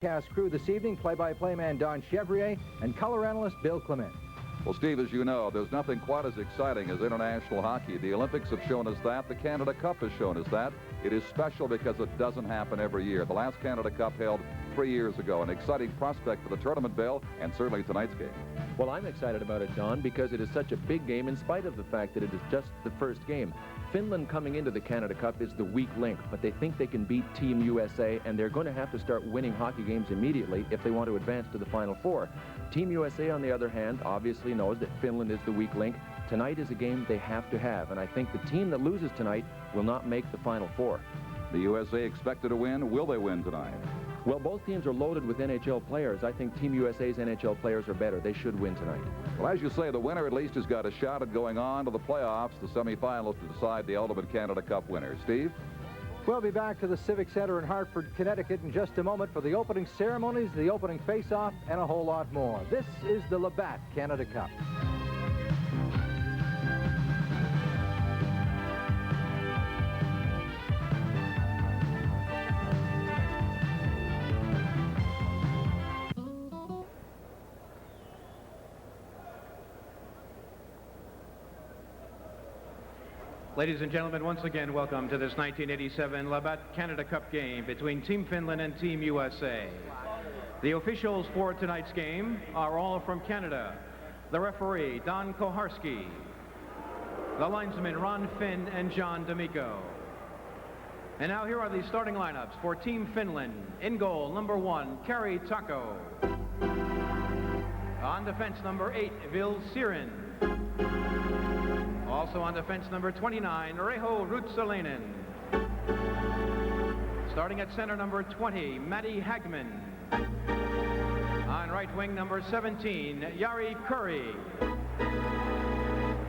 Cast crew this evening, play-by-play man Don Chevrier and color analyst Bill Clement. Well, Steve, as you know, there's nothing quite as exciting as international hockey. The Olympics have shown us that. The Canada Cup has shown us that. It is special because it doesn't happen every year. The last Canada Cup held 3 years ago. An exciting prospect for the tournament, Bill, and certainly tonight's game. Well, I'm excited about it, Don, because it is such a big game in spite of the fact that it is just the first game. Finland coming into the Canada Cup is the weak link, but they think they can beat Team USA, and they're going to have to start winning hockey games immediately if they want to advance to the Final Four. Team USA, on the other hand, obviously knows that Finland is the weak link. Tonight is a game they have to have, and I think the team that loses tonight will not make the Final Four. The USA expected to win. Will they win tonight? Well, both teams are loaded with NHL players. I think Team USA's NHL players are better. They should win tonight. Well, as you say, the winner at least has got a shot at going on to the playoffs, the semifinals, to decide the ultimate Canada Cup winner. Steve? We'll be back to the Civic Center in Hartford, Connecticut in just a moment for the opening ceremonies, the opening face-off, and a whole lot more. This is the Labatt Canada Cup. Ladies and gentlemen, once again, welcome to this 1987 Labatt Canada Cup game between Team Finland and Team USA. The officials for tonight's game are all from Canada. The referee, Don Koharski. The linesmen, Ron Finn and John D'Amico. And now here are the starting lineups for Team Finland. In goal, number 1, Kari Taco. On defense, number 8, Vil Siren. Also on defense, number 29, Reho Rutsalainen. Starting at center, number 20, Matti Hagman. On right wing, number 17, Jari Kurri.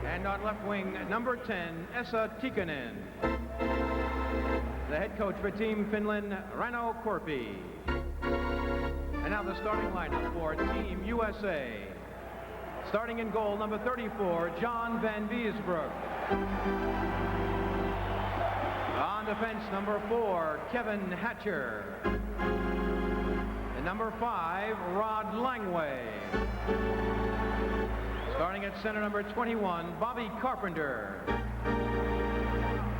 And on left wing, number 10, Esa Tikkanen. The head coach for Team Finland, Rano Korpi. And now the starting lineup for Team USA. Starting in goal, number 34, John Van Biesbroek. On defense, number 4, Kevin Hatcher. And number 5, Rod Langway. Starting at center, number 21, Bobby Carpenter.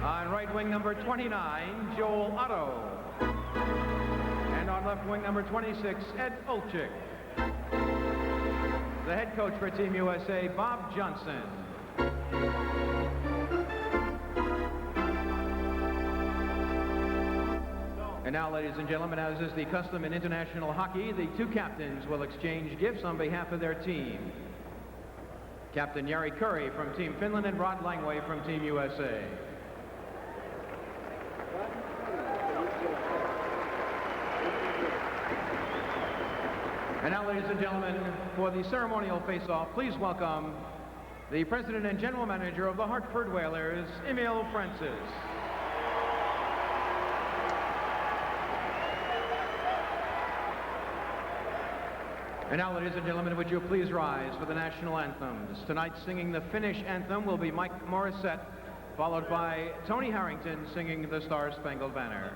On right wing, number 29, Joel Otto. And on left wing, number 26, Ed Olczyk. The head coach for Team USA, Bob Johnson. And now, ladies and gentlemen, as is the custom in international hockey, the two captains will exchange gifts on behalf of their team. Captain Jari Kurri from Team Finland and Rod Langway from Team USA. And now, ladies and gentlemen, for the ceremonial face-off, please welcome the President and General Manager of the Hartford Whalers, Emil Francis. And now, ladies and gentlemen, would you please rise for the national anthems. Tonight, singing the Finnish anthem will be Mike Morissette, followed by Tony Harrington singing the Star-Spangled Banner.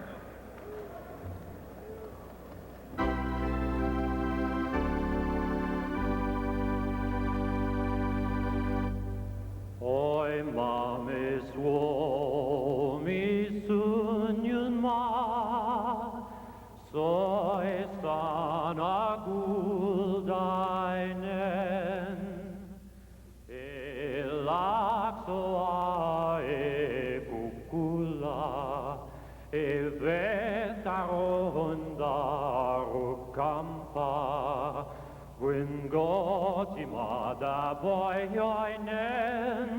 Oi maamme Suomi sunjun maa, soi sana kultainen. Elaksoa e kukkula, e vettä ronda rukkampaa. Kun kotimaata pohjoinen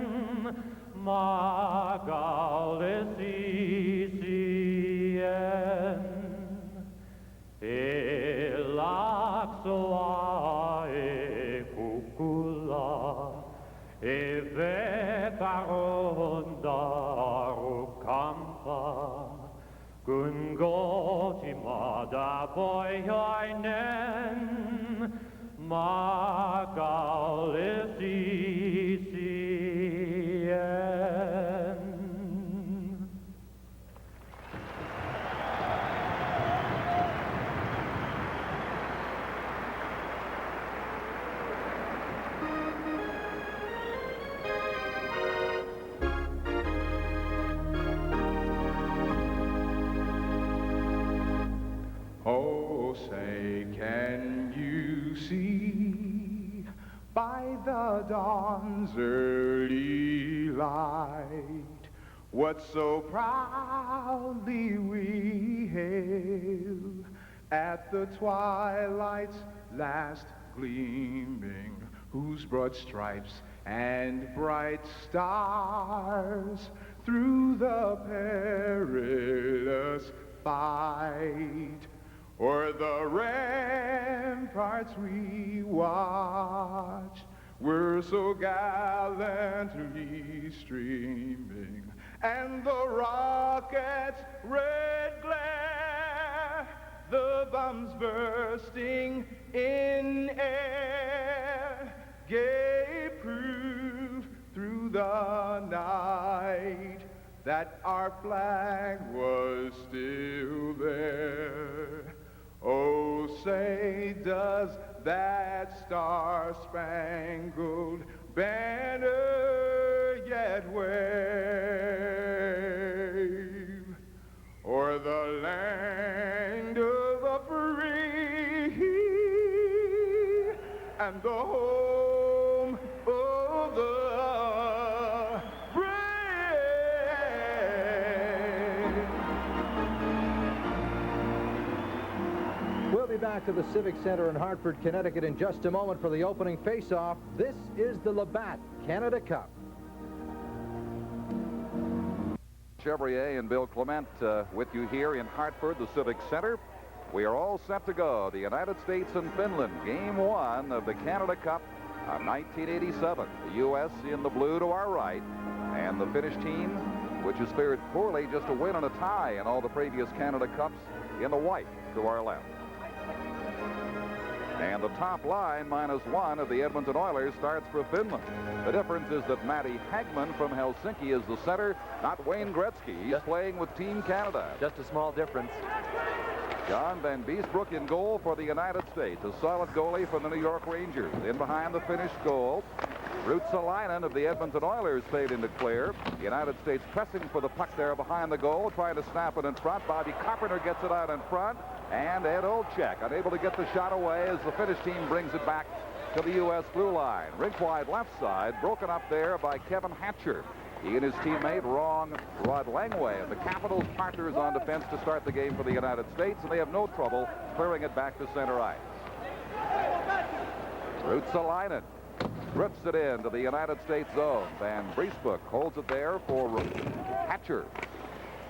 makalle siisien. Elaksoa e kukkula, e vettä ronda rukkampaa. Kun kotimaata pohjoinen makalle siisien. Oh, say, can you see by the dawn's early light what so proudly we hail at the twilight's last gleaming, whose broad stripes and bright stars through the perilous fight o'er the ramparts we watched were so gallantly streaming, and the rocket's red glare, the bombs bursting in air, gave proof through the night that our flag was still there. Oh, say, does that star-spangled banner yet wave o'er the land of the free and the home of the brave? We'll be back to the Civic Center in Hartford, Connecticut in just a moment for the opening face-off. This is the Labatt Canada Cup. Chevrier and Bill Clement with you here in Hartford, the Civic Center. We are all set to go. The United States and Finland, Game 1 of the Canada Cup of 1987. The U.S. in the blue to our right, and the Finnish team, which has fared poorly, just a win and a tie in all the previous Canada Cups, in the white to our left. And the top line, -1 of the Edmonton Oilers, starts for Finland. The difference is that Matty Hagman from Helsinki is the center, not Wayne Gretzky. He's playing with Team Canada. Just a small difference. John Van Beesbrook in goal for the United States, a solid goalie for the New York Rangers. In behind the Finnish goal, Ruotsalainen of the Edmonton Oilers fade into clear. The United States pressing for the puck there behind the goal, trying to snap it in front. Bobby Carpenter gets it out in front, and Ed Olczyk unable to get the shot away as the Finnish team brings it back to the U.S. blue line. Rink wide left side, broken up there by Kevin Hatcher. He and his teammate, Rod Langway, and the Capitals partners on defense to start the game for the United States, and they have no trouble clearing it back to center ice. Ruotsalainen rips it into the United States zone. Van Beesbrook holds it there for Hatcher.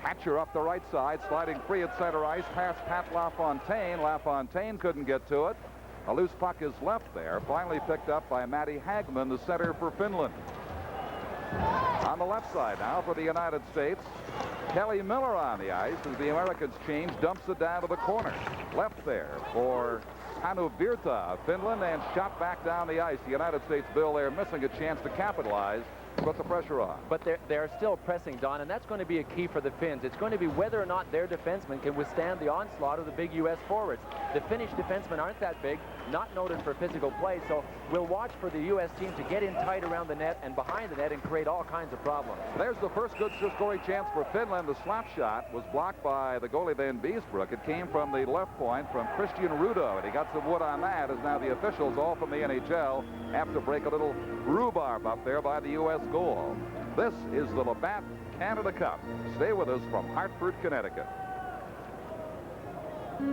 Hatcher up the right side, sliding free at center ice, past Pat LaFontaine. LaFontaine couldn't get to it. A loose puck is left there, finally picked up by Matty Hagman, the center for Finland. On the left side now for the United States, Kelly Miller on the ice as the Americans change, dumps it down to the corner. Left there for Hannu Virta of Finland, and shot back down the ice. The United States, Bill, there missing a chance to capitalize, put the pressure on. But they're still pressing, Don, and that's going to be a key for the Finns. It's going to be whether or not their defensemen can withstand the onslaught of the big U.S. forwards. The Finnish defensemen aren't that big, not noted for physical play, so we'll watch for the U.S. team to get in tight around the net and behind the net and create all kinds of problems. There's the first good scoring chance for Finland. The slap shot was blocked by the goalie Van Beesbrook. It came from the left point from Christian Rudo, and he got some wood on that, as now the officials, all from the NHL, have to break a little rhubarb up there by the U.S. goal. This is the Labatt Canada Cup. Stay with us from Hartford, Connecticut.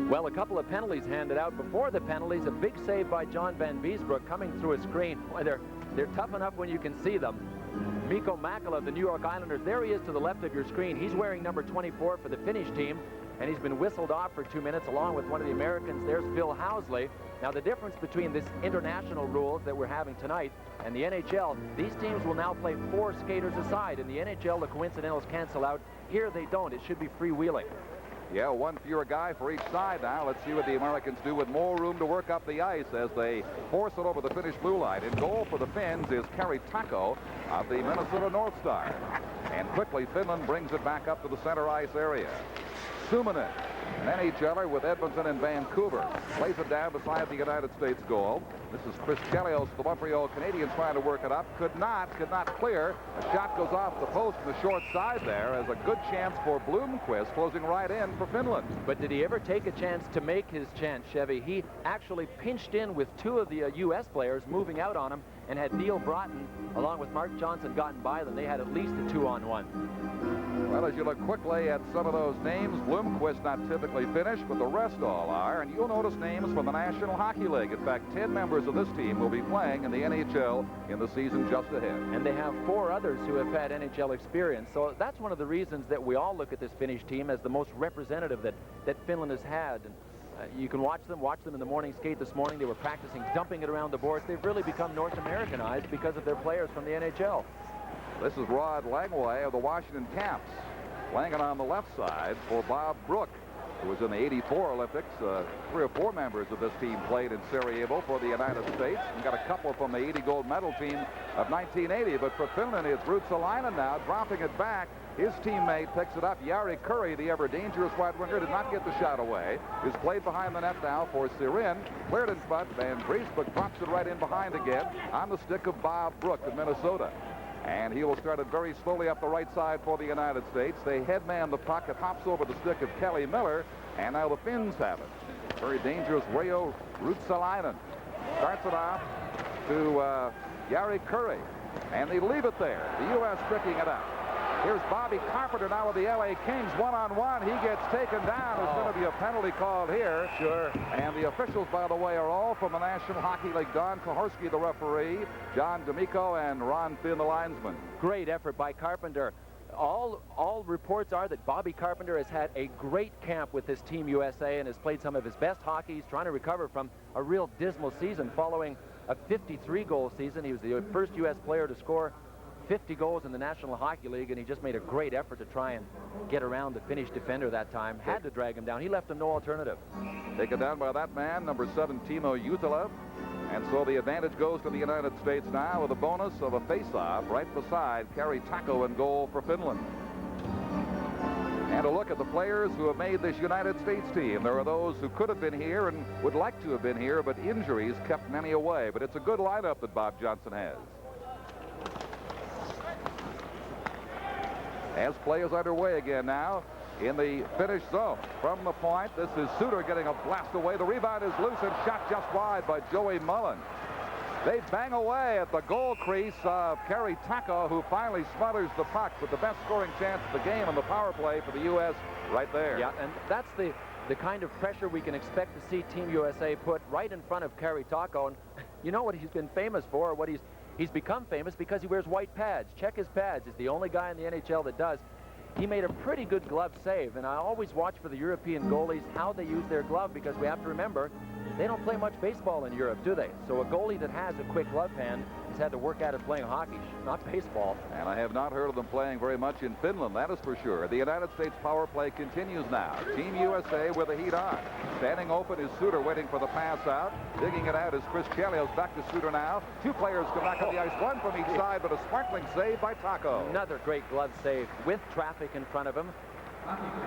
Well, a couple of penalties handed out. Before the penalties, a big save by John Van Beesbrook coming through a screen. Boy, they're tough enough when you can see them. Mikko Makala of the New York Islanders, there he is to the left of your screen. He's wearing number 24 for the Finnish team, and he's been whistled off for 2 minutes along with one of the Americans. There's Phil Housley. Now, the difference between this international rules that we're having tonight and the NHL, these teams will now play 4 skaters aside. In the NHL, the coincidentals cancel out. Here they don't. It should be freewheeling. Yeah, one fewer guy for each side now. Let's see what the Americans do with more room to work up the ice as they force it over the Finnish blue line. In goal for the Finns is Kari Takko of the Minnesota North Stars. And quickly, Finland brings it back up to the center ice area. Suminen an NHLer with Edmonton and Vancouver. Plays it down beside the United States goal. This is Chris Chelios, the Montreal Canadiens, trying to work it up. Could not clear. A shot goes off the post on the short side there as a good chance for Blomqvist, closing right in for Finland. But did he ever take a chance to make his chance, Chevy? He actually pinched in with two of the U.S. players moving out on him, and had Neil Broughton along with Mark Johnson gotten by them, they had at least a 2-on-1. Well, as you look quickly at some of those names, Blomqvist not typically finished, but the rest all are. And you'll notice names from the National Hockey League. In fact, 10 members of this team will be playing in the NHL in the season just ahead. And they have 4 others who have had NHL experience. So that's one of the reasons that we all look at this Finnish team as the most representative that Finland has had. And you can watch them in the morning skate this morning. They were practicing dumping it around the boards. They've really become North Americanized because of their players from the NHL. This is Rod Langway of the Washington Caps, playing it on the left side for Bob Brook, who was in the '84 Olympics. 3 or 4 members of this team played in Sarajevo for the United States. And got a couple from the 80 gold medal team of 1980. But for Finland, it's Ruotsalainen now dropping it back. His teammate picks it up. Jari Kurri, the ever-dangerous wide winger, did not get the shot away. Is played behind the net now for Sirin. Cleared in front. Van Vriesbeek drops it right in behind again on the stick of Bob Brook of Minnesota. And he will start it very slowly up the right side for the United States. They headman the puck. It hops over the stick of Kelly Miller. And now the Finns have it. Very dangerous Reijo Ruotsalainen. Starts it off to Jari Kurri. And they leave it there. The U.S. tricking it out. Here's Bobby Carpenter now with the L.A. Kings. One-on-one. He gets taken down. There's going to be a penalty called here. Sure. And the officials, by the way, are all from the National Hockey League. Don Koharski, the referee, John D'Amico, and Ron Finn, the linesman. Great effort by Carpenter. All reports are that Bobby Carpenter has had a great camp with his Team USA and has played some of his best hockey. He's trying to recover from a real dismal season following a 53-goal season. He was the first U.S. player to score 50 goals in the National Hockey League, and he just made a great effort to try and get around the Finnish defender that time. Had to drag him down. He left him no alternative. Taken down by that man, number 7, Timo Jutila. And so the advantage goes to the United States now with a bonus of a face-off right beside Kari Taco in goal for Finland. And a look at the players who have made this United States team. There are those who could have been here and would like to have been here, but injuries kept many away. But it's a good lineup that Bob Johnson has. As play is underway again now in the Finnish zone. From the point, this is Suter getting a blast away. The rebound is loose and shot just wide by Joey Mullen. They bang away at the goal crease of Kari Taco, who finally smothers the puck with the best scoring chance of the game on the power play for the U.S. right there. Yeah, and that's the kind of pressure we can expect to see Team USA put right in front of Kari Taco. And you know what he's been famous for, what he's become famous because he wears white pads. Check his pads. He's the only guy in the NHL that does. He made a pretty good glove save, and I always watch for the European goalies how they use their glove, because we have to remember they don't play much baseball in Europe, do they? So a goalie that has a quick glove hand has had to work at it playing hockey, not baseball. And I have not heard of them playing very much in Finland, that is for sure. The United States power play continues now. Team USA with the heat on. Standing open is Suter waiting for the pass out. Digging it out is Chris Chelios. Back to Suter now. 2 players come back on the ice, 1 from each side, but a sparkling save by Taco. Another great glove save with traffic in front of him.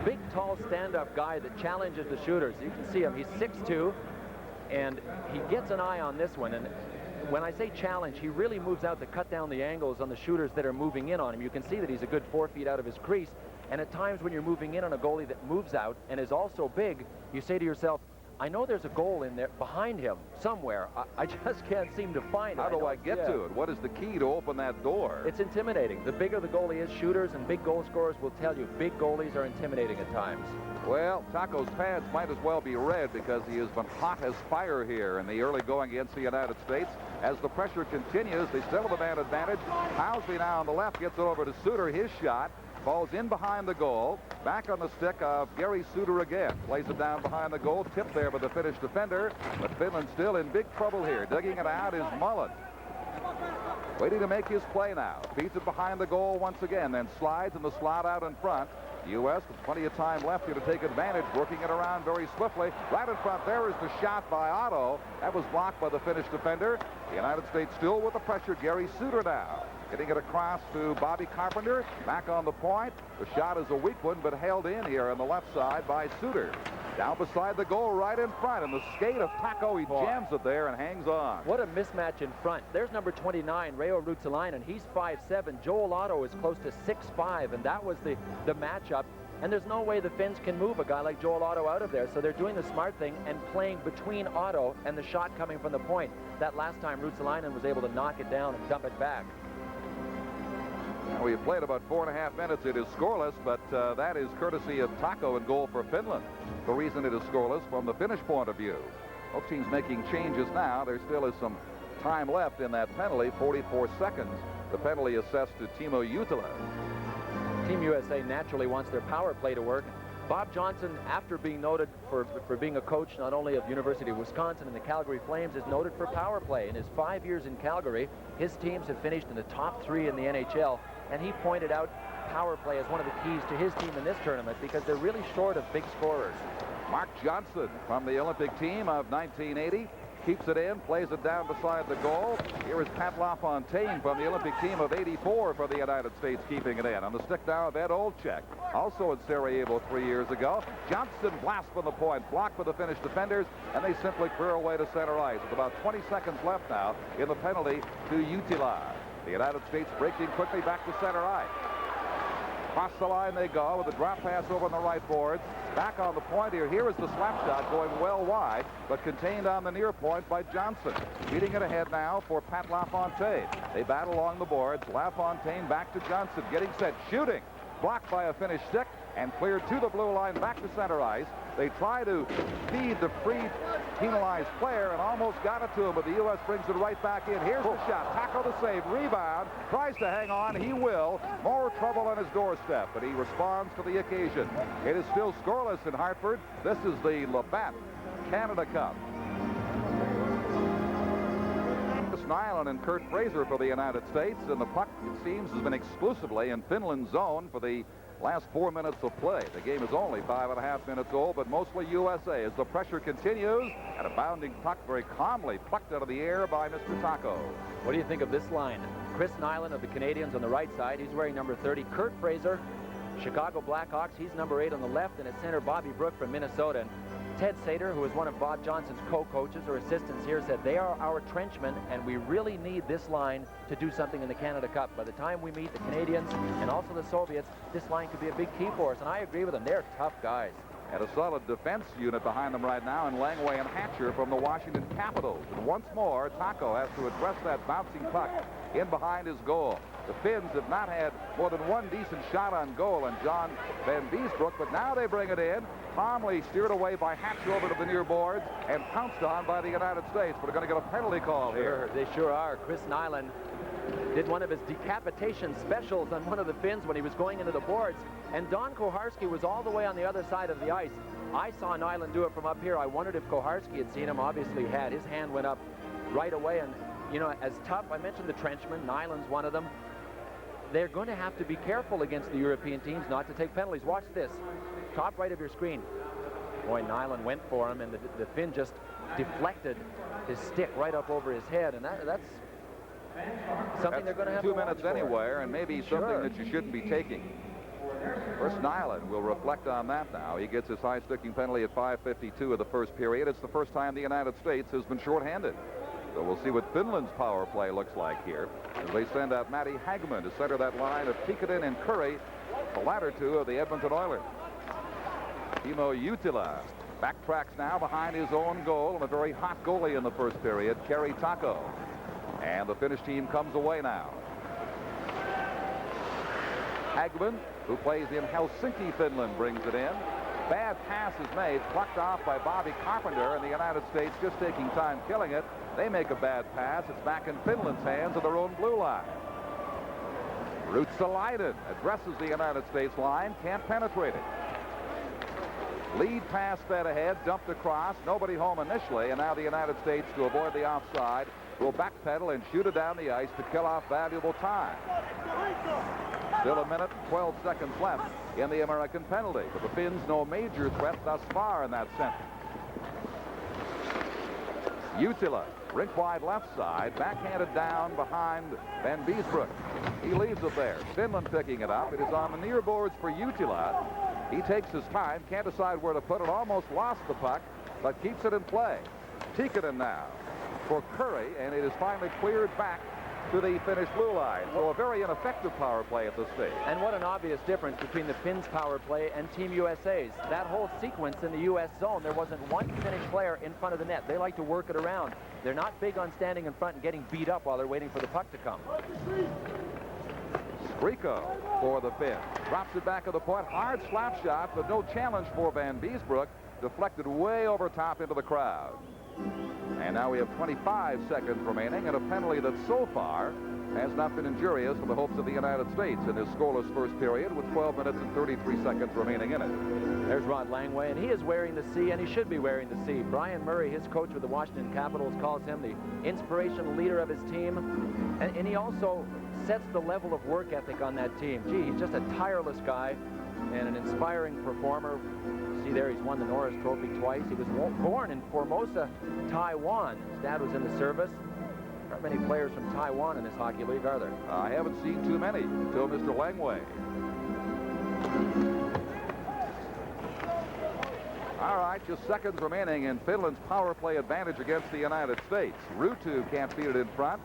Big, tall, stand-up guy that challenges the shooters. You can see him. He's 6'2", and he gets an eye on this one. And when I say challenge, he really moves out to cut down the angles on the shooters that are moving in on him. You can see that he's a good 4 feet out of his crease. And at times when you're moving in on a goalie that moves out and is also big, you say to yourself, I know there's a goal in there behind him somewhere. I just can't seem to find it. How do I get to it? What is the key to open that door? It's intimidating. The bigger the goalie is, shooters and big goal scorers will tell you big goalies are intimidating at times. Well, Taco's pads might as well be red because he has been hot as fire here in the early going against the United States. As the pressure continues, they still have a man advantage. Housley now on the left gets it over to Suter. His shot falls in behind the goal. Back on the stick of Gary Suter again. Plays it down behind the goal. Tipped there by the Finnish defender. But Finland still in big trouble here. Digging it out is Mullen. Waiting to make his play now. Beats it behind the goal once again. Then slides in the slot out in front. The U.S. with plenty of time left here to take advantage. Working it around very swiftly. Right in front there is the shot by Otto. That was blocked by the Finnish defender. The United States still with the pressure. Gary Suter now. Getting it across to Bobby Carpenter. Back on the point. The shot is a weak one, but held in here on the left side by Suter. Down beside the goal, right in front, and the skate of Taco. He jams it there and hangs on. What a mismatch in front. There's number 29, Reijo Ruotsalainen. He's 5'7". Joel Otto is close to 6'5", and that was the matchup. And there's no way the Finns can move a guy like Joel Otto out of there, so they're doing the smart thing and playing between Otto and the shot coming from the point. That last time Ruotsalainen was able to knock it down and dump it back. Now, we have played about 4.5 minutes. It is scoreless, but that is courtesy of Taco in goal for Finland. The reason it is scoreless from the Finnish point of view. Both teams making changes now. There still is some time left in that penalty, 44 seconds. The penalty assessed to Timo Jutila. Team USA naturally wants their power play to work. Bob Johnson, after being noted for being a coach not only of University of Wisconsin and the Calgary Flames, is noted for power play. In his 5 years in Calgary, his teams have finished in the top 3 in the NHL, and he pointed out power play as one of the keys to his team in this tournament because they're really short of big scorers. Mark Johnson from the Olympic team of 1980 keeps it in, plays it down beside the goal. Here is Pat LaFontaine from the Olympic team of 84 for the United States, keeping it in. On the stick now of Ed Olczyk, also in Sarajevo 3 years ago. Johnson blasts from the point, blocked by the Finnish defenders, and they simply clear away to center ice. With about 20 seconds left now in the penalty to Jutila. The United States breaking quickly back to center ice. Across the line they go with a drop pass over on the right boards. Back on the point here. Here is the slap shot going well wide, but contained on the near point by Johnson. Beating it ahead now for Pat LaFontaine. They battle along the boards. LaFontaine back to Johnson. Getting set. Shooting. Blocked by a Finnish stick and cleared to the blue line back to center ice. They try to feed the free penalized player and almost got it to him, but the U.S. brings it right back in. Here's the shot. Tackle to save. Rebound. Tries to hang on. He will. More trouble on his doorstep, but he responds to the occasion. It is still scoreless in Hartford. This is the Labatt Canada Cup. Nyland and Kurt Fraser for the United States, and the puck, it seems, has been exclusively in Finland's zone for the last 4 minutes of play. The game is only 5.5 minutes old, but mostly USA as the pressure continues, and a bounding puck very calmly plucked out of the air by Mr. Taco. What do you think of this line? Chris Nyland of the Canadians on the right side. He's wearing number 30. Kurt Fraser, Chicago Blackhawks. He's number 8 on the left, and at center, Bobby Brook from Minnesota. And Ted Sater, who is one of Bob Johnson's co-coaches or assistants here, said they are our trenchmen, and we really need this line to do something in the Canada Cup. By the time we meet the Canadians and also the Soviets, this line could be a big key for us, and I agree with them. They're tough guys. And a solid defense unit behind them right now in Langway and Hatcher from the Washington Capitals. And once more, Taco has to address that bouncing puck in behind his goal. The Finns have not had more than one decent shot on goal, and John Van Beesbrook, but now they bring it in. Calmly steered away by Hatcher over to the near boards and pounced on by the United States. But they're going to get a penalty call here. They sure are. Chris Nyland did one of his decapitation specials on one of the Finns when he was going into the boards, and Don Koharski was all the way on the other side of the ice. I saw Nyland do it from up here. I wondered if Koharski had seen him. Obviously he had. His hand went up right away, and you know, as tough, I mentioned the trenchmen. Nyland's one of them. They're going to have to be careful against the European teams not to take penalties. Watch this. Top right of your screen. Boy, Nyland went for him, and the Finn just deflected his stick right up over his head, and that's something they're going to have 2 to minutes watch for. anywhere, and maybe something that you shouldn't be taking. First, Nyland will reflect on that now. He gets his high-sticking penalty at 5:52 of the first period. It's the first time the United States has been shorthanded. So we'll see what Finland's power play looks like here as they send out Matty Hagman to center that line of Tikkanen and Curry, the latter two of the Edmonton Oilers. Timo Jutila backtracks now behind his own goal, and a very hot goalie in the first period, Kari Taco. And the Finnish team comes away now. Hagman, who plays in Helsinki, Finland, brings it in. Bad pass is made, plucked off by Bobby Carpenter, and the United States just taking time killing it. They make a bad pass. It's back in Finland's hands at their own blue line. Ruotsalainen addresses the United States line, can't penetrate it. Lead pass fed ahead, dumped across, nobody home initially, and now the United States, to avoid the offside, will backpedal and shoot it down the ice to kill off valuable time. Still 1 minute and 12 seconds left in the American penalty, but the Finns no major threat thus far in that center. Utila, rink wide left side, backhanded down behind Van Beesbroek. He leaves it there. Finland picking it up. It is on the near boards for Utila. He takes his time, can't decide where to put it, almost lost the puck, but keeps it in play. Tikkanen now for Curry, and it is finally cleared back to the Finnish blue line. So a very ineffective power play at this stage. And what an obvious difference between the Finns' power play and Team USA's. That whole sequence in the U.S. zone, there wasn't one Finnish player in front of the net. They like to work it around. They're not big on standing in front and getting beat up while they're waiting for the puck to come. Rico for the Finns. Drops it back at the point. Hard slap shot, but no challenge for Van Beesbroek. Deflected way over top into the crowd. And now we have 25 seconds remaining and a penalty that so far has not been injurious for the hopes of the United States in this scoreless first period with 12 minutes and 33 seconds remaining in it. There's Rod Langway, and he is wearing the C, and he should be wearing the C. Brian Murray, his coach with the Washington Capitals, calls him the inspirational leader of his team. And he also sets the level of work ethic on that team. Gee, he's just a tireless guy and an inspiring performer. See there, he's won the Norris Trophy twice. He was born in Formosa, Taiwan. His dad was in the service. Not many players from Taiwan in this hockey league, are there? I haven't seen too many until Mr. Langway. All right, just seconds remaining in Finland's power play advantage against the United States. Ruutu can't beat it in front.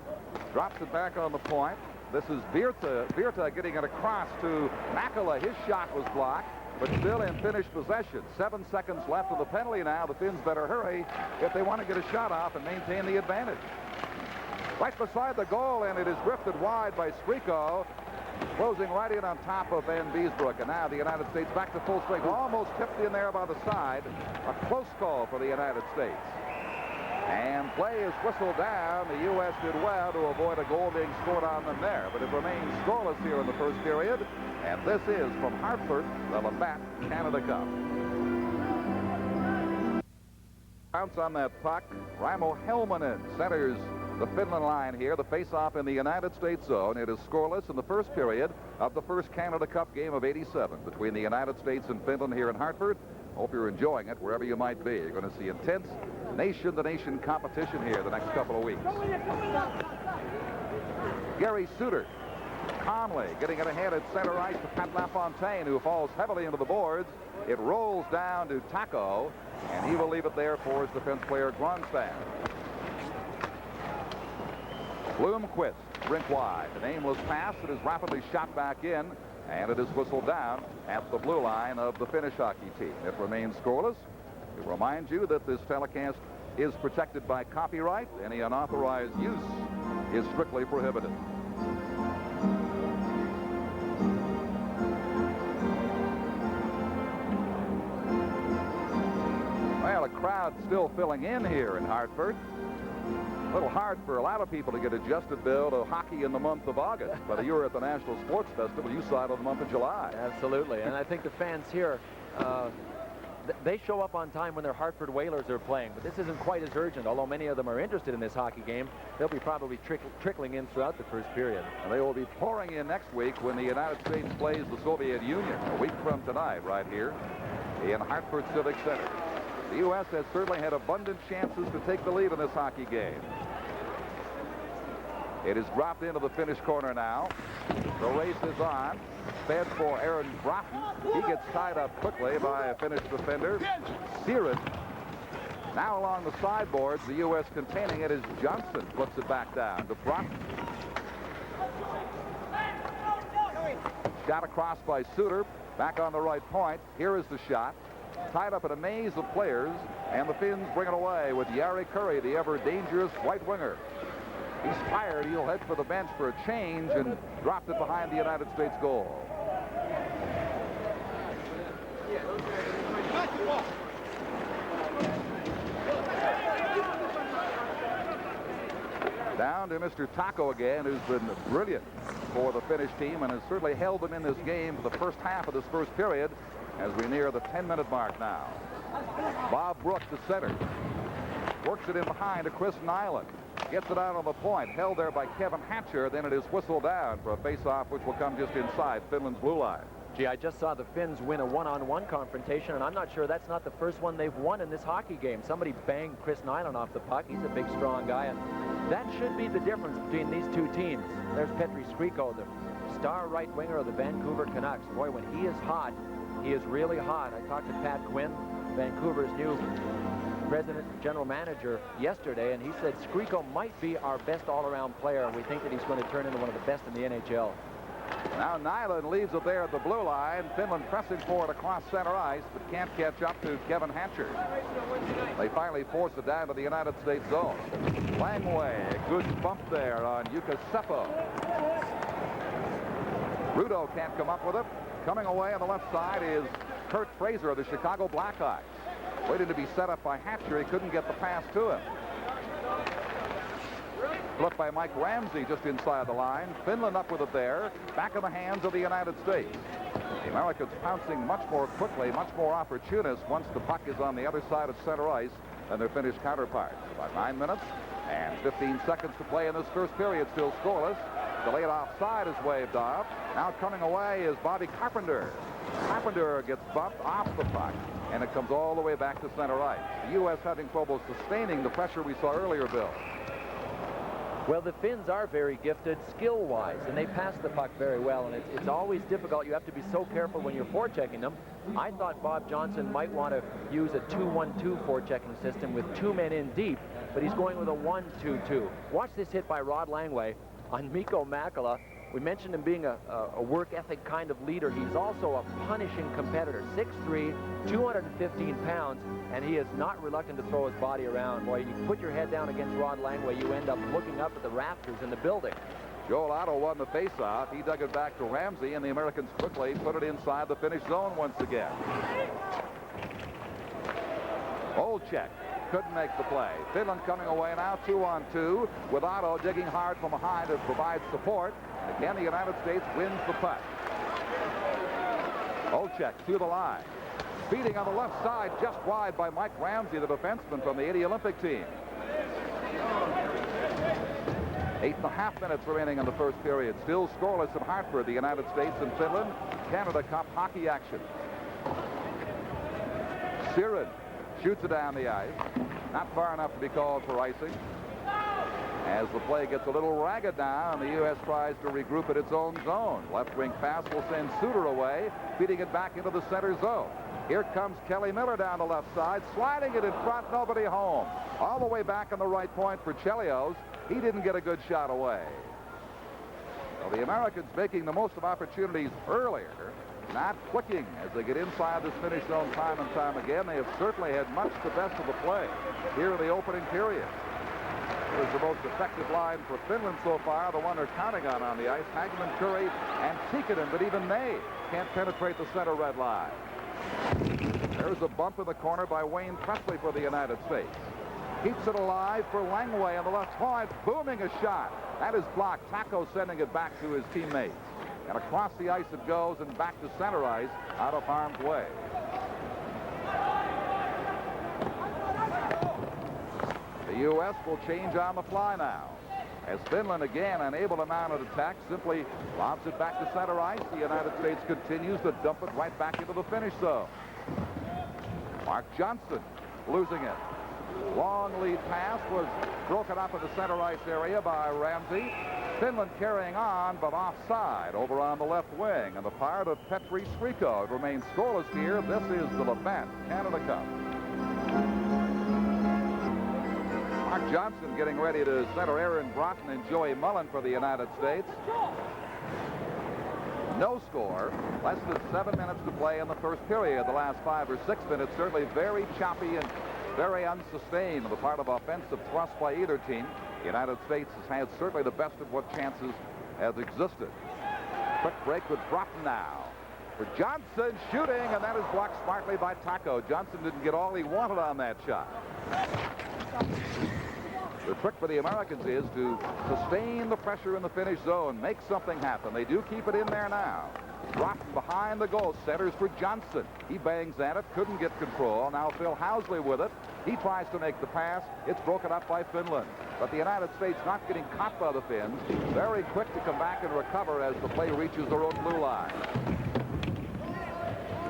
Drops it back on the point. This is Virta. Virta getting it across to Makala. His shot was blocked, but still in Finnish possession. 7 seconds left of the penalty now. The Finns better hurry if they want to get a shot off and maintain the advantage. Right beside the goal, and it is drifted wide by Skriko, closing right in on top of Van Beesbroek. And now the United States back to full strength. Almost tipped in there by the side. A close call for the United States. And play is whistled down. The U.S. did well to avoid a goal being scored on them there. But it remains scoreless here in the first period. And this is from Hartford, the Labatt Canada Cup. Bounce on that puck. Raimo Helminen centers the Finland line here. The face-off in the United States zone. It is scoreless in the first period of the first Canada Cup game of '87 between the United States and Finland here in Hartford. Hope you're enjoying it wherever you might be. You're going to see intense nation-to-nation competition here the next couple of weeks. Gary Suter calmly getting it ahead at center ice to Pat LaFontaine, who falls heavily into the boards. It rolls down to Taco, and he will leave it there for his defense player Gronstam. Bloomquist, rink wide. An aimless pass that is rapidly shot back in, and it is whistled down at the blue line of the Finnish hockey team. It remains scoreless. We remind you that this telecast is protected by copyright. Any unauthorized use is strictly prohibited. Well, a crowd still filling in here in Hartford. A little hard for a lot of people to get adjusted, Bill, to hockey in the month of August. But you were at the National Sports Festival. You saw it in the month of July. Absolutely. And I think the fans here, they show up on time when their Hartford Whalers are playing. But this isn't quite as urgent. Although many of them are interested in this hockey game, they'll be probably trickling in throughout the first period. And they will be pouring in next week when the United States plays the Soviet Union a week from tonight right here in Hartford Civic Center. The U.S. has certainly had abundant chances to take the lead in this hockey game. It is dropped into the Finnish corner now. The race is on. Fed for Aaron Broughton. He gets tied up quickly by a Finnish defender. Siren. Now along the sideboards, the U.S. containing it as Johnson puts it back down to Broughton. Shot across by Suter. Back on the right point. Here is the shot. Tied up in a maze of players, and the Finns bring it away with Jari Kurri, the ever-dangerous white winger. He's tired. He'll head for the bench for a change and dropped it behind the United States goal. Down to Mr. Taco again, who's been brilliant for the Finnish team and has certainly held them in this game for the first half of this first period as we near the 10-minute mark now. Bob Brook to center. Works it in behind to Chris Nyland. Gets it out on the point. Held there by Kevin Hatcher. Then it is whistled down for a face-off which will come just inside Finland's blue line. Gee, I just saw the Finns win a one-on-one confrontation, and I'm not sure that's not the first one they've won in this hockey game. Somebody banged Chris Nyland off the puck. He's a big, strong guy, and that should be the difference between these two teams. There's Petri Skriko, the star right winger of the Vancouver Canucks. Boy, when he is hot, he is really hot. I talked to Pat Quinn, Vancouver's new president and general manager, yesterday, and he said Skriko might be our best all-around player, and we think that he's going to turn into one of the best in the NHL. Now Nyland leaves it there at the blue line. Finland pressing forward across center ice, but can't catch up to Kevin Hatcher. They finally force it down to the United States zone. Langway, good bump there on Jukka Seppo. Rudo can't come up with it. Coming away on the left side is Kurt Fraser of the Chicago Blackhawks. Waiting to be set up by Hatcher. He couldn't get the pass to him. Flipped by Mike Ramsey just inside the line. Finland up with it there. Back in the hands of the United States. The Americans pouncing much more quickly, much more opportunist once the puck is on the other side of center ice than their Finnish counterparts. About 9 minutes and 15 seconds to play in this first period. Still scoreless. Delayed offside is waved off. Now coming away is Bobby Carpenter. Carpenter gets bumped off the puck, and it comes all the way back to center ice. The U.S. having trouble sustaining the pressure we saw earlier, Bill. Well, the Finns are very gifted skill-wise, and they pass the puck very well, and it's always difficult. You have to be so careful when you're forechecking them. I thought Bob Johnson might want to use a 2-1-2 forechecking system with 2 men in deep, but he's going with a 1-2-2. Watch this hit by Rod Langway on Mikko Makala. We mentioned him being a work ethic kind of leader. He's also a punishing competitor. 6'3", 215 pounds, and he is not reluctant to throw his body around. Boy, you put your head down against Rod Langway, you end up looking up at the rafters in the building. Joel Otto won the faceoff. He dug it back to Ramsey, and the Americans quickly put it inside the Finnish zone once again. Olczyk couldn't make the play. Finland coming away now 2-on-2 with Otto digging hard from behind to provide support. Again, the United States wins the puck. Olczyk to the line. Feeding on the left side, just wide by Mike Ramsey, the defenseman from the 80 Olympic team. 8.5 minutes remaining in the first period. Still scoreless in Hartford, the United States and Finland. Canada Cup hockey action. Siren shoots it down the ice. Not far enough to be called for icing. As the play gets a little ragged now, and the U.S. tries to regroup at its own zone. Left wing pass will send Suter away, feeding it back into the center zone. Here comes Kelly Miller down the left side, sliding it in front, nobody home. All the way back on the right point for Chelios. He didn't get a good shot away. Well, the Americans making the most of opportunities earlier, not clicking as they get inside this Finnish zone time and time again. They have certainly had much the best of the play here in the opening period. It was the most effective line for Finland so far, the one they're counting on the ice. Hagman, Curry, and Tikkanen, but even they can't penetrate the center red line. There's a bump in the corner by Wayne Presley for the United States. Keeps it alive for Langway on the left point, booming a shot. That is blocked. Taco sending it back to his teammates. And across the ice it goes and back to center ice out of harm's way. The U.S. will change on the fly now. As Finland again unable to mount an attack, simply lobs it back to center ice. The United States continues to dump it right back into the Finnish zone. Mark Johnson losing it. Long lead pass was broken up in the center ice area by Ramsey. Finland carrying on, but offside over on the left wing. And the part of Petri Skriko. It remains scoreless here. This is the Labatt Canada Cup. Mark Johnson getting ready to center Aaron Broughton and Joey Mullen for the United States. No score. Less than 7 minutes to play in the first period. The last 5 or 6 minutes certainly very choppy and very unsustained on the part of offensive thrust by either team. The United States has had certainly the best of what chances has existed. Quick break with Broughton now. For Johnson shooting, and that is blocked smartly by Taco. Johnson didn't get all he wanted on that shot. The trick for the Americans is to sustain the pressure in the Finnish zone, make something happen. They do keep it in there now. Broughton behind the goal, centers for Johnson. He bangs at it, couldn't get control. Now Phil Housley with it. He tries to make the pass. It's broken up by Finland. But the United States not getting caught by the Finns. Very quick to come back and recover as the play reaches their own blue line.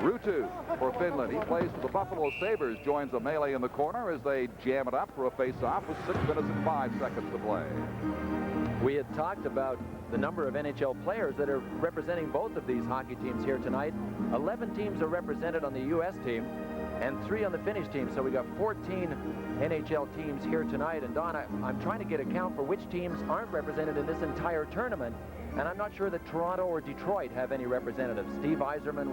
G02 for Finland. He plays for the Buffalo Sabres, joins a melee in the corner as they jam it up for a face-off with 6 minutes and 5 seconds to play. We had talked about the number of NHL players that are representing both of these hockey teams here tonight. 11 teams are represented on the U.S. team and 3 on the Finnish team. So we got 14 NHL teams here tonight. And Don, I'm trying to get a count for which teams aren't represented in this entire tournament. And I'm not sure that Toronto or Detroit have any representatives. Steve Yzerman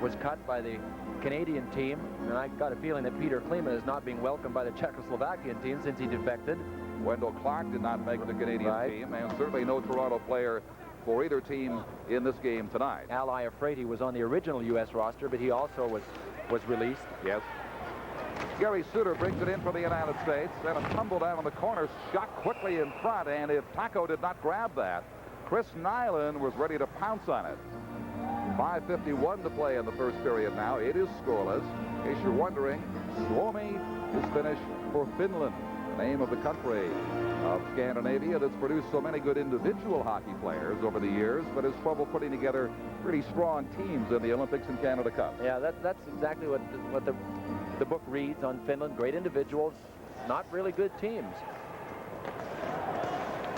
was cut by the Canadian team. And I got a feeling that Peter Klima is not being welcomed by the Czechoslovakian team since he defected. Wendell Clark did not make the Canadian team, and certainly no Toronto player for either team in this game tonight. Al Iafrate was on the original U.S. roster, but he also was released. Yes. Gary Suter brings it in for the United States, and a tumble down in the corner, shot quickly in front, and if Taco did not grab that, Chris Nyland was ready to pounce on it. 5:51 to play in the first period now. It is scoreless. In case you're wondering, Suomi is finished for Finland, the name of the country of Scandinavia that's produced so many good individual hockey players over the years, but has trouble putting together pretty strong teams in the Olympics and Canada Cup. Yeah, that's exactly what the book reads on Finland. Great individuals, not really good teams.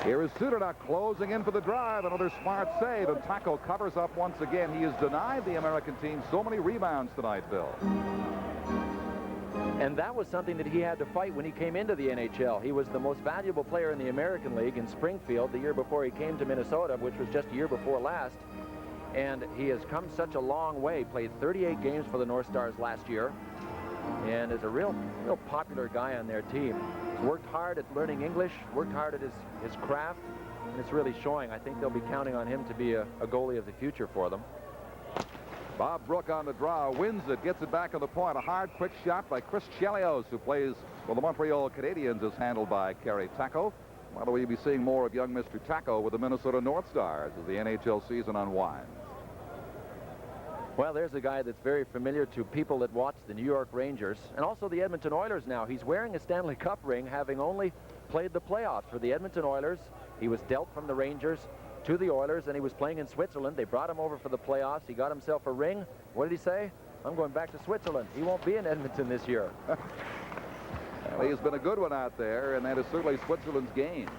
Here is Suter now closing in for the drive. Another smart save, and Taco covers up once again. He has denied the American team so many rebounds tonight, Bill. And that was something that he had to fight when he came into the NHL. He was the most valuable player in the American League in Springfield the year before he came to Minnesota, which was just a year before last. And he has come such a long way. Played 38 games for the North Stars last year, and is a real popular guy on their team. He's worked hard at learning English, worked hard at his craft, and it's really showing. I think they'll be counting on him to be a goalie of the future for them. Bob Brook on the draw, wins it, gets it back on the point. A hard, quick shot by Chris Chelios, who plays for the Montreal Canadiens, is handled by Kerry Taco. Why don't we be seeing more of young Mr. Taco with the Minnesota North Stars as the NHL season unwinds? Well, there's a guy that's very familiar to people that watch the New York Rangers and also the Edmonton Oilers now. He's wearing a Stanley Cup ring, having only played the playoffs for the Edmonton Oilers. He was dealt from the Rangers to the Oilers, and he was playing in Switzerland. They brought him over for the playoffs. He got himself a ring. What did he say? I'm going back to Switzerland. He won't be in Edmonton this year. Well, he's been a good one out there, and that is certainly Switzerland's game.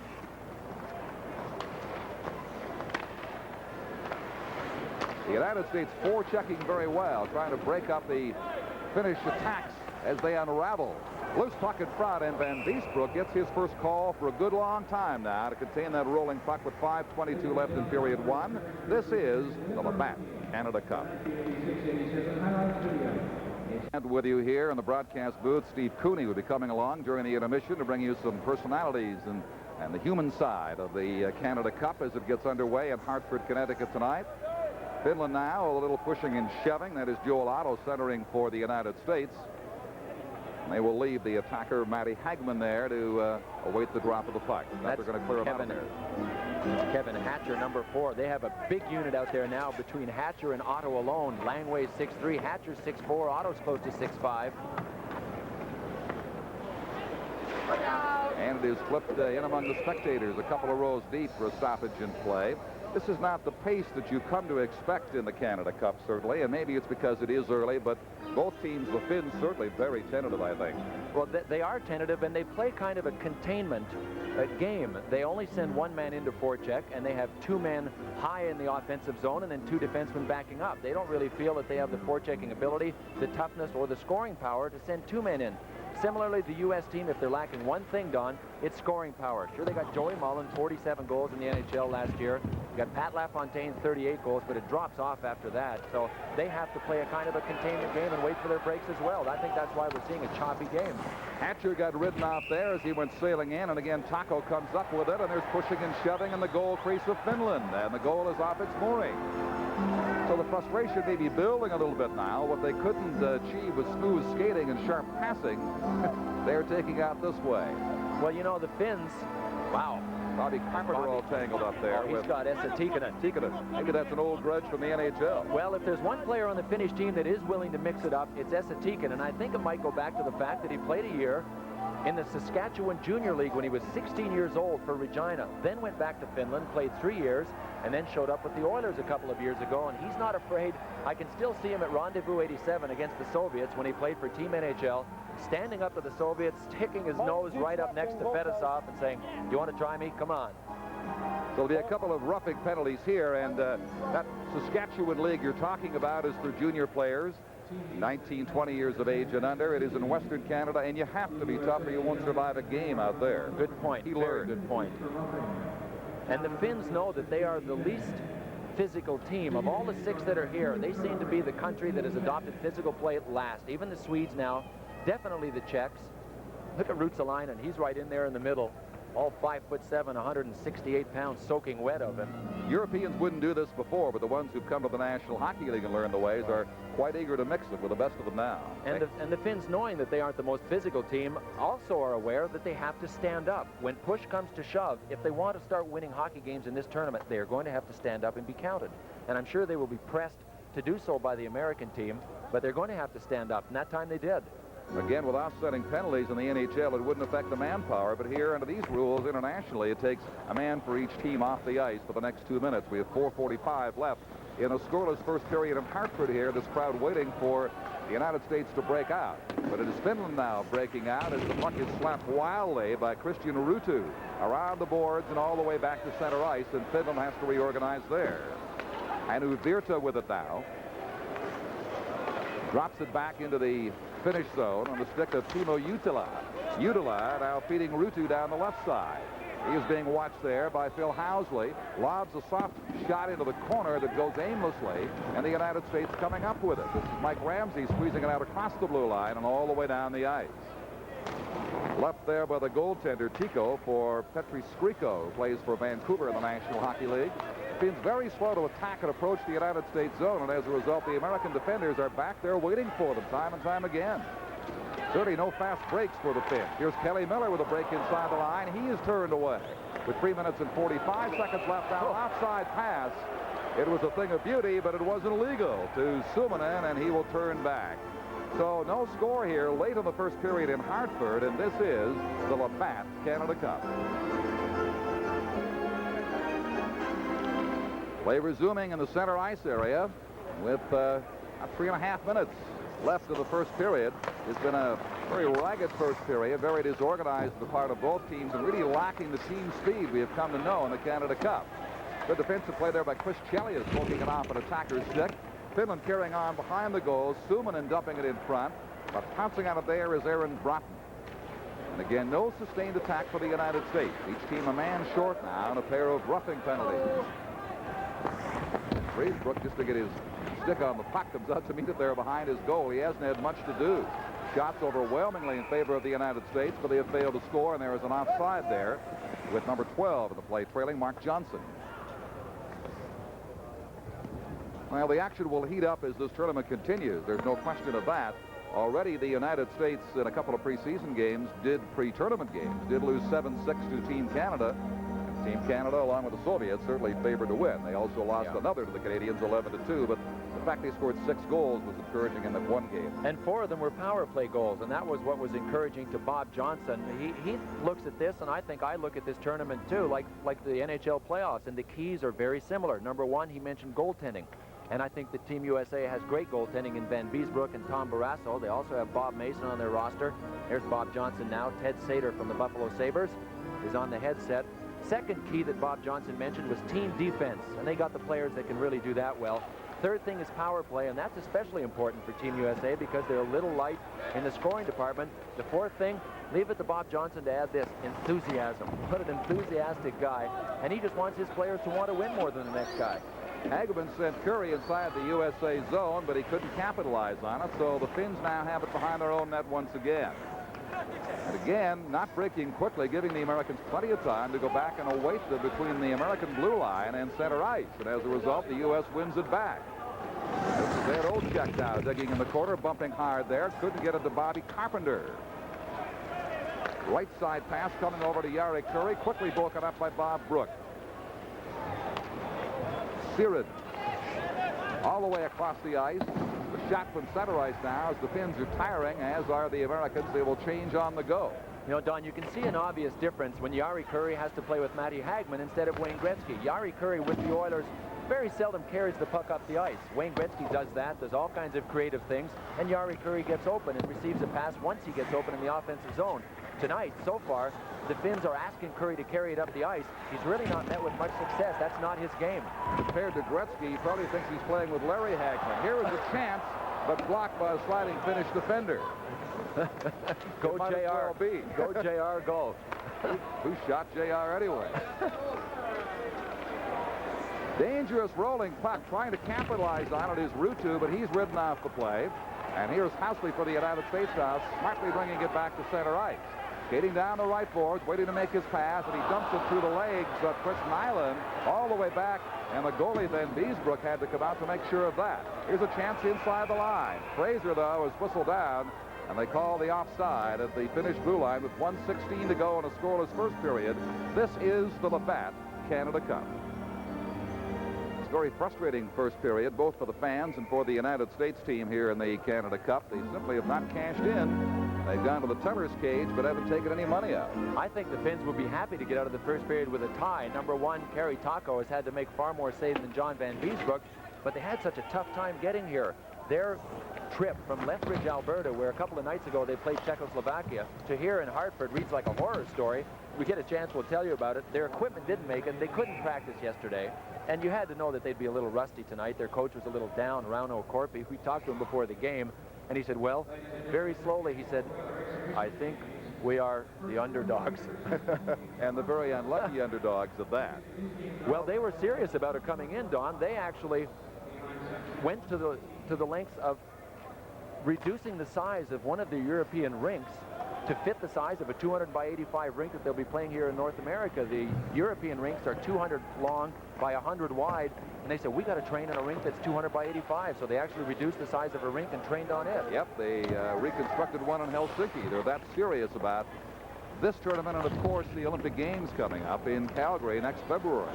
The United States forechecking very well, trying to break up the Finnish attacks as they unravel. Loose puck in front, and Van Beesbroek gets his first call for a good long time now to contain that rolling puck with 5:22 left in period 1. This is the Labatt Canada Cup. And with you here in the broadcast booth, Steve Cooney will be coming along during the intermission to bring you some personalities and the human side of the Canada Cup as it gets underway in Hartford, Connecticut tonight. Finland now, a little pushing and shoving. That is Joel Otto centering for the United States. And they will leave the attacker, Matty Hagman, there to await the drop of the puck. They're going to clear him out of there. Kevin Hatcher, number 4. They have a big unit out there now between Hatcher and Otto alone. Langway's 6'3", Hatcher's 6'4", Otto's close to 6'5". And it is flipped in among the spectators, a couple of rows deep for a stoppage in play. This is not the pace that you come to expect in the Canada Cup, certainly, and maybe it's because it is early, but both teams, the Finns, certainly very tentative, I think. Well, they are tentative, and they play kind of a containment game. They only send one man into forecheck, and they have 2 men high in the offensive zone and then 2 defensemen backing up. They don't really feel that they have the forechecking ability, the toughness, or the scoring power to send 2 men in. Similarly, the U.S. team, if they're lacking one thing, Don, it's scoring power. Sure, they got Joey Mullen, 47 goals in the NHL last year. You got Pat LaFontaine, 38 goals, but it drops off after that. So they have to play a kind of a containment game and wait for their breaks as well. I think that's why we're seeing a choppy game. Hatcher got ridden off there as he went sailing in, and again, Taco comes up with it, and there's pushing and shoving in the goal crease of Finland, and the goal is off its mooring. So the frustration may be building a little bit now. What they couldn't achieve with smooth skating and sharp passing, they're taking out this way. Well, you know, the Finns, wow. Bobby Carpenter all tangled up there. Oh, he's got Esa Tikkanen. Maybe that's an old grudge from the NHL. Well, if there's one player on the Finnish team that is willing to mix it up, it's Esa Tikkanen. And I think it might go back to the fact that he played a year in the Saskatchewan Junior League when he was 16 years old for Regina. Then went back to Finland, played 3 years, and then showed up with the Oilers a couple of years ago. And he's not afraid. I can still see him at Rendezvous 87 against the Soviets when he played for Team NHL, standing up to the Soviets, sticking his nose right up next to Fedosov and saying, "You want to try me? Come on." So there'll be a couple of roughing penalties here, and that Saskatchewan League you're talking about is for junior players, 19, 20 years of age and under. It is in Western Canada, and you have to be tough or you won't survive a game out there. Good point. He Very learned. good point. And the Finns know that they are the least physical team. Of all the 6 that are here, they seem to be the country that has adopted physical play at last. Even the Swedes now, definitely the Czechs. Look at Ruotsalainen. He's right in there in the middle. All 5'7", 168 pounds soaking wet of him. Europeans wouldn't do this before, but the ones who've come to the National Hockey League and learned the ways are quite eager to mix it with the best of them now. And the Finns, knowing that they aren't the most physical team, also are aware that they have to stand up. When push comes to shove, if they want to start winning hockey games in this tournament, they are going to have to stand up and be counted. And I'm sure they will be pressed to do so by the American team, but they're going to have to stand up, and that time they did. Again, with offsetting penalties in the NHL, it wouldn't affect the manpower, but here under these rules internationally, it takes a man for each team off the ice for the next 2 minutes. We have 4:45 left in a scoreless first period in Hartford here. This crowd waiting for the United States to break out. But it is Finland now breaking out as the puck is slapped wildly by Christian Ruutu around the boards and all the way back to center ice, and Finland has to reorganize there. Anu Virta with it now. Drops it back into the finish zone on the stick of Timo Jutila. Jutila now feeding Ruutu down the left side. He is being watched there by Phil Housley. Lobs a soft shot into the corner that goes aimlessly, and the United States coming up with it. This is Mike Ramsey squeezing it out across the blue line and all the way down the ice. Left there by the goaltender Tico for Petri Skriko, who plays for Vancouver in the National Hockey League. Finns very slow to attack and approach the United States zone, and as a result, the American defenders are back there waiting for them time and time again. Certainly no fast breaks for the Finns. Here's Kelly Miller with a break inside the line. He is turned away with 3 minutes and 45 seconds left. Now, offside pass. It was a thing of beauty, but it wasn't illegal to Suominen, and he will turn back. So no score here late in the first period in Hartford, and this is the Labatt Canada Cup. Play resuming in the center ice area with 3.5 minutes left of the first period. It's been a very ragged first period, very disorganized on the part of both teams, and really lacking the team speed we have come to know in the Canada Cup. Good defensive play there by Chris Chelios, poking it off an attacker's stick. Finland carrying on behind the goals. Suominen dumping it in front, but pouncing out of there is Aaron Broughton. And again, no sustained attack for the United States. Each team a man short now and a pair of roughing penalties. Freesbrook, just to get his stick on the puck, comes out to meet it there behind his goal. He hasn't had much to do. Shots overwhelmingly in favor of the United States, but they have failed to score, and there is an offside there with number 12 in the play, trailing Mark Johnson. Well, the action will heat up as this tournament continues. There's no question of that. Already the United States in a couple of preseason games pre-tournament games, did lose 7-6 to Team Canada. And Team Canada, along with the Soviets, certainly favored to win. They also lost another to the Canadians, 11-2, but the fact they scored 6 goals was encouraging in that one game. And 4 of them were power play goals, and that was what was encouraging to Bob Johnson. He looks at this, and I think I look at this tournament too, like the NHL playoffs, and the keys are very similar. Number 1, he mentioned goaltending. And I think that Team USA has great goaltending in Van Beesbrook and Tom Barrasso. They also have Bob Mason on their roster. There's Bob Johnson now. Ted Sater from the Buffalo Sabres is on the headset. Second key that Bob Johnson mentioned was team defense, and they got the players that can really do that well. Third thing is power play, and that's especially important for Team USA because they're a little light in the scoring department. The fourth thing, leave it to Bob Johnson to add this, enthusiasm. What an enthusiastic guy, and he just wants his players to want to win more than the next guy. Hageman sent Curry inside the USA zone, but he couldn't capitalize on it, so the Finns now have it behind their own net once again. And again, not breaking quickly, giving the Americans plenty of time to go back and await them between the American blue line and center ice, and as a result, the U.S. wins it back. This is Ed Olczyk now digging in the corner, bumping hard there, couldn't get it to Bobby Carpenter. Right side pass coming over to Yari Curry, quickly broken up by Bob Brook. Sirid all the way across the ice. The shot from center ice now as the Finns are tiring, as are the Americans. They will change on the go. You know, Don, you can see an obvious difference when Yari Curry has to play with Matty Hagman instead of Wayne Gretzky. Yari Curry with the Oilers very seldom carries the puck up the ice. Wayne Gretzky does that, does all kinds of creative things, and Yari Curry gets open and receives a pass once he gets open in the offensive zone. Tonight, so far, the Finns are asking Curry to carry it up the ice. He's really not met with much success. That's not his game. Compared to Gretzky, he probably thinks he's playing with Larry Hagman. Here is a chance, but blocked by a sliding Finnish defender. Go JR. Go JR, go. Who shot JR anyway? Dangerous rolling puck, trying to capitalize on it is G02, but he's ridden off the play. And here's Housley for the United States now, smartly bringing it back to center ice. Skating down the right boards, waiting to make his pass, and he dumps it through the legs of Chris Nyland all the way back, and the goalie then, Beesbrook, had to come out to make sure of that. Here's a chance inside the line. Fraser, though, is whistled down, and they call the offside at the Finnish blue line with 1:16 to go in a scoreless first period. This is the Labatt Canada Cup. It's a very frustrating first period, both for the fans and for the United States team here in the Canada Cup. They simply have not cashed in. They've gone to the teller's cage, but haven't taken any money out. I think the Finns would be happy to get out of the first period with a tie. Number one, Kerry Taco has had to make far more saves than John Van Beesbrook, but they had such a tough time getting here. Their trip from Lethbridge, Alberta, where a couple of nights ago they played Czechoslovakia, to here in Hartford reads like a horror story. We get a chance, we'll tell you about it. Their equipment didn't make it. They couldn't practice yesterday, and you had to know that they'd be a little rusty tonight. Their coach was a little down, Rauno Corpi. We talked to him before the game, and he said, well, very slowly, he said, I think we are the underdogs. And the very unlucky underdogs of that. Well, they were serious about it coming in, Don. They actually went to the lengths of reducing the size of one of the European rinks to fit the size of a 200 by 85 rink that they'll be playing here in North America. The European rinks are 200 long by 100 wide, and they said, we got to train in a rink that's 200 by 85. So they actually reduced the size of a rink and trained on it. Yep, they reconstructed one in Helsinki. They're that serious about this tournament, and of course the Olympic Games coming up in Calgary next February.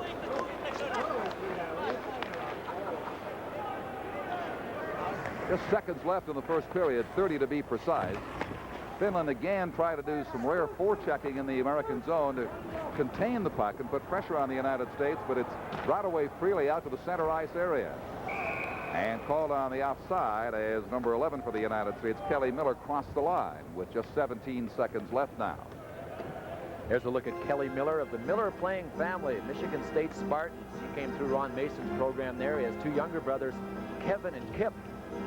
Just seconds left in the first period, 30 to be precise. Finland again tried to do some rare forechecking in the American zone to contain the puck and put pressure on the United States, but it's brought away freely out to the center ice area. And called on the offside as number 11 for the United States, Kelly Miller, crossed the line with just 17 seconds left now. Here's a look at Kelly Miller of the Miller playing family, Michigan State Spartans. He came through Ron Mason's program there. He has two younger brothers, Kevin and Kip,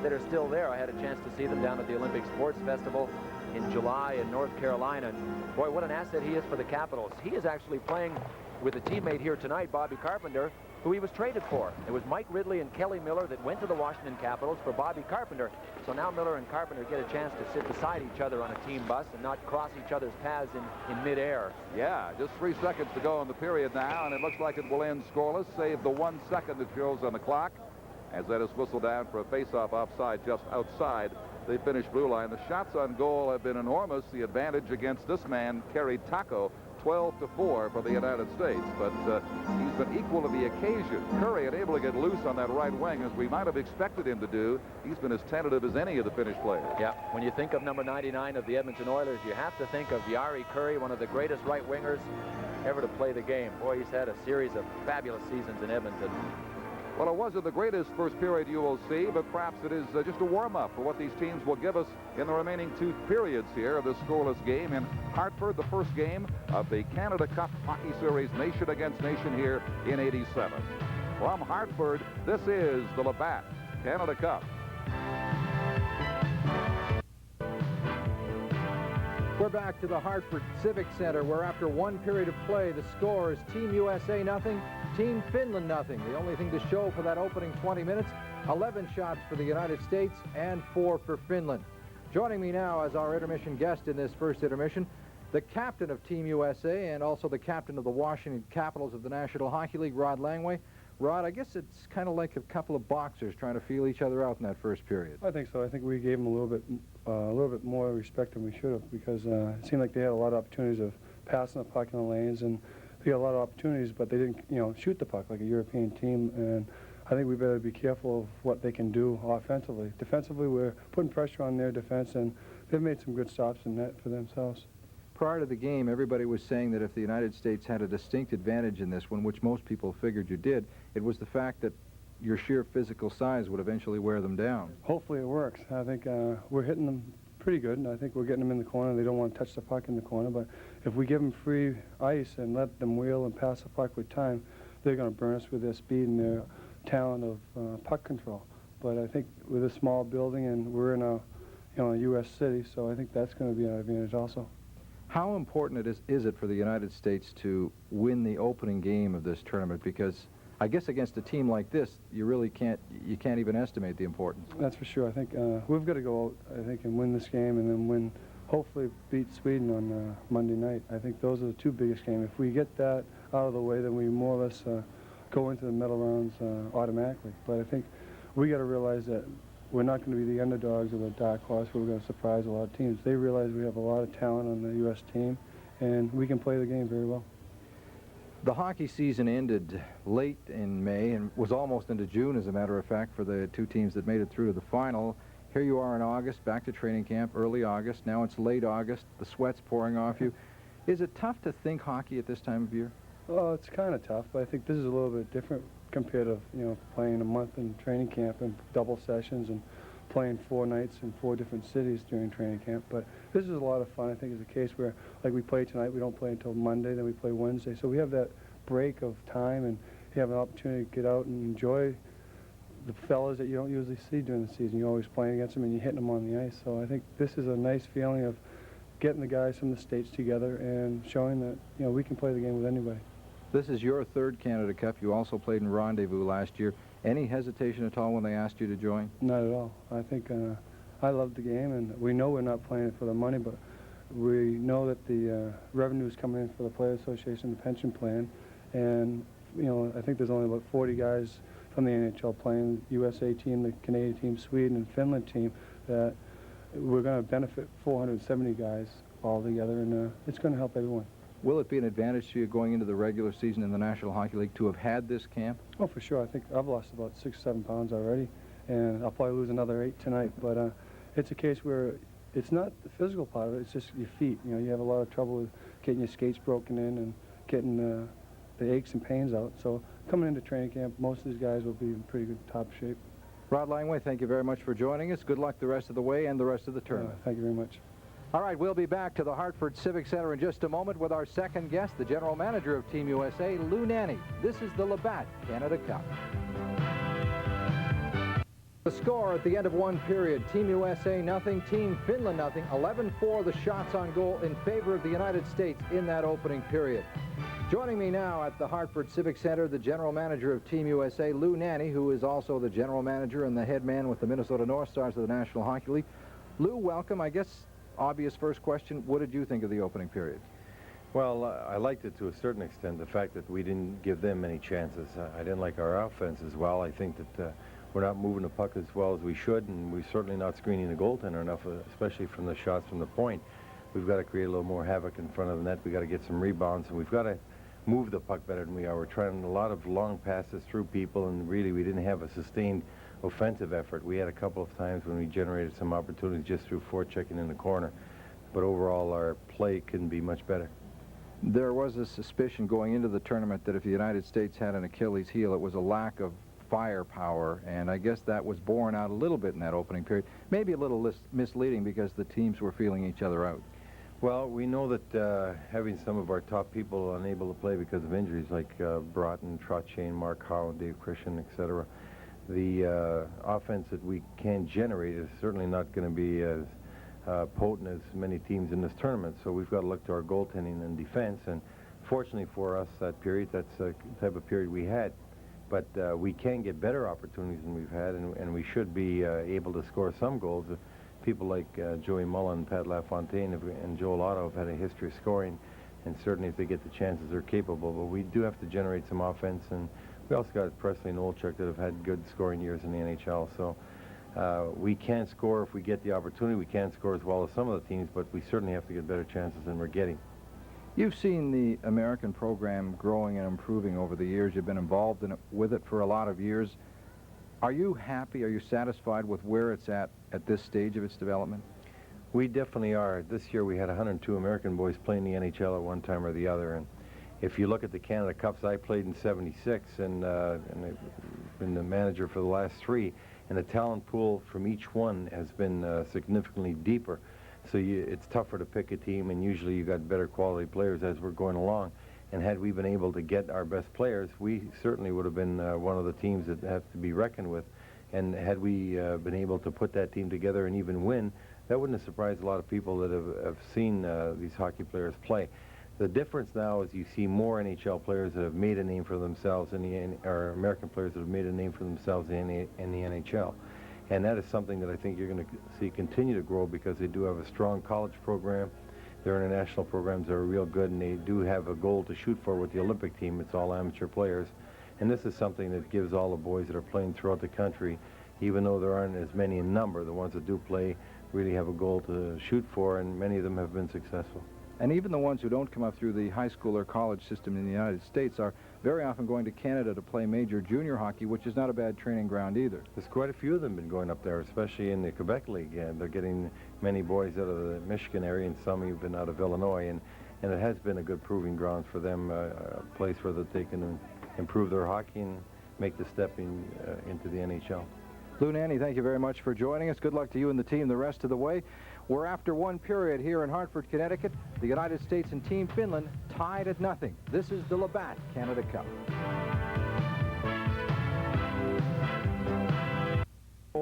that are still there. I had a chance to see them down at the Olympic Sports Festival in July in North Carolina. And boy, what an asset he is for the Capitals. He is actually playing with a teammate here tonight, Bobby Carpenter, who he was traded for. It was Mike Ridley and Kelly Miller that went to the Washington Capitals for Bobby Carpenter. So now Miller and Carpenter get a chance to sit beside each other on a team bus and not cross each other's paths in midair. Yeah, just 3 seconds to go in the period now, and it looks like it will end scoreless, save the 1 second that shows on the clock, as that is whistled down for a face-off offside just outside the Finnish blue line. The shots on goal have been enormous. The advantage against this man, Kerry Taco, 12-4 for the United States, but he's been equal to the occasion. Curry unable to get loose on that right wing as we might have expected him to do. He's been as tentative as any of the Finnish players. Yeah, when you think of number 99 of the Edmonton Oilers, you have to think of Jari Curry, one of the greatest right wingers ever to play the game. Boy, he's had a series of fabulous seasons in Edmonton. Well, it wasn't the greatest first period you will see, but perhaps it is just a warm-up for what these teams will give us in the remaining 2 periods here of this scoreless game in Hartford, the first game of the Canada Cup Hockey Series nation against nation here in '87. From Hartford, this is the Labatt Canada Cup. We're back to the Hartford Civic Center, where after 1 period of play, the score is Team USA nothing, Team Finland nothing. The only thing to show for that opening 20 minutes, 11 shots for the United States and 4 for Finland. Joining me now as our intermission guest in this first intermission, the captain of Team USA and also the captain of the Washington Capitals of the National Hockey League, Rod Langway. Rod, I guess it's kind of like a couple of boxers trying to feel each other out in that first period. I think so. I think we gave them a little bit more respect than we should have, because it seemed like they had a lot of opportunities of passing the puck in the lanes, and they had a lot of opportunities, but they didn't, shoot the puck like a European team. And I think we better be careful of what they can do offensively. Defensively, we're putting pressure on their defense, and they've made some good stops in net for themselves. prior to the game, everybody was saying that if the United States had a distinct advantage in this one, which most people figured you did, it was the fact that your sheer physical size would eventually wear them down. Hopefully it works. I think we're hitting them pretty good, and I think we're getting them in the corner. They don't want to touch the puck in the corner, but if we give them free ice and let them wheel and pass the puck with time, they're going to burn us with their speed and their talent of puck control. But I think with a small building, and we're in a U.S. city, so I think that's going to be an advantage also. How important is it for the United States to win the opening game of this tournament? Because I guess against a team like this, you really can't even estimate the importance. That's for sure. I think we've got to go out, I think, and win this game, and then hopefully beat Sweden on Monday night. I think those are the two biggest games. If we get that out of the way, then we more or less go into the medal rounds automatically. But I think we got to realize that we're not going to be the underdogs or the dark horse. We're going to surprise a lot of teams. They realize we have a lot of talent on the U.S. team, and we can play the game very well. The hockey season ended late in May and was almost into June, as a matter of fact, for the two teams that made it through to the final. Here you are in August, back to training camp, early August. Now it's late August. The sweat's pouring off you. Is it tough to think hockey at this time of year? Oh, it's kind of tough, but I think this is a little bit different compared to, playing a month in training camp and double sessions and playing 4 nights in 4 different cities during training camp. But this is a lot of fun. I think it's a case where, like, we play tonight, we don't play until Monday, then we play Wednesday. So we have that break of time, and you have an opportunity to get out and enjoy the fellas that you don't usually see during the season. You're always playing against them and you're hitting them on the ice. So I think this is a nice feeling of getting the guys from the States together and showing that, we can play the game with anybody. This is your 3rd Canada Cup. You also played in Rendezvous last year. Any hesitation at all when they asked you to join? Not at all. I think I love the game, and we know we're not playing it for the money, but we know that the revenue is coming in for the Players Association, the pension plan, and I think there's only about 40 guys from the NHL playing, the USA team, the Canadian team, Sweden and Finland team, that we're going to benefit 470 guys all together, and it's going to help everyone. Will it be an advantage to you going into the regular season in the National Hockey League to have had this camp? Oh, for sure. I think I've lost about 6 or 7 pounds already, and I'll probably lose another 8 tonight. But it's a case where it's not the physical part of it, it's just your feet. You have a lot of trouble with getting your skates broken in and getting the aches and pains out. So coming into training camp, most of these guys will be in pretty good top shape. Rod Langway, thank you very much for joining us. Good luck the rest of the way and the rest of the tournament. Thank you very much. All right, we'll be back to the Hartford Civic Center in just a moment with our second guest, the general manager of Team USA, Lou Nanne. This is the Labatt Canada Cup. The score at the end of one period, Team USA nothing, Team Finland nothing, 11-4 the shots on goal in favor of the United States in that opening period. Joining me now at the Hartford Civic Center, the general manager of Team USA, Lou Nanne, who is also the general manager and the head man with the Minnesota North Stars of the National Hockey League. Lou, welcome. I guess obvious first question, what did you think of the opening period? Well, I liked it to a certain extent, the fact that we didn't give them many chances. I didn't like our offense as well. I think that we're not moving the puck as well as we should, and we're certainly not screening the goaltender enough, especially from the shots from the point. We've got to create a little more havoc in front of the net. We've got to get some rebounds, and we've got to move the puck better than we are. We're trying a lot of long passes through people, and really we didn't have a sustained offensive effort. We had a couple of times when we generated some opportunities just through forechecking in the corner, but overall our play can be much better. There was a suspicion going into the tournament that if the United States had an Achilles heel, it was a lack of firepower, and I guess that was borne out a little bit in that opening period. Maybe a little misleading because the teams were feeling each other out. Well, we know that having some of our top people unable to play because of injuries, like Broughton, Trotchain, Mark Howe, Dave Christian, etc., the offense that we can generate is certainly not going to be as potent as many teams in this tournament. So we've got to look to our goaltending and defense. And fortunately for us, that period, that's the type of period we had. But we can get better opportunities than we've had, and we should be able to score some goals. People like Joey Mullen, Pat LaFontaine, and Joel Otto have had a history of scoring, and certainly if they get the chances, they're capable. But we do have to generate some offense, and we also got Presley and Olchuk that have had good scoring years in the NHL. So we can score if we get the opportunity. We can't score as well as some of the teams, but we certainly have to get better chances than we're getting. You've seen the American program growing and improving over the years. You've been involved with it for a lot of years. Are you happy? Are you satisfied with where it's at this stage of its development? We definitely are. This year we had 102 American boys playing the NHL at one time or the other, and if you look at the Canada Cups, I played in '76 and I've been the manager for the last 3, and the talent pool from each one has been significantly deeper. So it's tougher to pick a team, and usually you got better quality players as we're going along. And had we been able to get our best players, we certainly would have been one of the teams that have to be reckoned with. And had we been able to put that team together and even win, that wouldn't have surprised a lot of people that have seen these hockey players play. The difference now is you see more NHL players that have made a name for themselves, or American players that have made a name for themselves in the NHL. And that is something that I think you're going to see continue to grow, because they do have a strong college program. Their international programs are real good, and they do have a goal to shoot for with the Olympic team. It's all amateur players. And this is something that gives all the boys that are playing throughout the country, even though there aren't as many in number, the ones that do play really have a goal to shoot for, and many of them have been successful. And even the ones who don't come up through the high school or college system in the United States are very often going to Canada to play major junior hockey, which is not a bad training ground either. There's quite a few of them been going up there, especially in the Quebec League. And they're getting many boys out of the Michigan area, and some even out of Illinois. And it has been a good proving ground for them, a place where that they can improve their hockey and make the step into the NHL. Lou Nanne, thank you very much for joining us. Good luck to you and the team the rest of the way. We're after one period here in Hartford, Connecticut. The United States and Team Finland tied at nothing. This is the Labatt Canada Cup.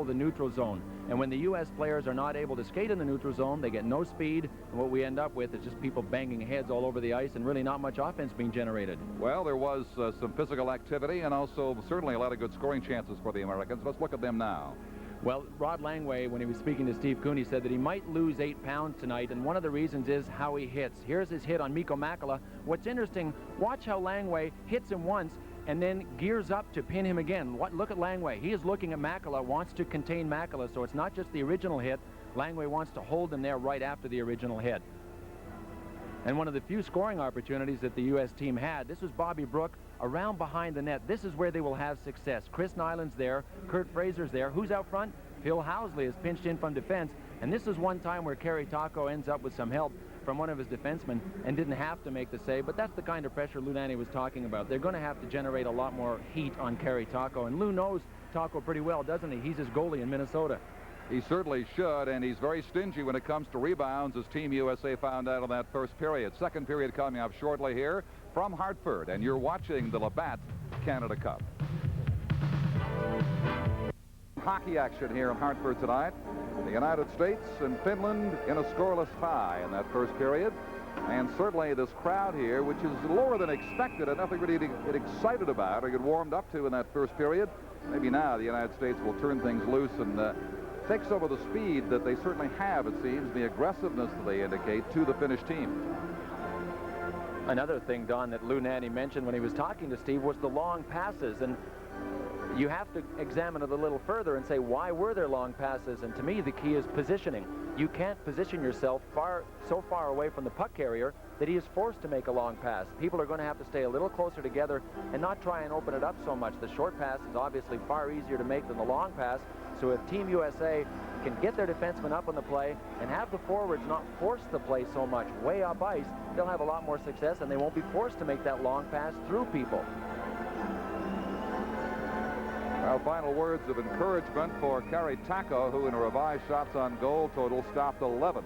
The neutral zone, and when the U.S. players are not able to skate in the neutral zone, they get no speed, and what we end up with is just people banging heads all over the ice and really not much offense being generated. Well, there was some physical activity and also certainly a lot of good scoring chances for the Americans. Let's look at them now. Well, Rod Langway, when he was speaking to Steve Cooney, said that he might lose 8 pounds tonight, and one of the reasons is how he hits. Here's his hit on Mikko Makala. What's interesting, watch how Langway hits him once and then gears up to pin him again. Look at Langway. He is looking at Makala, wants to contain Makala, so it's not just the original hit. Langway wants to hold him there right after the original hit. And one of the few scoring opportunities that the U.S. team had, this was Bobby Brook around behind the net. This is where they will have success. Chris Nyland's there, Kurt Fraser's there. Who's out front? Phil Housley is pinched in from defense, and this is one time where Kerry Taco ends up with some help from one of his defensemen and didn't have to make the save, but that's the kind of pressure Lou Nanne was talking about. They're going to have to generate a lot more heat on Kerry Taco, and Lou knows Taco pretty well, doesn't he? He's his goalie in Minnesota. He certainly should, and he's very stingy when it comes to rebounds, as Team USA found out in that first period. Second period coming up shortly here from Hartford, and you're watching the Labatt Canada Cup. Hockey action here in Hartford tonight. The United States and Finland in a scoreless tie in that first period. And certainly this crowd here, which is lower than expected and nothing really to get excited about or get warmed up to in that first period. Maybe now the United States will turn things loose and take some of the speed that they certainly have, it seems, the aggressiveness that they indicate to the Finnish team. Another thing, Don, that Lou Nanne mentioned when he was talking to Steve was the long passes, and you have to examine it a little further and say, why were there long passes? And to me, the key is positioning. You can't position yourself so far away from the puck carrier that he is forced to make a long pass. People are going to have to stay a little closer together and not try and open it up so much. The short pass is obviously far easier to make than the long pass. So if Team USA can get their defensemen up on the play and have the forwards not force the play so much way up ice, they'll have a lot more success, and they won't be forced to make that long pass through people. Well, final words of encouragement for Kerry Taco, who in a revised shots on goal total stopped 11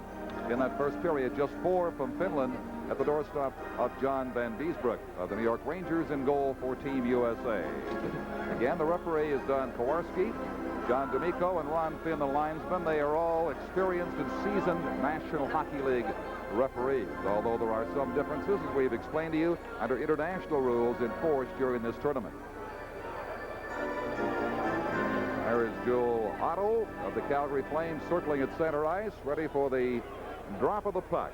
in that first period, just 4 from Finland at the doorstep of John Van Beesbrook of the New York Rangers in goal for Team USA. Again, the referee is Don Kowarski, John D'Amico, and Ron Finn, the linesman. They are all experienced and seasoned National Hockey League referees, although there are some differences, as we've explained to you, under international rules enforced during this tournament. There is Joel Otto of the Calgary Flames circling at center ice, ready for the drop of the puck.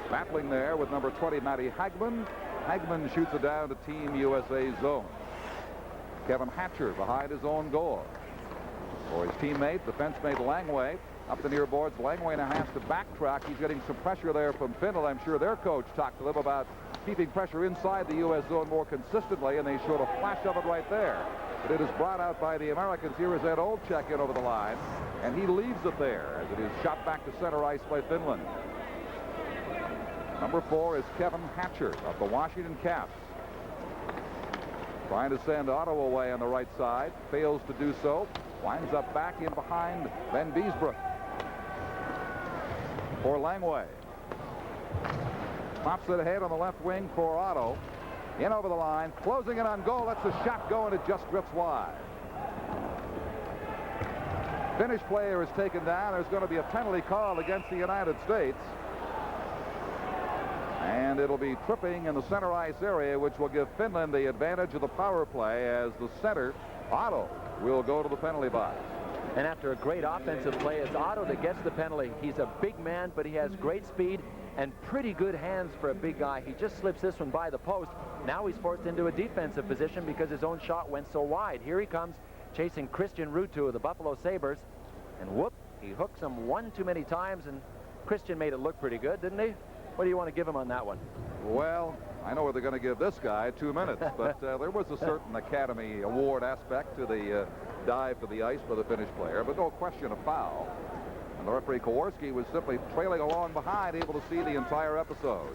Battling there with number 20, Matty Hagman. Hagman shoots it down to Team USA zone. Kevin Hatcher behind his own goal. For his teammate, defense-mate Langway, up the near boards. Langway now has to backtrack. He's getting some pressure there from Finland. I'm sure their coach talked to them about keeping pressure inside the U.S. zone more consistently, and they showed a flash of it right there. But it is brought out by the Americans. Here is Ed Olczyk in over the line, and he leaves it there as it is shot back to center ice by Finland. Number 4 is Kevin Hatcher of the Washington Caps. Trying to send Otto away on the right side. Fails to do so. Winds up back in behind Van Beesbroek. For Langway. Pops it ahead on the left wing for Otto. In over the line. Closing it on goal. Lets the shot go, and it just drifts wide. Finnish player is taken down. There's going to be a penalty called against the United States. And it'll be tripping in the center ice area, which will give Finland the advantage of the power play as the center, Otto, will go to the penalty box. And after a great offensive play, it's Otto that gets the penalty. He's a big man, but he has great speed and pretty good hands for a big guy. He just slips this one by the post. Now he's forced into a defensive position because his own shot went so wide. Here he comes chasing Christian Ruutu of the Buffalo Sabres. And whoop, he hooks him one too many times, and Christian made it look pretty good, didn't he? What do you want to give him on that one? Well, I know where they're going to give this guy 2 minutes, but there was a certain Academy Award aspect to the dive to the ice for the Finnish player, but no question a foul. And the referee Kowarski was simply trailing along behind, able to see the entire episode.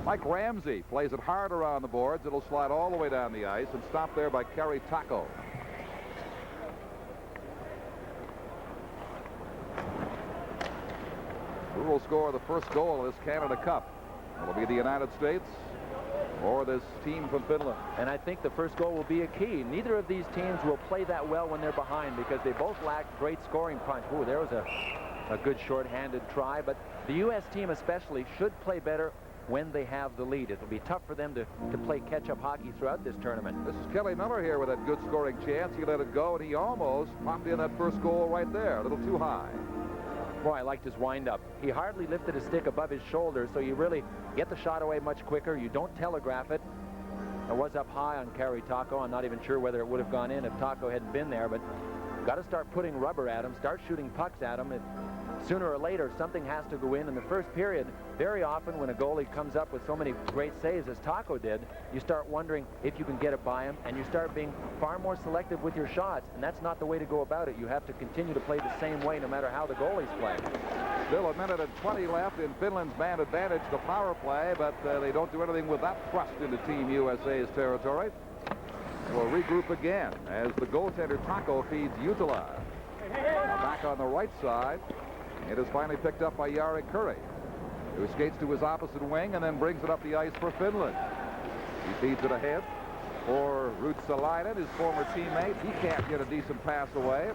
Mike Ramsey plays it hard around the boards. It'll slide all the way down the ice and stop there by Kari Taco. Who will score the first goal of this Canada Cup? It'll be the United States or this team from Finland. And I think the first goal will be a key. Neither of these teams will play that well when they're behind because they both lack great scoring punch. Ooh, there was a good short-handed try, but the U.S. team especially should play better when they have the lead. It'll be tough for them to play catch-up hockey throughout this tournament. This is Kelly Miller here with that good scoring chance. He let it go, and he almost popped in that first goal right there, a little too high. Boy, I liked his wind-up. He hardly lifted his stick above his shoulder, so you really get the shot away much quicker. You don't telegraph it. It was up high on Kari Taco. I'm not even sure whether it would have gone in if Taco hadn't been there, but got to start putting rubber at him, start shooting pucks at him. Sooner or later, something has to go in the first period. Very often when a goalie comes up with so many great saves as Taco did, you start wondering if you can get it by him, and you start being far more selective with your shots, and that's not the way to go about it. You have to continue to play the same way no matter how the goalie's playing. Still a minute and 20 left in Finland's man advantage, the power play, but they don't do anything with that thrust into Team USA's territory. We'll regroup again as the goaltender Taco feeds Jutila. Now back on the right side. It is finally picked up by Jari Kurri, who skates to his opposite wing and then brings it up the ice for Finland. He feeds it ahead for Ruutsalainen, his former teammate. He can't get a decent pass away.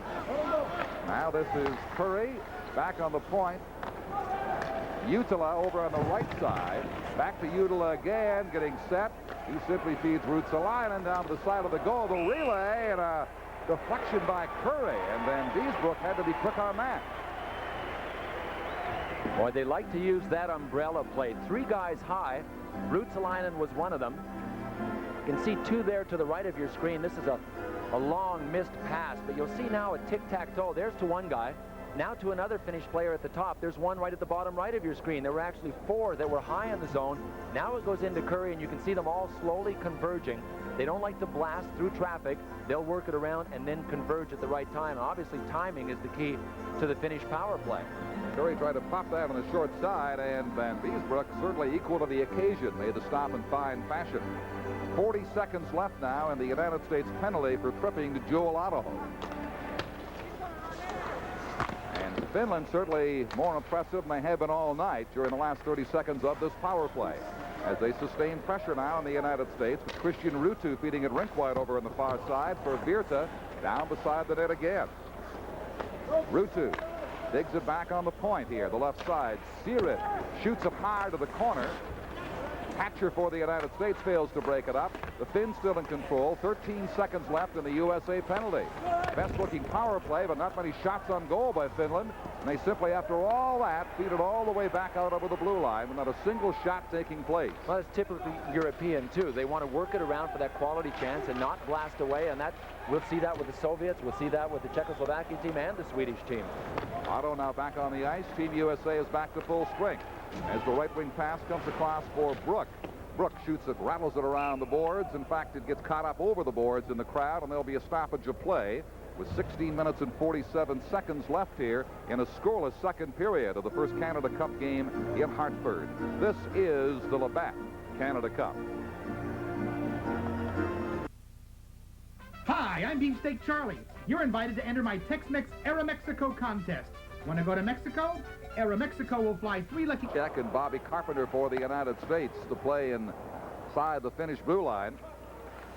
Now this is Kurri back on the point. Jutila over on the right side. Back to Jutila again, getting set. He simply feeds Ruutsalainen down to the side of the goal. The relay and a deflection by Kurri, and then Beesbroek had to be quick on that. Boy, they like to use that umbrella play. 3 guys high. Ruutsalainen was one of them. You can see 2 there to the right of your screen. This is a long missed pass, but you'll see now a tic-tac-toe. There's to one guy. Now to another Finnish player at the top. There's one right at the bottom right of your screen. There were actually 4 that were high in the zone. Now it goes into Kurri, and you can see them all slowly converging. They don't like to blast through traffic. They'll work it around and then converge at the right time. And obviously, timing is the key to the Finnish power play. Kurri tried to pop that on the short side, and Van Beesbroek, certainly equal to the occasion, made the stop in fine fashion. 40 seconds left now, and the United States penalty for tripping to Joel Otto. And Finland certainly more impressive than they have been all night during the last 30 seconds of this power play, as they sustain pressure now in the United States, with Christian Ruutu feeding it rink wide over on the far side for Virta down beside the net again. Ruutu digs it back on the point here, the left side. Sirit shoots it hard to the corner. Hatcher for the United States fails to break it up. The Finns still in control. 13 seconds left in the USA penalty. Best looking power play, but not many shots on goal by Finland. And they simply, after all that, feed it all the way back out over the blue line with not a single shot taking place. Well, it's typically European, too. They want to work it around for that quality chance and not blast away. And that we'll see that with the Soviets. We'll see that with the Czechoslovakian team and the Swedish team. Otto now back on the ice. Team USA is back to full strength. as the right wing pass comes across for Brook. Brook shoots it, rattles it around the boards. In fact, it gets caught up over the boards in the crowd, and there'll be a stoppage of play with 16 minutes and 47 seconds left here in a scoreless second period of the first Canada Cup game in Hartford. This is the Labatt Canada Cup. Hi, I'm Beefsteak Charlie. You're invited to enter my Tex-Mex Aeromexico contest. Want to go to Mexico? Aeromexico will fly 3 lucky... Jack and Bobby Carpenter for the United States to play inside the Finnish blue line.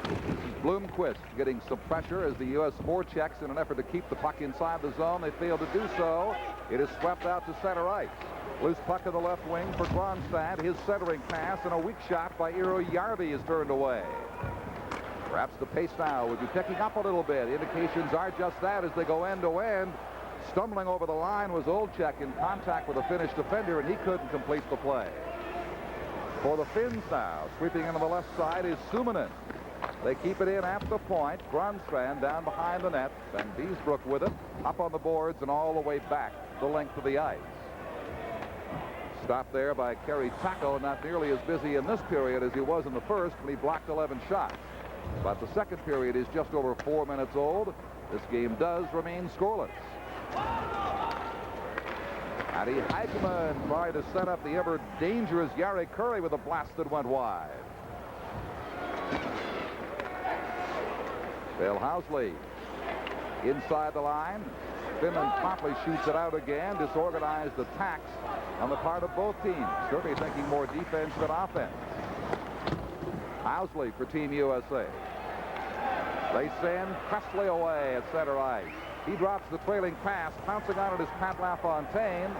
This is Blomqvist getting some pressure as the U.S. forechecks in an effort to keep the puck inside the zone. They fail to do so. It is swept out to center ice. Loose puck in the left wing for Gronstad. His centering pass and a weak shot by Eero Järvi is turned away. Perhaps the pace now would be picking up a little bit. Indications are just that as they go end to end. Stumbling over the line was Olczyk in contact with a Finnish defender, and he couldn't complete the play. For the Finns now, sweeping into the left side is Suominen. They keep it in at the point. Grönstrand down behind the net. Van Beesbrook with it, up on the boards and all the way back the length of the ice. Stopped there by Kerry Taco, not nearly as busy in this period as he was in the first when he blocked 11 shots. But the second period is just over 4 minutes old. This game does remain scoreless. Matty Hageman tried to set up the ever dangerous Jari Kurri with a blast that went wide. Bill Housley inside the line. Finland promptly shoots it out again. Disorganized attacks on the part of both teams. Certainly thinking more defense than offense. Housley for Team USA. They send Presley away at center ice. He drops the trailing pass. Pouncing on it is Pat LaFontaine.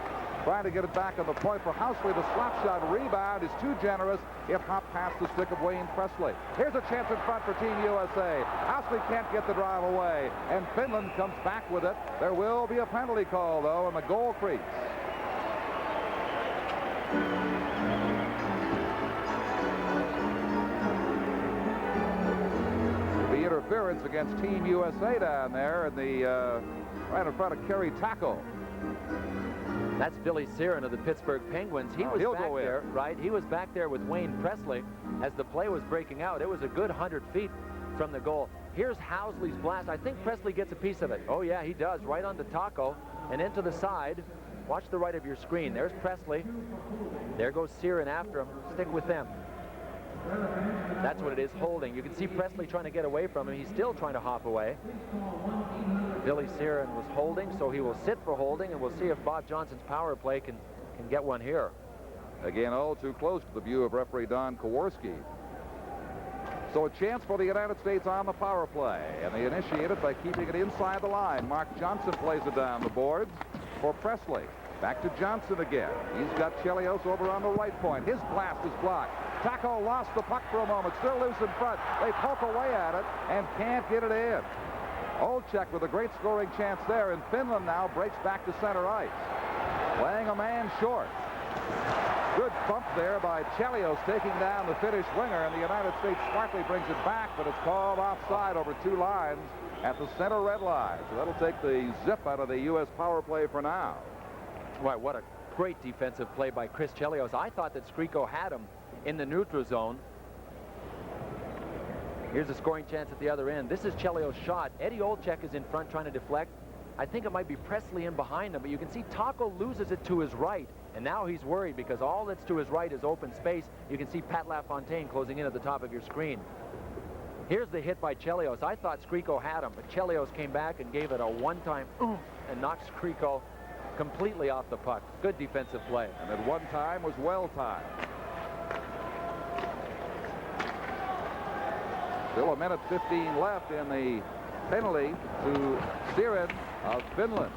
Trying to get it back on the point for Housley. The slap shot rebound is too generous. It hopped past the stick of Wayne Presley. Here's a chance in front for Team USA. Housley can't get the drive away, and Finland comes back with it. There will be a penalty call, though, in the goal crease. The interference against Team USA down there in the right in front of Kerry Taco. That's Billy Siren of the Pittsburgh Penguins. He was back there, right? He was back there with Wayne Presley as the play was breaking out. It was a good 100 feet from the goal. Here's Housley's blast. I think Presley gets a piece of it. Oh, yeah, he does. Right on the Taco and into the side. Watch the right of your screen. There's Presley. There goes Siren after him. Stick with them. That's what it is, holding. You can see Presley trying to get away from him. He's still trying to hop away. Billy Siren was holding, so he will sit for holding, and we'll see if Bob Johnson's power play can get one here. Again, all too close to the view of referee Don Kowarski. So a chance for the United States on the power play, and they initiate it by keeping it inside the line. Mark Johnson plays it down the boards for Presley. Back to Johnson again. He's got Chelios over on the right point. His blast is blocked. Taco lost the puck for a moment, still loose in front. They poke away at it and can't get it in. Olczyk with a great scoring chance there, and Finland now breaks back to center ice. Playing a man short. Good bump there by Chelios taking down the Finnish winger, and the United States smartly brings it back, but it's called offside over 2 lines at the center red line. So that'll take the zip out of the U.S. power play for now. Right, what a great defensive play by Chris Chelios. I thought that Skriko had him in the neutral zone. Here's a scoring chance at the other end. This is Chelios' shot. Eddie Olczyk is in front trying to deflect. I think it might be Presley in behind him, but you can see Taco loses it to his right, and now he's worried because all that's to his right is open space. You can see Pat LaFontaine closing in at the top of your screen. Here's the hit by Chelios. I thought Skriko had him, but Chelios came back and gave it a one-time and knocked Skriko completely off the puck. Good defensive play. And at one time was well timed. Still a minute 15 left in the penalty to Siren of Finland.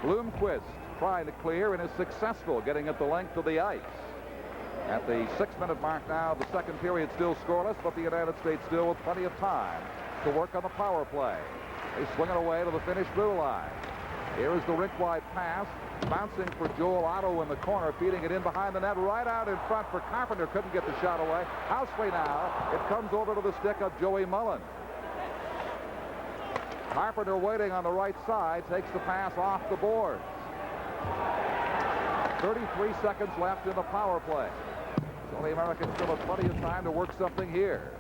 Blomqvist trying to clear and is successful, getting at the length of the ice. At the 6-minute mark now, the second period still scoreless, but the United States still with plenty of time to work on the power play. They swing it away to the Finnish blue line. Here is the rink-wide pass. Bouncing for Joel Otto in the corner, feeding it in behind the net, right out in front for Carpenter. Couldn't get the shot away. Housley now. It comes over to the stick of Joey Mullen. Carpenter waiting on the right side, takes the pass off the boards. 33 seconds left in the power play. So the Americans still have plenty of time to work something here.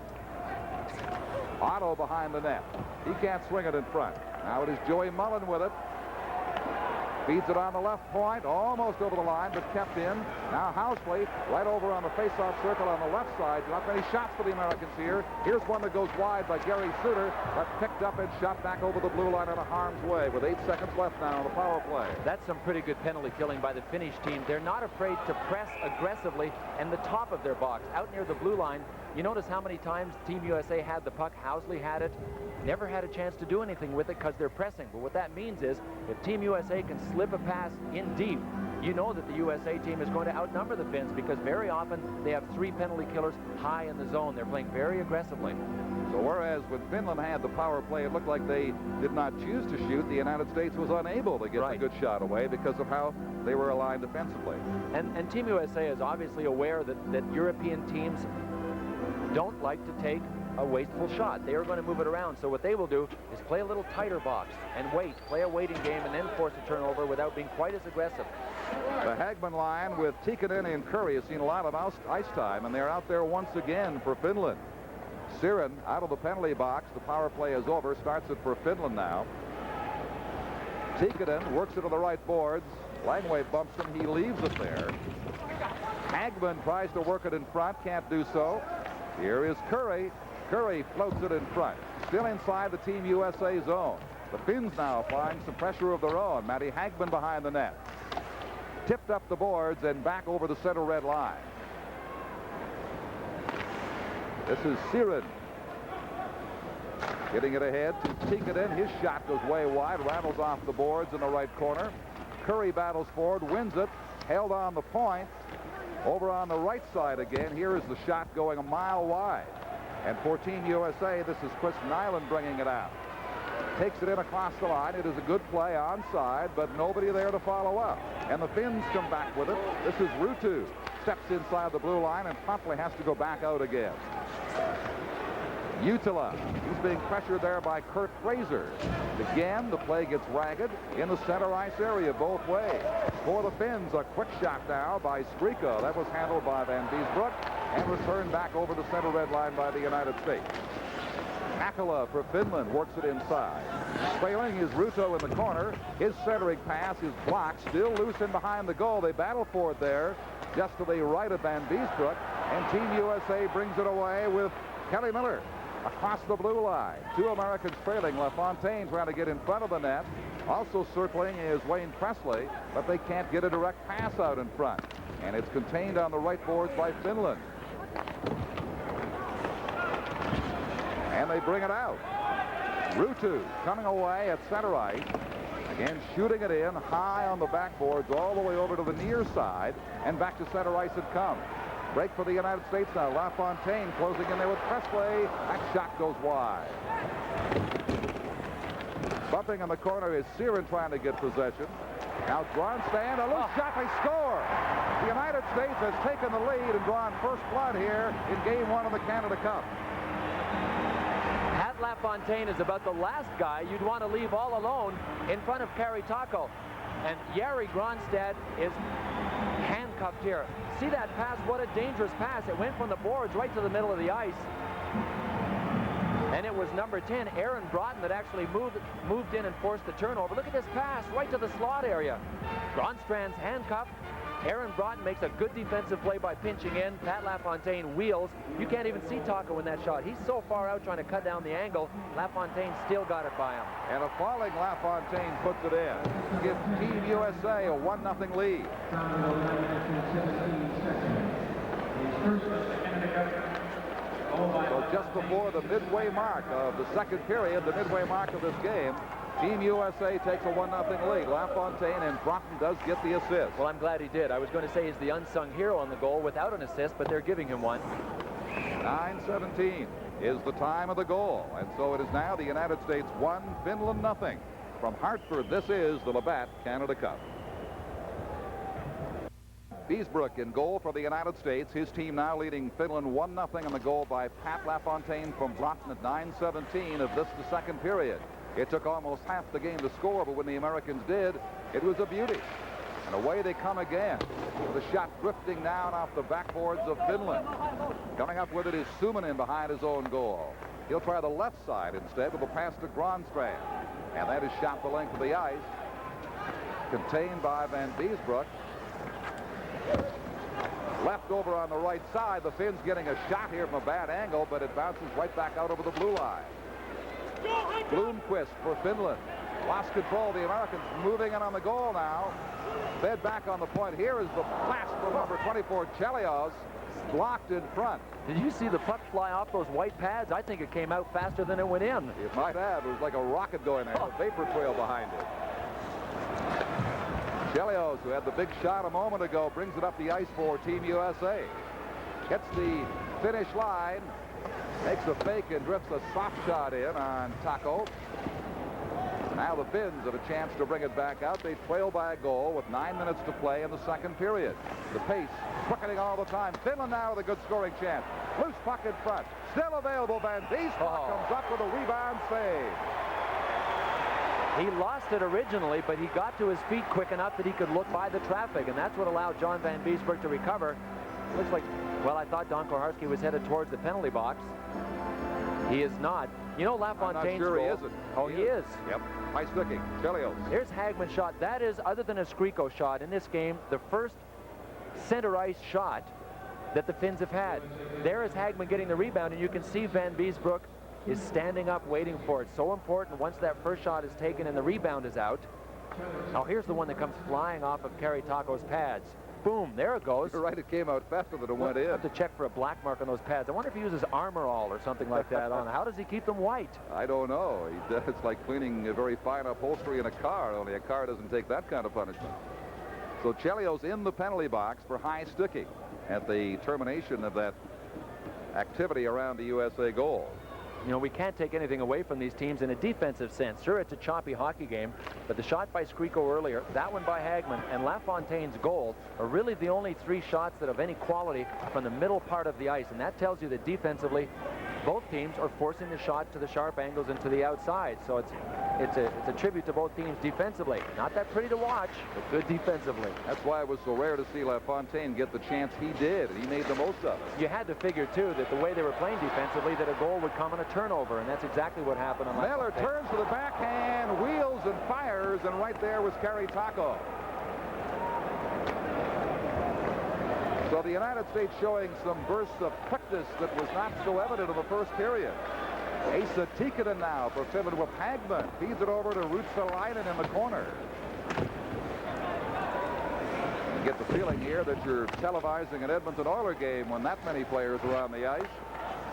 Otto behind the net. He can't swing it in front. Now it is Joey Mullen with it. Feeds it on the left point, almost over the line, but kept in. Now Housley right over on the face-off circle on the left side. Not many shots for the Americans here. Here's one that goes wide by Gary Suter, but picked up and shot back over the blue line out of harm's way with 8 seconds left now on the power play. That's some pretty good penalty killing by the Finnish team. They're not afraid to press aggressively and the top of their box out near the blue line. You notice how many times Team USA had the puck. Housley had it. Never had a chance to do anything with it because they're pressing. But what that means is if Team USA can slip a pass in deep, you know that the USA team is going to outnumber the Finns because very often they have 3 penalty killers high in the zone. They're playing very aggressively. So whereas when Finland had the power play, it looked like they did not choose to shoot. The United States was unable to get a good shot away because of how they were aligned defensively. And Team USA is obviously aware that European teams don't like to take a wasteful shot. They are going to move it around. So what they will do is play a little tighter box and wait, play a waiting game, and then force a turnover without being quite as aggressive. The Hagman line with Tikkanen and Curry has seen a lot of ice time, and they're out there once again for Finland. Siren out of the penalty box. The power play is over. Starts it for Finland now. Tikkanen works it to the right boards. Langway bumps him. He leaves it there. Hagman tries to work it in front. Can't do so. Here is Curry. Curry floats it in front. Still inside the Team USA zone. The Finns now applying some pressure of their own. Matty Hagman behind the net. Tipped up the boards and back over the center red line. This is Siren. Getting it ahead to Tikkanen. His shot goes way wide. Rattles off the boards in the right corner. Curry battles forward. Wins it. Held on the point. Over on the right side again. Here is the shot going a mile wide. And for Team USA, this is Chris Nyland bringing it out. Takes it in across the line. It is a good play onside, but nobody there to follow up. And the Finns come back with it. This is Ruutu. Steps inside the blue line and promptly has to go back out again. Utila. He's being pressured there by Kurt Fraser. Again, the play gets ragged in the center ice area both ways. For the Finns, a quick shot now by Skriko. That was handled by Van Biesbroek and returned back over the center red line by the United States. Hakola for Finland works it inside. Trailing is Ruutu in the corner. His centering pass is blocked. Still loose in behind the goal. They battle for it there just to the right of Van Biesbroek. And Team USA brings it away with Kelly Miller. Across the blue line. 2 Americans trailing. LaFontaine trying to get in front of the net. Also circling is Wayne Presley, but they can't get a direct pass out in front. And it's contained on the right boards by Finland. And they bring it out. Ruutu coming away at center ice. Again, shooting it in high on the backboards all the way over to the near side. And back to center ice it comes. Break for the United States now. LaFontaine closing in there with Presley. That shot goes wide. Bumping in the corner is Siren trying to get possession. Now Gronstand, a loose shot, they score. The United States has taken the lead and drawn first blood here in Game 1 of the Canada Cup. Pat LaFontaine is about the last guy you'd want to leave all alone in front of Kari Taco. And Jari Gronstad is handcuffed here. See that pass? What a dangerous pass. It went from the boards right to the middle of the ice. And it was number 10, Aaron Broughton, that actually moved in and forced the turnover. Look at this pass right to the slot area. Gronstrand's handcuffed. Aaron Broughton makes a good defensive play by pinching in. Pat LaFontaine wheels. You can't even see Taco in that shot. He's so far out trying to cut down the angle. LaFontaine still got it by him. And a falling LaFontaine puts it in. Gives Team USA a 1-0 lead. So just before the midway mark of the second period, the midway mark of this game, Team USA takes a 1-0 lead. LaFontaine, and Broughton does get the assist. Well, I'm glad he did. I was going to say he's the unsung hero on the goal without an assist, but they're giving him one. 9:17 is the time of the goal. And so it is now the United States 1, Finland 0. From Hartford, this is the Labatt Canada Cup. Biesbroek in goal for the United States. His team now leading Finland 1-0 on the goal by Pat LaFontaine from Broughton at 9:17 of this, the second period. It took almost half the game to score, but when the Americans did, it was a beauty. And away they come again. The shot drifting down off the backboards of Finland. Coming up with it is Suominen behind his own goal. He'll try the left side instead with a pass to Gronstrand. And that is shot the length of the ice. Contained by Van Beesbroek. Left over on the right side. The Finns getting a shot here from a bad angle, but it bounces right back out over the blue line. Blomqvist for Finland. Lost control. The Americans moving in on the goal now. Fed back on the point. Here is the blast from number 24, Chelios. Blocked in front. Did you see the puck fly off those white pads? I think it came out faster than it went in. It might have. It was like a rocket going there. A vapor trail behind it. Chelios, who had the big shot a moment ago, brings it up the ice for Team USA. Gets the finish line. Makes a fake and drifts a soft shot in on Taco. Now the Finns have a chance to bring it back out. They trail by a goal with 9 minutes to play in the second period. The pace quickening all the time. Finland now with a good scoring chance. Loose puck in front. Still available. Van Beesbroek comes up with a rebound save. He lost it originally, but he got to his feet quick enough that he could look by the traffic, and that's what allowed John Van Beesbroek to recover. Looks like, well, I thought Don Koharski was headed towards the penalty box. He is not. You know LaFontaine's goal. He isn't. Oh, he is. Yep. High sticking. Chelios. Here's Hagman's shot. That is, other than a Skriko shot in this game, the first center ice shot that the Finns have had. There is Hagman getting the rebound, and you can see Van Beesbroek is standing up waiting for it. So important once that first shot is taken and the rebound is out. Now here's the one that comes flying off of Kerry Taco's pads. Boom, there it goes. You're right, it came out faster than it went in. I have to check for a black mark on those pads. I wonder if he uses Armor All or something like that on. How does he keep them white? I don't know. It's like cleaning a very fine upholstery in a car, only a car doesn't take that kind of punishment. So Chelios in the penalty box for high sticking at the termination of that activity around the USA goal. You know, we can't take anything away from these teams in a defensive sense. Sure, it's a choppy hockey game, but the shot by Skriko earlier, that one by Hagman, and LaFontaine's goal are really the only three shots that have any quality from the middle part of the ice, and that tells you that defensively, both teams are forcing the shot to the sharp angles and to the outside. So it's a tribute to both teams defensively. Not that pretty to watch, but good defensively. That's why it was so rare to see LaFontaine get the chance he did, and he made the most of it. You had to figure, too, that the way they were playing defensively, that a goal would come on a turnover, and that's exactly what happened on Miller turns to the backhand, wheels and fires, and right there was Kerry Taco. So the United States showing some bursts of quickness that was not so evident in the first period. Asa Tikkanen now for Finland with Hagman. Feeds it over to Ruotsalainen in the corner. You get the feeling here that you're televising an Edmonton Oilers game when that many players are on the ice.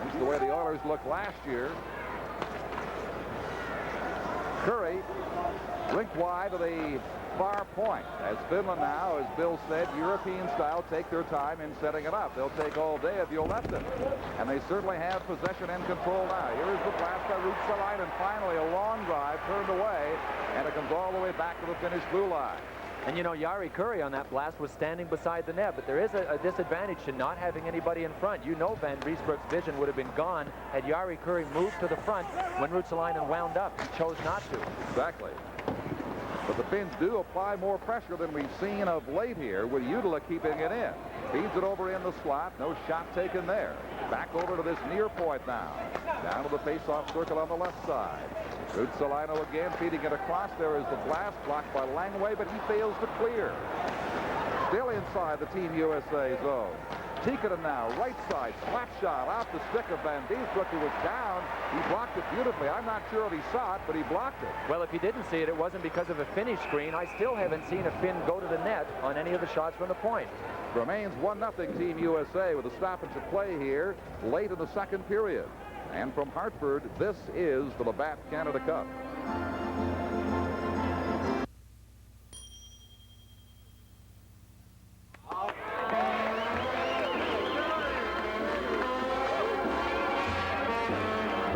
That's the way the Oilers looked last year. Curry linked wide to the far point. As Finland now, as Bill said, European style, take their time in setting it up. They'll take all day if you'll let them. And they certainly have possession and control now. Here is the blast by Ruotsalainen, and finally a long drive turned away, and it comes all the way back to the Finnish blue line. And you know, Jari Kurri on that blast was standing beside the net, but there is a disadvantage to not having anybody in front. You know Van Beesbroek's vision would have been gone had Jari Kurri moved to the front when Ruotsalainen wound up. He chose not to. Exactly. But the Finns do apply more pressure than we've seen of late here, with Jutila keeping it in. Feeds it over in the slot. No shot taken there. Back over to this near point now. Down to the face-off circle on the left side. Ruotsalainen again feeding it across. There is the blast blocked by Langway, but he fails to clear. Still inside the Team USA zone. Tikkanen now, right side, slap shot off the stick of Van Beesbroek, who was down. He blocked it beautifully. I'm not sure if he saw it, but he blocked it. Well, if he didn't see it, it wasn't because of a Finnish screen. I still haven't seen a Finn go to the net on any of the shots from the point. Remains 1-0 Team USA with a stoppage of play here late in the second period. And from Hartford, this is the Labatt Canada Cup.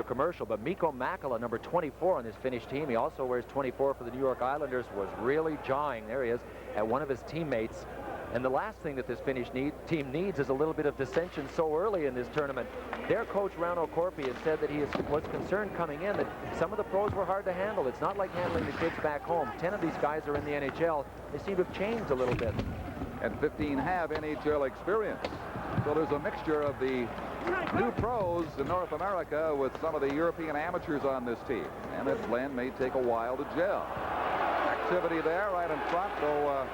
Commercial, but Mikko Makala, number 24 on this Finnish team, he also wears 24 for the New York Islanders, was really jawing, there he is, at one of his teammates And the last thing that this Finnish team needs is a little bit of dissension so early in this tournament. Their coach, Rauno Korpi, has said that he was concerned coming in that some of the pros were hard to handle. It's not like handling the kids back home. 10 of these guys are in the NHL. They seem to have changed a little bit. And 15 have NHL experience. So there's a mixture of the new pros in North America with some of the European amateurs on this team. And that blend may take a while to gel. Activity there right in front, though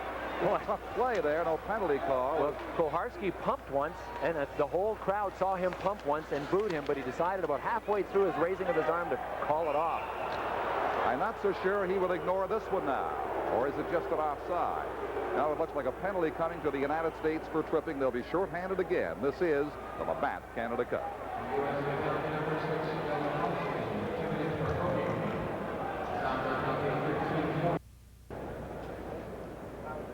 tough play there, no penalty call. Well, Koharski pumped once, and the whole crowd saw him pump once and booed him, but he decided about halfway through his raising of his arm to call it off. I'm not so sure he will ignore this one now. Or is it just an offside? Now it looks like a penalty coming to the United States for tripping. They'll be shorthanded again. This is the Labatt Canada Cup.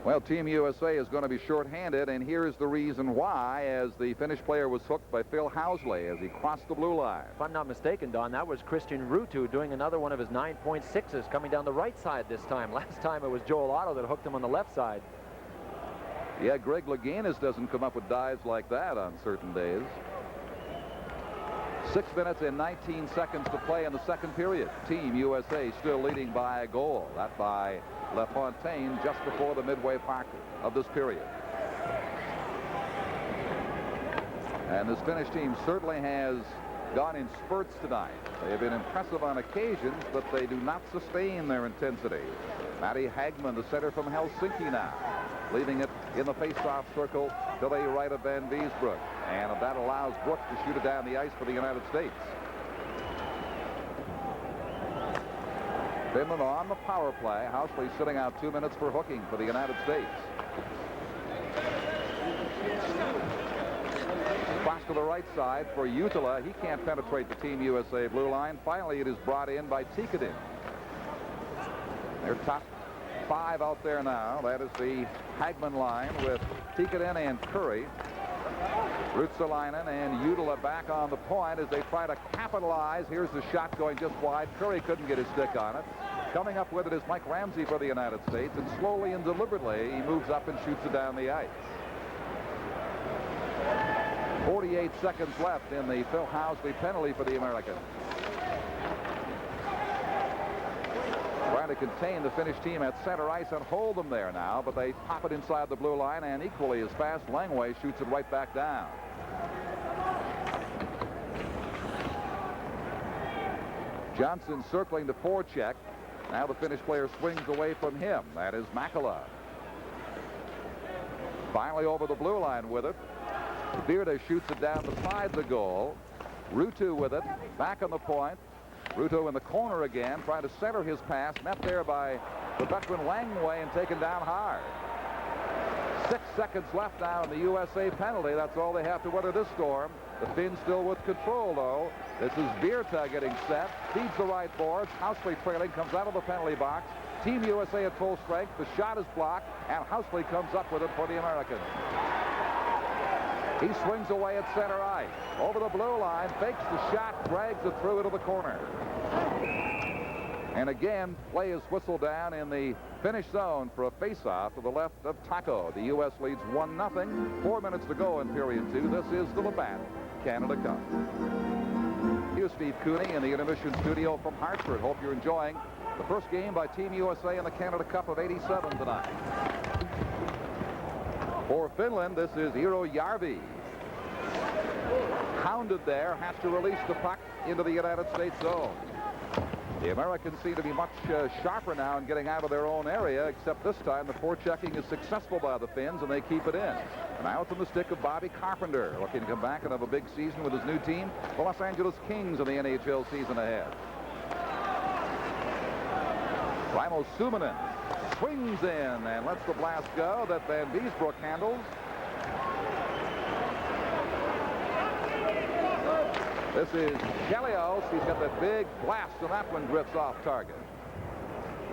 Well, Team USA is going to be shorthanded, and here's the reason why, as the Finnish player was hooked by Phil Housley as he crossed the blue line. If I'm not mistaken, Don, that was Christian Ruutu doing another one of his 9.6s coming down the right side this time. Last time it was Joel Otto that hooked him on the left side. Yeah, Greg Louganis doesn't come up with dives like that on certain days. 6 minutes and 19 seconds to play in the second period. Team USA still leading by a goal. That by LaFontaine just before the midway mark of this period. And this Finnish team certainly has gone in spurts tonight. They have been impressive on occasions, but they do not sustain their intensity. Matty Hagman, the center from Helsinki now, leaving it in the face-off circle to the right of Van Beesbroek. And that allows Brooks to shoot it down the ice for the United States. Finland on the power play. Housley sitting out 2 minutes for hooking for the United States. Cross to the right side for Utila. He can't penetrate the Team USA blue line. Finally, it is brought in by Tikkanen. Their top 5 out there now. That is the Hagman line with Tikkanen and Curry. Ruotsalainen and Utila back on the point as they try to capitalize. Here's the shot going just wide. Curry couldn't get his stick on it. Coming up with it is Mike Ramsey for the United States, and slowly and deliberately he moves up and shoots it down the ice. 48 seconds left in the Phil Housley penalty for the Americans. Trying to contain the Finnish team at center ice and hold them there now, but they pop it inside the blue line, and equally as fast, Langway shoots it right back down. Johnson circling the forecheck. Now the Finnish player swings away from him. That is Makala. Finally over the blue line with it. Virta shoots it down beside the goal. Ruutu with it. Back on the point. Ruutu in the corner again, trying to center his pass. Met there by the veteran Langway and taken down hard. 6 seconds left now in the USA penalty. That's all they have to weather this storm. The Finns still with control, though. This is Virta getting set. Feeds the right boards. Housley trailing, comes out of the penalty box. Team USA at full strength. The shot is blocked, and Housley comes up with it for the Americans. He swings away at center ice. Over the blue line, fakes the shot, drags it through into the corner. And again, play is whistled down in the Finnish zone for a face-off to the left of Taco. The U.S. leads 1-0. 4 minutes to go in period 2. This is the Labatt Canada Cup. Here's Steve Cooney in the intermission studio from Hartford. Hope you're enjoying the first game by Team USA in the Canada Cup of '87 tonight. For Finland, this is Eero Järvi. Hounded there, has to release the puck into the United States zone. The Americans seem to be much sharper now in getting out of their own area, except this time the forechecking is successful by the Finns, and they keep it in. And now it's in the stick of Bobby Carpenter, looking to come back and have a big season with his new team, the Los Angeles Kings, in the NHL season ahead. Raimo Suominen swings in and lets the blast go that Van Beesbroek handles. This is Chelios. He's got that big blast, and that one drifts off target.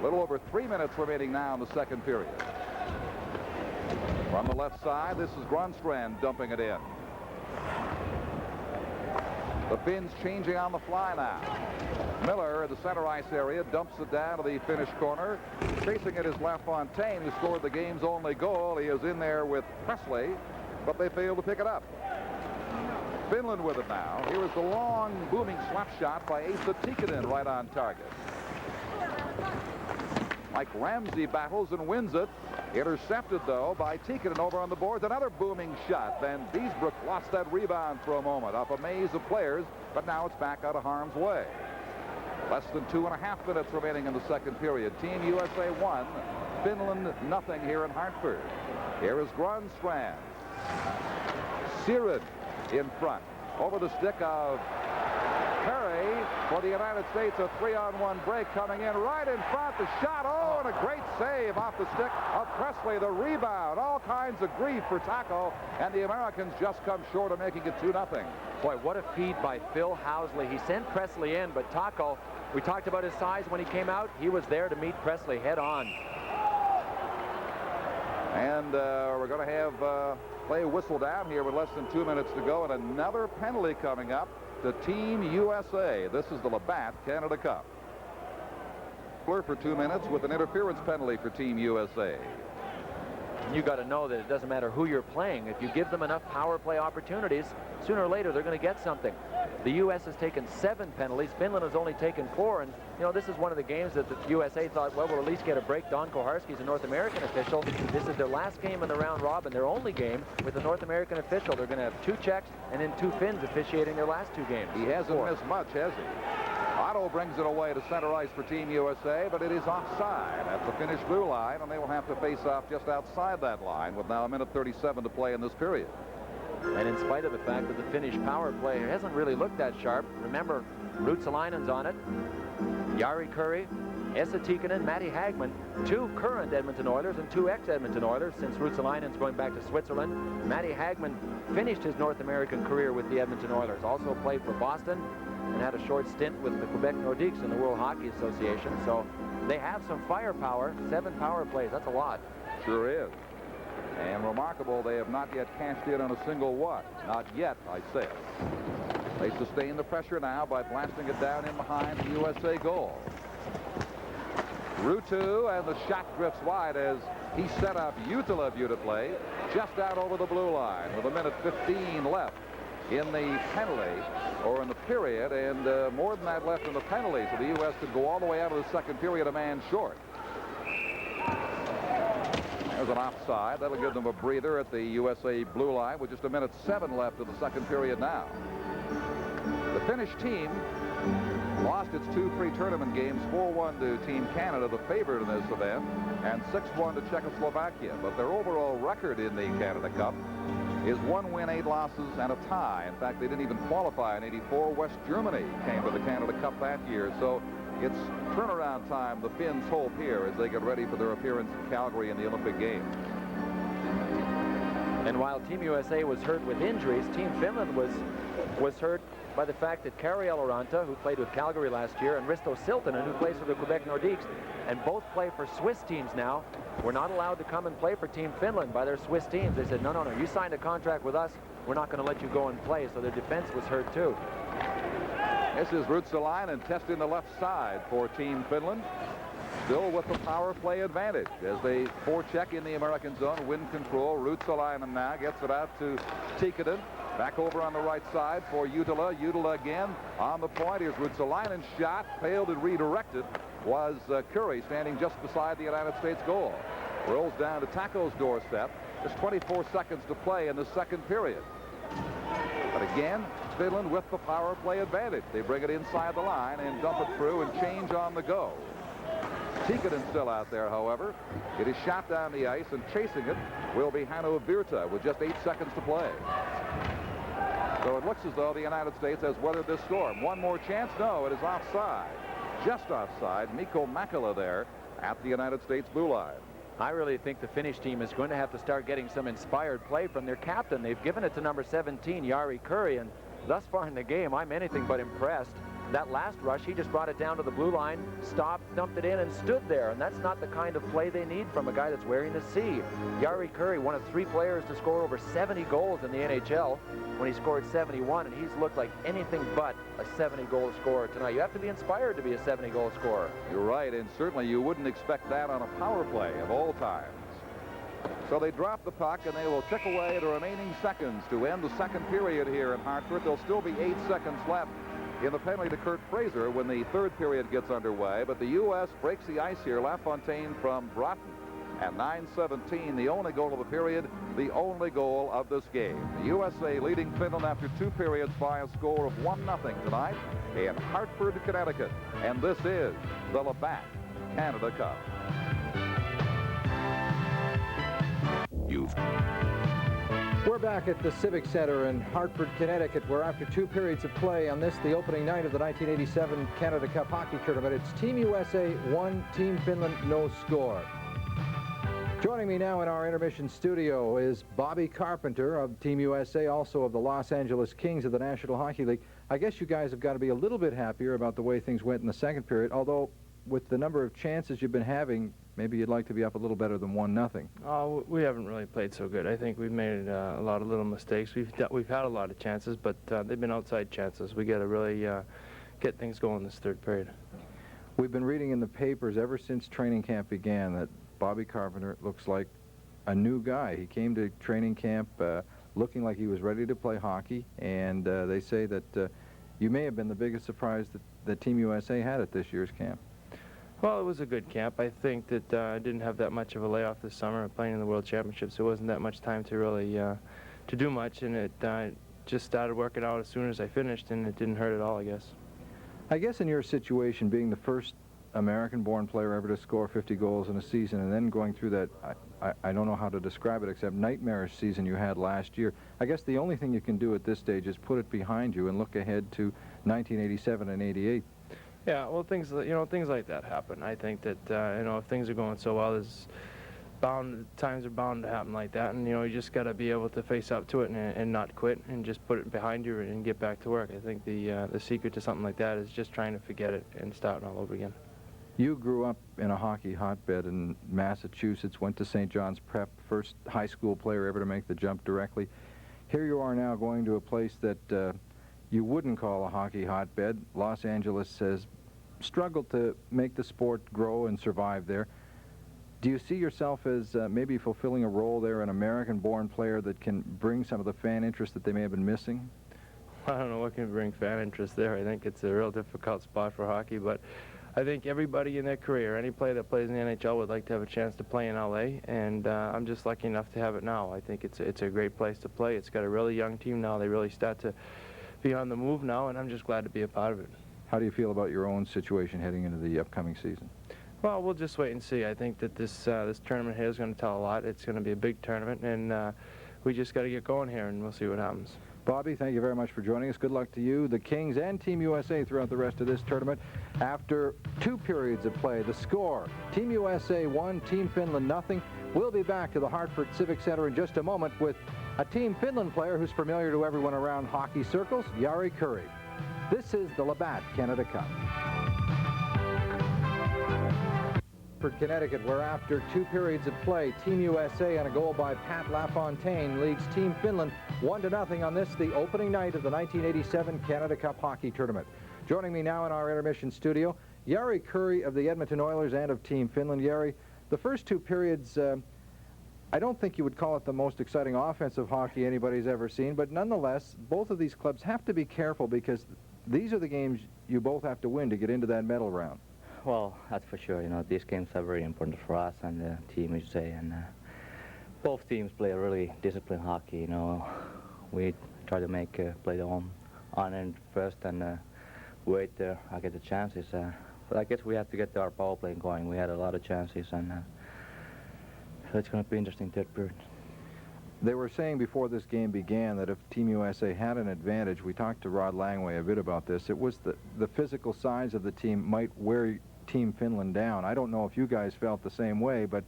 A little over 3 minutes remaining now in the second period. From the left side, this is Grönstrand dumping it in. The Finns changing on the fly now. Miller in the center ice area dumps it down to the Finnish corner. Chasing it is LaFontaine, who scored the game's only goal. He is in there with Presley, but they failed to pick it up. Finland with it now. Here is the long, booming slap shot by Asa Tikkanen right on target. Mike Ramsey battles and wins it. Intercepted, though, by Tikkanen over on the boards. Another booming shot. Van Beesbrook lost that rebound for a moment off a maze of players, but now it's back out of harm's way. Less than 2.5 minutes remaining in the second period. Team USA 1, Finland nothing here in Hartford. Here is Grönstrand. Siren in front. Over the stick of Perry for the United States. A 3-on-1 break coming in right in front. The shot, oh, and a great save off the stick of Presley. The rebound, all kinds of grief for Taco, and the Americans just come short of making it 2-0. Boy, what a feed by Phil Housley. He sent Presley in, but Taco, we talked about his size when he came out. He was there to meet Presley head on. And we're going to have play whistle down here with less than 2 minutes to go, and another penalty coming up to Team USA. This is the Labatt Canada Cup. For 2 minutes with an interference penalty for Team USA. You got to know that it doesn't matter who you're playing. If you give them enough power play opportunities, sooner or later they're going to get something. The U.S. has taken 7 penalties. Finland has only taken 4. And, you know, this is one of the games that the USA thought, well, we'll at least get a break. Don Koharski's a North American official. This is their last game in the round robin, their only game with a North American official. They're going to have 2 Czechs and then 2 Finns officiating their last 2 games. He hasn't missed much, has he? Otto brings it away to center ice for Team USA, but it is offside at the Finnish blue line, and they will have to face off just outside that line with now 1:37 to play in this period. And in spite of the fact that the Finnish power play hasn't really looked that sharp, remember, Ruotsalainen's on it, Jari Kurri, Esa Tikkanen, Matti Hagman, 2 current Edmonton Oilers and 2 ex-Edmonton Oilers since Ruotsalainen's going back to Switzerland. Matti Hagman finished his North American career with the Edmonton Oilers, also played for Boston and had a short stint with the Quebec Nordiques in the World Hockey Association. So they have some firepower. 7 power plays, that's a lot. Sure is. And remarkable, they have not yet cashed in on a single one. Not yet, I say. They sustain the pressure now by blasting it down in behind the USA goal. Ruutu, and the shot drifts wide as he set up Jutila beautifully just out over the blue line with 1:15 left in the penalty, or in the period, and more than that left in the penalty, so the U.S. could go all the way out of the second period a man short. There's an offside. That'll give them a breather at the USA blue line with just 1:07 left of the second period now. The Finnish team lost its 2 pre-tournament games, 4-1 to Team Canada, the favorite in this event, and 6-1 to Czechoslovakia. But their overall record in the Canada Cup is 1 win, 8 losses, and a tie. In fact, they didn't even qualify in '84. West Germany came to the Canada Cup that year. So it's turnaround time, the Finns hope here, as they get ready for their appearance in Calgary in the Olympic Games. And while Team USA was hurt with injuries, Team Finland was hurt by the fact that Kari Eloranta, who played with Calgary last year, and Risto Siltanen, who plays for the Quebec Nordiques, and both play for Swiss teams now, were not allowed to come and play for Team Finland by their Swiss teams. They said, no, you signed a contract with us. We're not going to let you go and play. So their defense was hurt, too. This is Ruotsalainen testing the left side for Team Finland. Still with the power play advantage as they forecheck in the American zone. Wind control. Ruotsalainen now gets it out to Tikkanen. Back over on the right side for Jutila. Jutila again on the point. Here's Ruotsalainen's shot. Failed and redirected was Kurri, standing just beside the United States goal. Rolls down to Taco's doorstep. There's 24 seconds to play in the second period. But again, Finland with the power play advantage. They bring it inside the line and dump it through and change on the go. Tikkanen still out there, however. It is shot down the ice, and chasing it will be Hannu Virta with just 8 seconds to play. So it looks as though the United States has weathered this storm. One more chance? No, it is offside. Just offside. Mikko Makala there at the United States blue line. I really think the Finnish team is going to have to start getting some inspired play from their captain. They've given it to number 17, Jari Kurri, and thus far in the game, I'm anything but impressed. That last rush, he just brought it down to the blue line, stopped, dumped it in, and stood there. And that's not the kind of play they need from a guy that's wearing the C. Jari Kurri, one of 3 players to score over 70 goals in the NHL when he scored 71, and he's looked like anything but a 70-goal scorer tonight. You have to be inspired to be a 70-goal scorer. You're right, and certainly you wouldn't expect that on a power play of all times. So they drop the puck, and they will tick away the remaining seconds to end the second period here in Hartford. There'll still be 8 seconds left in the penalty to Kurt Fraser when the third period gets underway. But the U.S. breaks the ice here. LaFontaine from Broughton at 9:17, the only goal of the period, the only goal of this game. The USA leading Finland after 2 periods by a score of 1-0 tonight in Hartford, Connecticut. And this is the Labatt Canada Cup. We're back at the Civic Center in Hartford, Connecticut, where after 2 periods of play on this, the opening night of the 1987 Canada Cup Hockey Tournament, it's Team USA 1, Team Finland no score. Joining me now in our intermission studio is Bobby Carpenter of Team USA, also of the Los Angeles Kings of the National Hockey League. I guess you guys have got to be a little bit happier about the way things went in the second period, although with the number of chances you've been having, maybe you'd like to be up a little better than 1-0. We haven't really played so good. I think we've made a lot of little mistakes. We've had a lot of chances, but they've been outside chances. We got to really get things going this third period. We've been reading in the papers ever since training camp began that Bobby Carpenter looks like a new guy. He came to training camp looking like he was ready to play hockey, and they say that you may have been the biggest surprise that Team USA had at this year's camp. Well, it was a good camp. I think that I didn't have that much of a layoff this summer playing in the World Championships. There wasn't that much time to really to do much, and it just started working out as soon as I finished, and it didn't hurt at all, I guess. I guess in your situation, being the first American-born player ever to score 50 goals in a season, and then going through that, I don't know how to describe it except nightmarish season you had last year, I guess the only thing you can do at this stage is put it behind you and look ahead to 1987 and 88. Yeah, well, things like that happen. I think that if things are going so well, times are bound to happen like that, and you just got to be able to face up to it and not quit and just put it behind you and get back to work. I think the secret to something like that is just trying to forget it and starting all over again. You grew up in a hockey hotbed in Massachusetts, went to St. John's Prep, first high school player ever to make the jump directly. Here you are now going to a place that you wouldn't call a hockey hotbed. Los Angeles has struggled to make the sport grow and survive there. Do you see yourself as maybe fulfilling a role there, an American-born player that can bring some of the fan interest that they may have been missing? I don't know what can bring fan interest there. I think it's a real difficult spot for hockey, but I think everybody in their career, any player that plays in the NHL would like to have a chance to play in LA, and I'm just lucky enough to have it now. I think it's a great place to play. It's got a really young team now. They really start to be on the move now, and I'm just glad to be a part of it. How do you feel about your own situation heading into the upcoming season? Well, we'll just wait and see. I think that this tournament here is going to tell a lot. It's going to be a big tournament, and we just got to get going here, and we'll see what happens. Bobby, thank you very much for joining us. Good luck to you, the Kings, and Team USA throughout the rest of this tournament. After 2 periods of play, the score, Team USA 1, Team Finland 0. We'll be back to the Hartford Civic Center in just a moment with a Team Finland player who's familiar to everyone around hockey circles, Jari Kurri. This is the Labatt Canada Cup. For Connecticut, where after 2 periods of play, Team USA on a goal by Pat LaFontaine leads Team Finland 1-0 on this, the opening night of the 1987 Canada Cup Hockey Tournament. Joining me now in our intermission studio, Jari Kurri of the Edmonton Oilers and of Team Finland. Jari, the first 2 periods, I don't think you would call it the most exciting offensive hockey anybody's ever seen, but nonetheless, both of these clubs have to be careful because these are the games you both have to win to get into that medal round. Well, that's for sure. These games are very important for us and the Team USA, and both teams play a really disciplined hockey. We try to make play the on end first and wait there. I get the chances. But I guess we have to get our power play going. We had a lot of chances, and so it's going to be interesting third period. They were saying before this game began that if Team USA had an advantage, we talked to Rod Langway a bit about this, it was the physical size of the team might wear Team Finland down. I don't know if you guys felt the same way, but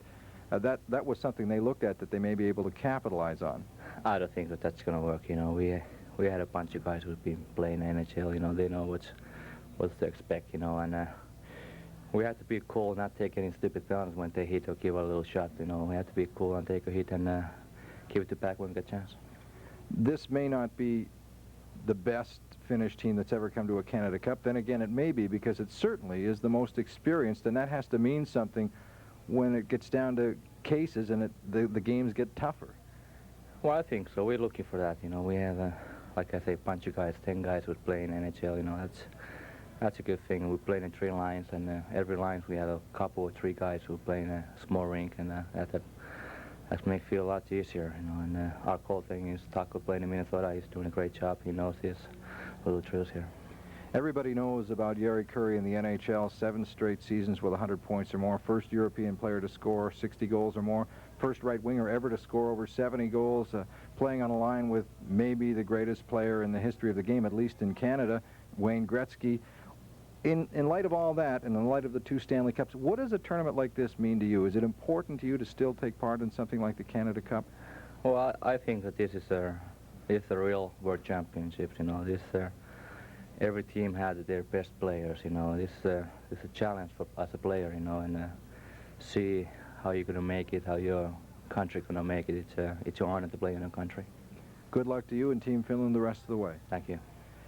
that was something they looked at that they may be able to capitalize on. I don't think that's going to work. We had a bunch of guys who've been playing NHL. They know what to expect, you know, and we have to be cool, not take any stupid penalties when they hit or give a little shot, you know. We have to be cool and take a hit and give it to back when we get a chance. This may not be the best Finnish team that's ever come to a Canada Cup. Then again, it may be, because it certainly is the most experienced, and that has to mean something when it gets down to cases and the games get tougher. Well, I think so. We're looking for that, you know. We have, like I say, a bunch of guys, 10 guys who play in NHL, you know. That's a good thing. We play in 3 lines, and every line we have a couple or 3 guys who play in a small rink, and that makes it feel a lot easier, you know. And our cool thing is Taco playing in Minnesota. He's doing a great job. He knows his little drills here. Everybody knows about Jari Kurri in the NHL, 7 straight seasons with 100 points or more. First European player to score 60 goals or more. First right winger ever to score over 70 goals, playing on a line with maybe the greatest player in the history of the game, at least in Canada, Wayne Gretzky. In light of all that, and in light of the 2 Stanley Cups, what does a tournament like this mean to you? Is it important to you to still take part in something like the Canada Cup? Well, I think that this is a real World Championship, you know. Every team had their best players, you know. This is a challenge for as a player, you know, and see how you're going to make it, how your country going to make it. It's an honor to play in your country. Good luck to you and Team Finland the rest of the way. Thank you.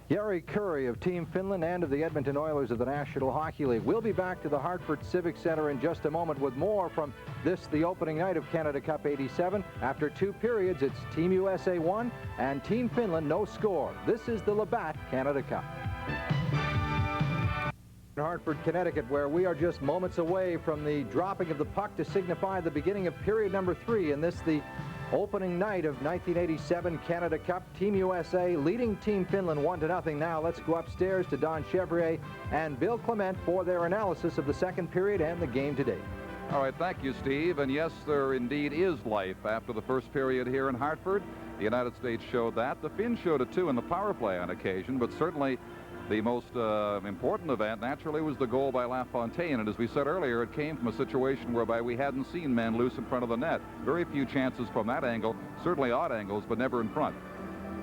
Jari Kurri of Team Finland and of the Edmonton Oilers of the National Hockey League. We'll be back to the Hartford Civic Center in just a moment with more from the opening night of Canada Cup 87. After 2 periods, it's Team USA 1 and Team Finland no score. This is the Labatt Canada Cup. In Hartford, Connecticut, where we are just moments away from the dropping of the puck to signify the beginning of period number 3 in the opening night of 1987 Canada Cup. Team USA leading Team Finland 1-0. Now let's go upstairs to Don Chevrier and Bill Clement for their analysis of the second period and the game today. All right, thank you, Steve. And yes, there indeed is life after the first period here in Hartford. The United States showed that. The Finns showed it too in the power play on occasion, but certainly the most important event, naturally, was the goal by LaFontaine. And as we said earlier, it came from a situation whereby we hadn't seen men loose in front of the net. Very few chances from that angle, certainly odd angles, but never in front.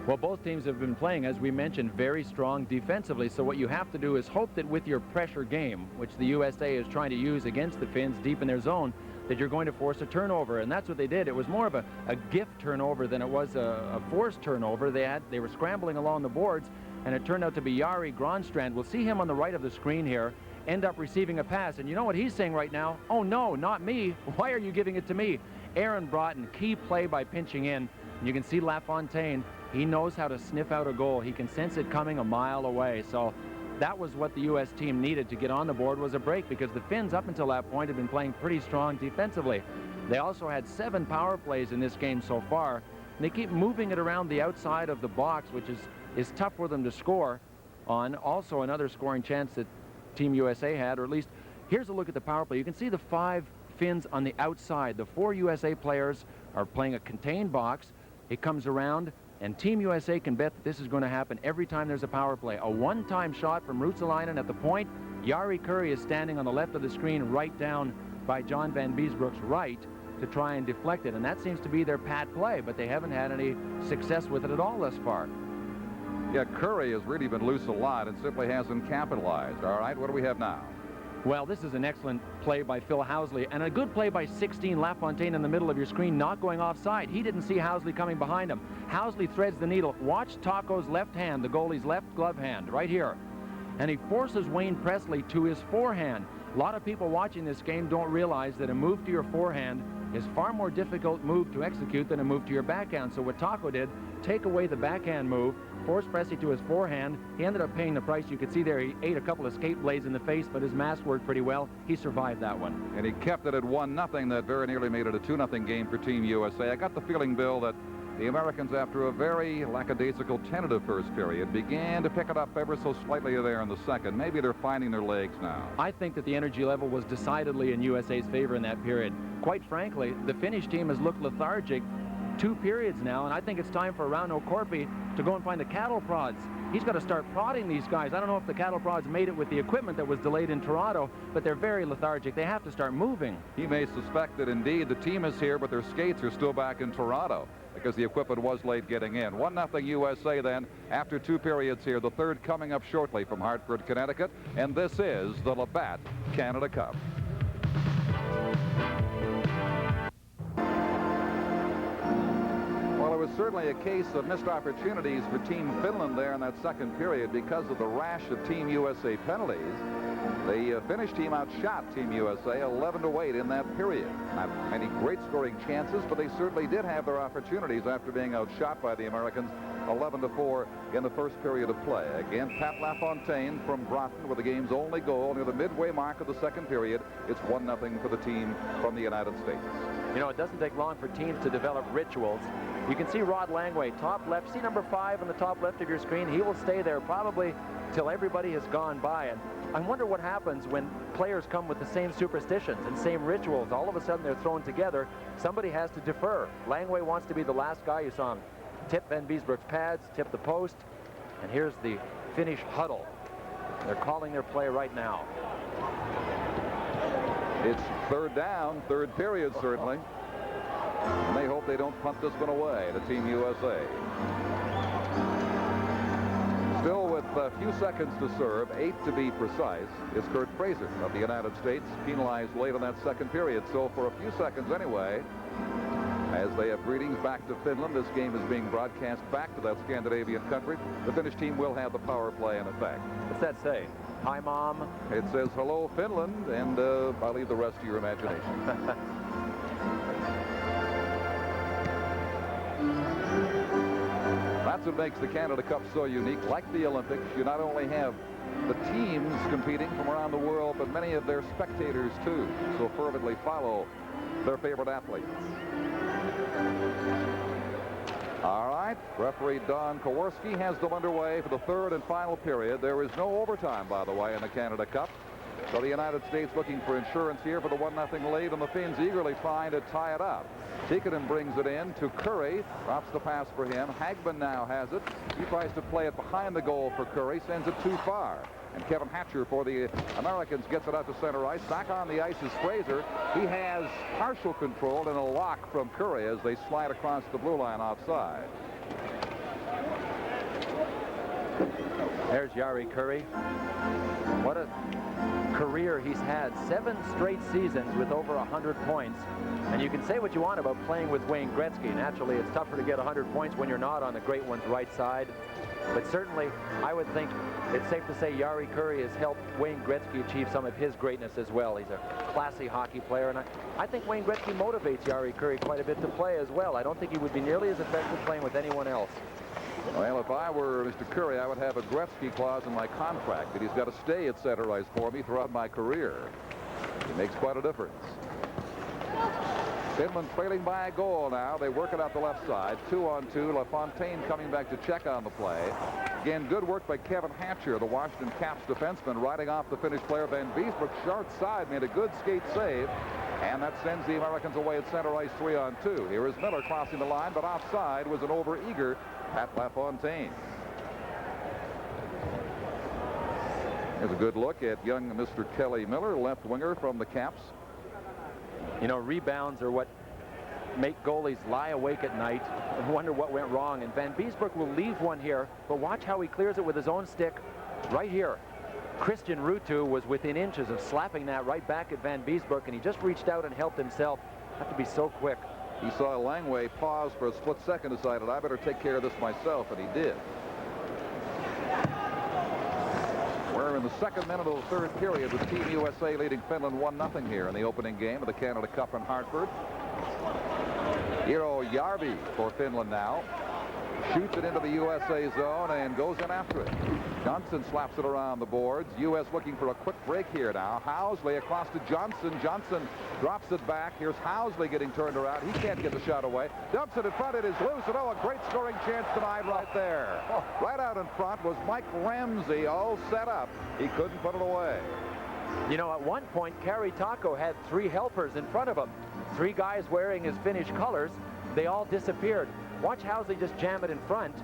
Well, both teams have been playing, as we mentioned, very strong defensively. So what you have to do is hope that with your pressure game, which the USA is trying to use against the Finns deep in their zone, that you're going to force a turnover. And that's what they did. It was more of a gift turnover than it was a forced turnover. They were scrambling along the boards, and it turned out to be Jari Gronstrand. We'll see him on the right of the screen here, end up receiving a pass. And you know what he's saying right now? Oh, no, not me. Why are you giving it to me? Aaron Broughton, key play by pinching in. And you can see LaFontaine. He knows how to sniff out a goal. He can sense it coming a mile away. So that was what the U.S. team needed to get on the board, was a break, because the Finns up until that point had been playing pretty strong defensively. They also had 7 power plays in this game so far. And they keep moving it around the outside of the box, which is tough for them to score on. Also another scoring chance that Team USA had, or at least here's a look at the power play. You can see the 5 Finns on the outside. The 4 USA players are playing a contained box. It comes around, and Team USA can bet that this is going to happen every time there's a power play. A one-time shot from Ruotsalainen at the point. Jari Kurri is standing on the left of the screen, right down by John Van Beesbroek's right, to try and deflect it. And that seems to be their pad play, but they haven't had any success with it at all thus far. Yeah, Kurri has really been loose a lot and simply hasn't capitalized. All right, what do we have now? Well, this is an excellent play by Phil Housley, and a good play by 16 LaFontaine in the middle of your screen, not going offside. He didn't see Housley coming behind him. Housley threads the needle. Watch Taco's left hand, the goalie's left glove hand, right here. And he forces Wayne Presley to his forehand. A lot of people watching this game don't realize that a move to your forehand is far more difficult move to execute than a move to your backhand. So what Taco did, take away the backhand move, force Presley to his forehand. He ended up paying the price. You could see there he ate a couple of skate blades in the face, but his mask worked pretty well. He survived that one. And he kept it at 1-0. That very nearly made it a 2-0 game for Team USA. I got the feeling, Bill, that the Americans, after a very lackadaisical tentative first period, began to pick it up ever so slightly there in the second. Maybe they're finding their legs now. I think that the energy level was decidedly in USA's favor in that period. Quite frankly, the Finnish team has looked lethargic 2 periods now, and I think it's time for Rauno Korpi to go and find the cattle prods. He's got to start prodding these guys. I don't know if the cattle prods made it with the equipment that was delayed in Toronto, but they're very lethargic. They have to start moving. He may suspect that indeed the team is here, but their skates are still back in Toronto because the equipment was late getting in. 1-0 USA then after 2 periods here. The third coming up shortly from Hartford, Connecticut, and this is the Labatt Canada Cup. Well, it was certainly a case of missed opportunities for Team Finland there in that second period because of the rash of Team USA penalties. The Finnish team outshot Team USA 11-8 in that period. Not many great scoring chances, but they certainly did have their opportunities after being outshot by the Americans 11-4 in the first period of play. Again, Pat LaFontaine from Groton with the game's only goal near the midway mark of the second period. It's 1-0 for the team from the United States. You know, it doesn't take long for teams to develop rituals. You can see Rod Langway, top left. See number 5 on the top left of your screen? He will stay there probably till everybody has gone by. And I wonder what happens when players come with the same superstitions and same rituals. All of a sudden they're thrown together. Somebody has to defer. Langway wants to be the last guy. You saw him tip Van Beesbroek's pads, tip the post. And here's the Finnish huddle. They're calling their play right now. It's third down, third period certainly. And they hope they don't punt this one away to Team USA. Still with a few seconds to serve, 8 to be precise, is Kurt Fraser of the United States, penalized late in that second period. So for a few seconds anyway, as they have greetings back to Finland, this game is being broadcast back to that Scandinavian country. The Finnish team will have the power play in effect. What's that say? Hi, Mom. It says, hello, Finland, and I'll leave the rest to your imagination. That's what makes the Canada Cup so unique. Like the Olympics, you not only have the teams competing from around the world, but many of their spectators, too, so fervently follow their favorite athletes. All right, referee Don Kowarski has them underway for the third and final period. There is no overtime, by the way, in the Canada Cup. So the United States looking for insurance here for the 1-0 lead, and the Finns eagerly trying to tie it up. Tikkanen brings it in to Curry, drops the pass for him. Hagman now has it. He tries to play it behind the goal for Curry, sends it too far. And Kevin Hatcher for the Americans gets it out to center ice. Back on the ice is Fraser. He has partial control and a lock from Curry as they slide across the blue line offside. There's Jari Curry. What a career he's had. 7 straight seasons with over 100 points. And you can say what you want about playing with Wayne Gretzky. Naturally, it's tougher to get 100 points when you're not on the great one's right side. But certainly, I would think it's safe to say Jari Curry has helped Wayne Gretzky achieve some of his greatness as well. He's a classy hockey player, and I think Wayne Gretzky motivates Jari Curry quite a bit to play as well. I don't think he would be nearly as effective playing with anyone else. Well, if I were Mr. Curry, I would have a Gretzky clause in my contract that he's got to stay at center ice for me throughout my career. It makes quite a difference. Finland trailing by a goal now. They work it out the left side. 2-on-2. LaFontaine coming back to check on the play. Again, good work by Kevin Hatcher, the Washington Caps defenseman, riding off the Finnish player. Van Beesbroek, short side, made a good skate save. And that sends the Americans away at center ice 3-on-2. Here is Miller crossing the line, but offside was an over-eager Pat LaFontaine. Here's a good look at young Mr. Kelly Miller, left winger from the Caps. You know, rebounds are what make goalies lie awake at night and wonder what went wrong. And Van Beesbroek will leave one here, but watch how he clears it with his own stick right here. Christian Ruutu was within inches of slapping that right back at Van Beesbroek, and he just reached out and helped himself. Have to be so quick. He saw Langway pause for a split second, decided, I better take care of this myself, and he did. We're in the second minute of the third period with Team USA leading Finland 1-0 here in the opening game of the Canada Cup in Hartford. Eero Järvi for Finland now. Shoots it into the USA zone and goes in after it. Johnson slaps it around the boards. U.S. looking for a quick break here now. Housley across to Johnson. Johnson drops it back. Here's Housley getting turned around. He can't get the shot away. Dumps it in front. It is loose. And a great scoring chance tonight right there. Right out in front was Mike Ramsey, all set up. He couldn't put it away. You know, at one point, Kari Taco had 3 helpers in front of him. 3 guys wearing his Finnish colors. they all disappeared. Watch Housley just jam it in front.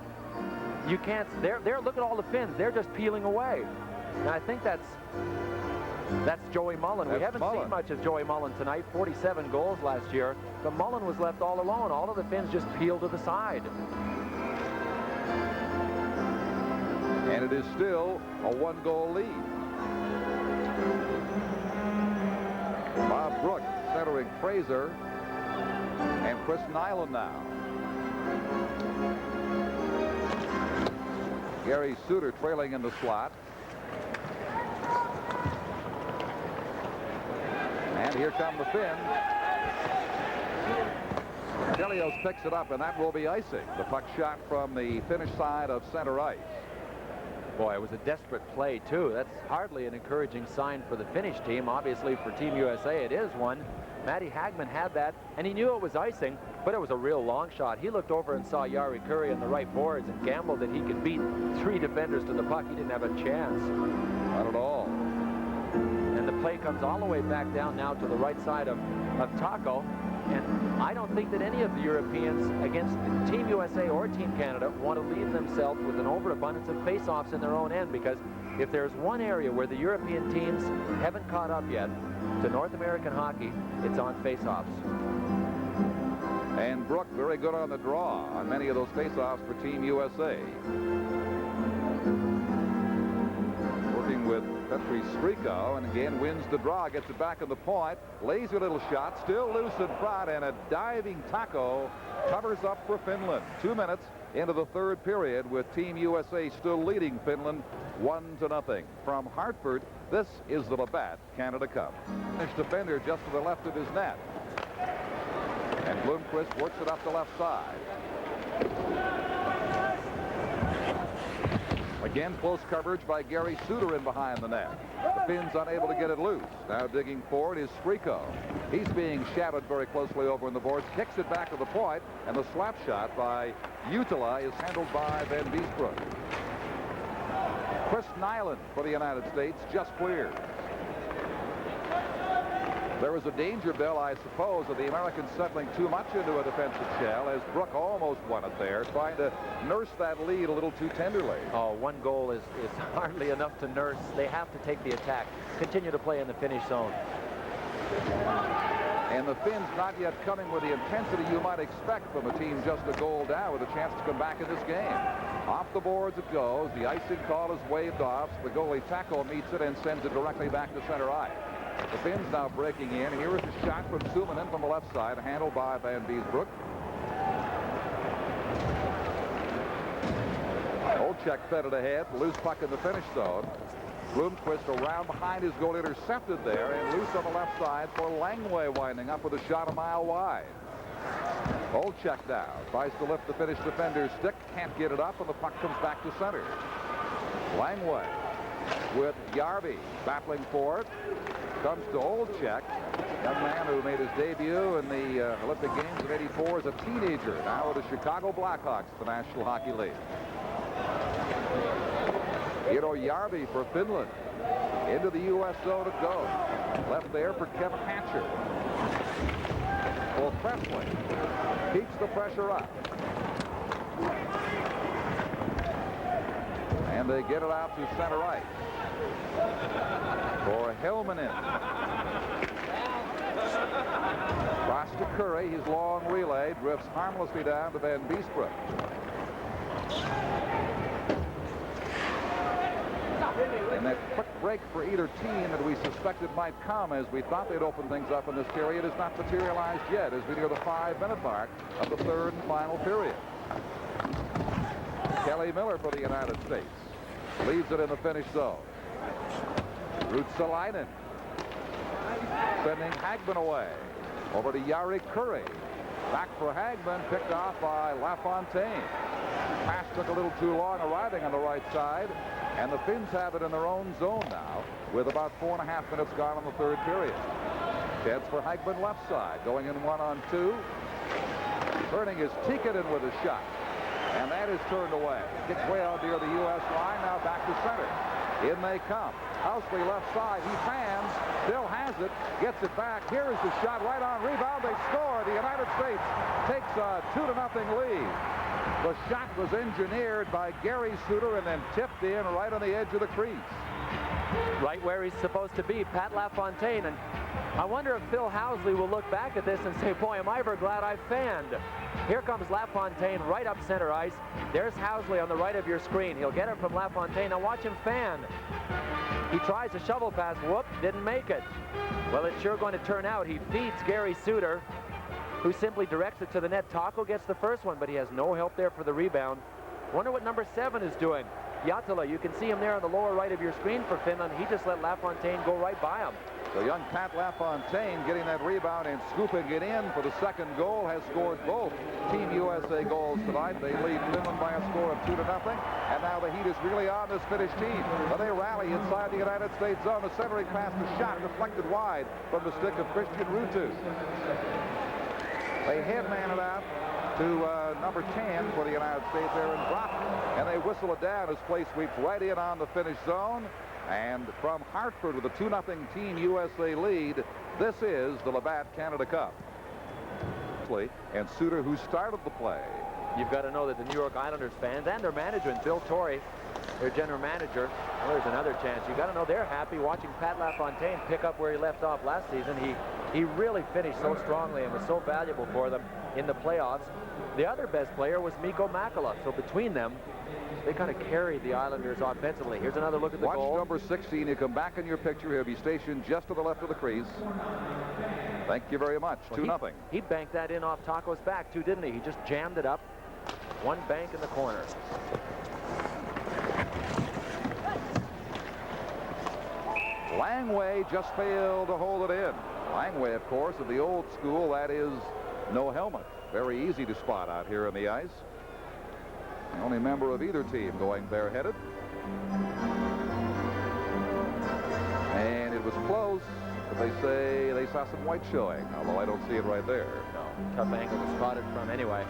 You can't, look at all the Finns. They're just peeling away. And I think that's Joey Mullen. We haven't seen much of Joey Mullen tonight. 47 goals last year. But Mullen was left all alone. All of the Finns just peeled to the side. And it is still a 1-goal lead. Bob Brook centering Fraser, and Chris Nyland now. Gary Suter trailing in the slot. And here come the Finns. Chelios picks it up, and that will be icing. The puck shot from the Finnish side of center ice. Boy, it was a desperate play, too. That's hardly an encouraging sign for the Finnish team. Obviously, for Team USA, it is one. Matty Hagman had that, and he knew it was icing, but it was a real long shot. He looked over and saw Jari Kurri on the right boards and gambled that he could beat 3 defenders to the puck. He didn't have a chance. Not at all. And the play comes all the way back down now to the right side of Taco. And I don't think that any of the Europeans against Team USA or Team Canada want to leave themselves with an overabundance of face-offs in their own end, because if there's one area where the European teams haven't caught up yet to North American hockey, it's on face-offs. And Brook very good on the draw on many of those face-offs for Team USA. Working with Petri Striko, and again wins the draw, gets it back in the point. Lazy little shot, still loose in front, and a diving Taco covers up for Finland. 2 minutes into the third period with Team USA still leading Finland 1-0. From Hartford, this is the Labatt Canada Cup. Finnish defender just to the left of his net. And Blomqvist works it up the left side. Again, close coverage by Gary Suter in behind the net. The Finns unable to get it loose. Now digging forward is Striko. He's being shadowed very closely over in the boards. Kicks it back to the point, and the slap shot by Utila is handled by Van Beesbroek. Chris Nyland for the United States just cleared. There was a danger, Bill, I suppose, of the Americans settling too much into a defensive shell, as Brook almost won it there, trying to nurse that lead a little too tenderly. Oh, 1 goal is hardly enough to nurse. They have to take the attack, continue to play in the Finnish zone. And the Finns not yet coming with the intensity you might expect from a team just a goal down with a chance to come back in this game. Off the boards it goes. The icing call is waved off. The goalie Taco meets it and sends it directly back to center ice. The Finns now breaking in. Here is a shot from Suominen from the left side, handled by Van Beesbroek. Olczyk fed it ahead. Loose puck in the Finnish zone. Blomqvist around behind his goal, intercepted there, and loose on the left side for Langway, winding up with a shot a mile wide. Olczyk now tries to lift the Finnish defender's stick, can't get it up, and the puck comes back to center. Langway with Järvi battling for it. Comes to Olczyk, young man who made his debut in the Olympic Games of '84 as a teenager, now with the Chicago Blackhawks, the National Hockey League. Eero Järvi for Finland. Into the U.S. zone it goes. Left there for Kevin Hatcher. Well, Presley keeps the pressure up. And they get it out to center ice. For Helmanen. Cross to Curry. His long relay drifts harmlessly down to Van Beesbroek. And that quick break for either team that we suspected might come as we thought they'd open things up in this period has not materialized yet as we near the 5-minute mark of the third and final period. Kelly Miller for the United States leaves it in the Finnish zone. Ruotsalainen sending Hagman away. Over to Jari Kurri. Back for Hagman, picked off by LaFontaine. Pass took a little too long arriving on the right side, and the Finns have it in their own zone now with about 4.5 minutes gone in the third period. Chance for Hagman left side, going in 1-on-2. Turning is Tikkanen with a shot, and that is turned away. Gets way out near the U.S. line, now back to center. In they come. Housley left side. He fans. Still has it. Gets it back. Here is the shot. Right on rebound. They score. The United States takes a 2-0 lead. The shot was engineered by Gary Suter and then tipped in right on the edge of the crease. Right where he's supposed to be, Pat LaFontaine. And I wonder if Phil Housley will look back at this and say, boy, am I ever glad I fanned. Here comes LaFontaine right up center ice. There's Housley on the right of your screen. He'll get it from LaFontaine. Now watch him fan. He tries a shovel pass. Whoop, didn't make it. Well, it's sure going to turn out. He feeds Gary Suter, who simply directs it to the net. Taco gets the first one, but he has no help there for the rebound. Wonder what number 7 is doing. Yatala, you can see him there on the lower right of your screen for Finland. He just let LaFontaine go right by him. So young Pat LaFontaine getting that rebound and scooping it in for the second goal, has scored both Team USA goals tonight. They lead Finland by a score of 2-0. And now the heat is really on this Finnish team. But they rally inside the United States zone. The centering pass, the shot deflected wide from the stick of Christian Ruutu. They headman it out to number 10 for the United States, Aaron Brock, and they whistle it down as play sweeps right in on the Finnish zone. And from Hartford with a 2-0 Team USA lead, this is the Labatt Canada Cup. And Suter, who started the play. You've got to know that the New York Islanders fans and their management, Bill Torrey, their general manager, well, there's another chance. You've got to know they're happy watching Pat LaFontaine pick up where he left off last season. He really finished so strongly and was so valuable for them in the playoffs. The other best player was Mikko Makala. So between them, they kind of carried the Islanders offensively. Here's another look at the goal. Watch number 16. You come back in your picture. He'll be stationed just to the left of the crease. Thank you very much. 2-0. He banked that in off Taco's back too, didn't he? He just jammed it up. One bank in the corner. Langway just failed to hold it in. Langway, of course, of the old school, that is no helmet. Very easy to spot out here on the ice. The only member of either team going bareheaded. And it was close, but they say they saw some white showing, although I don't see it right there. No, tough angle to spot it from anyway.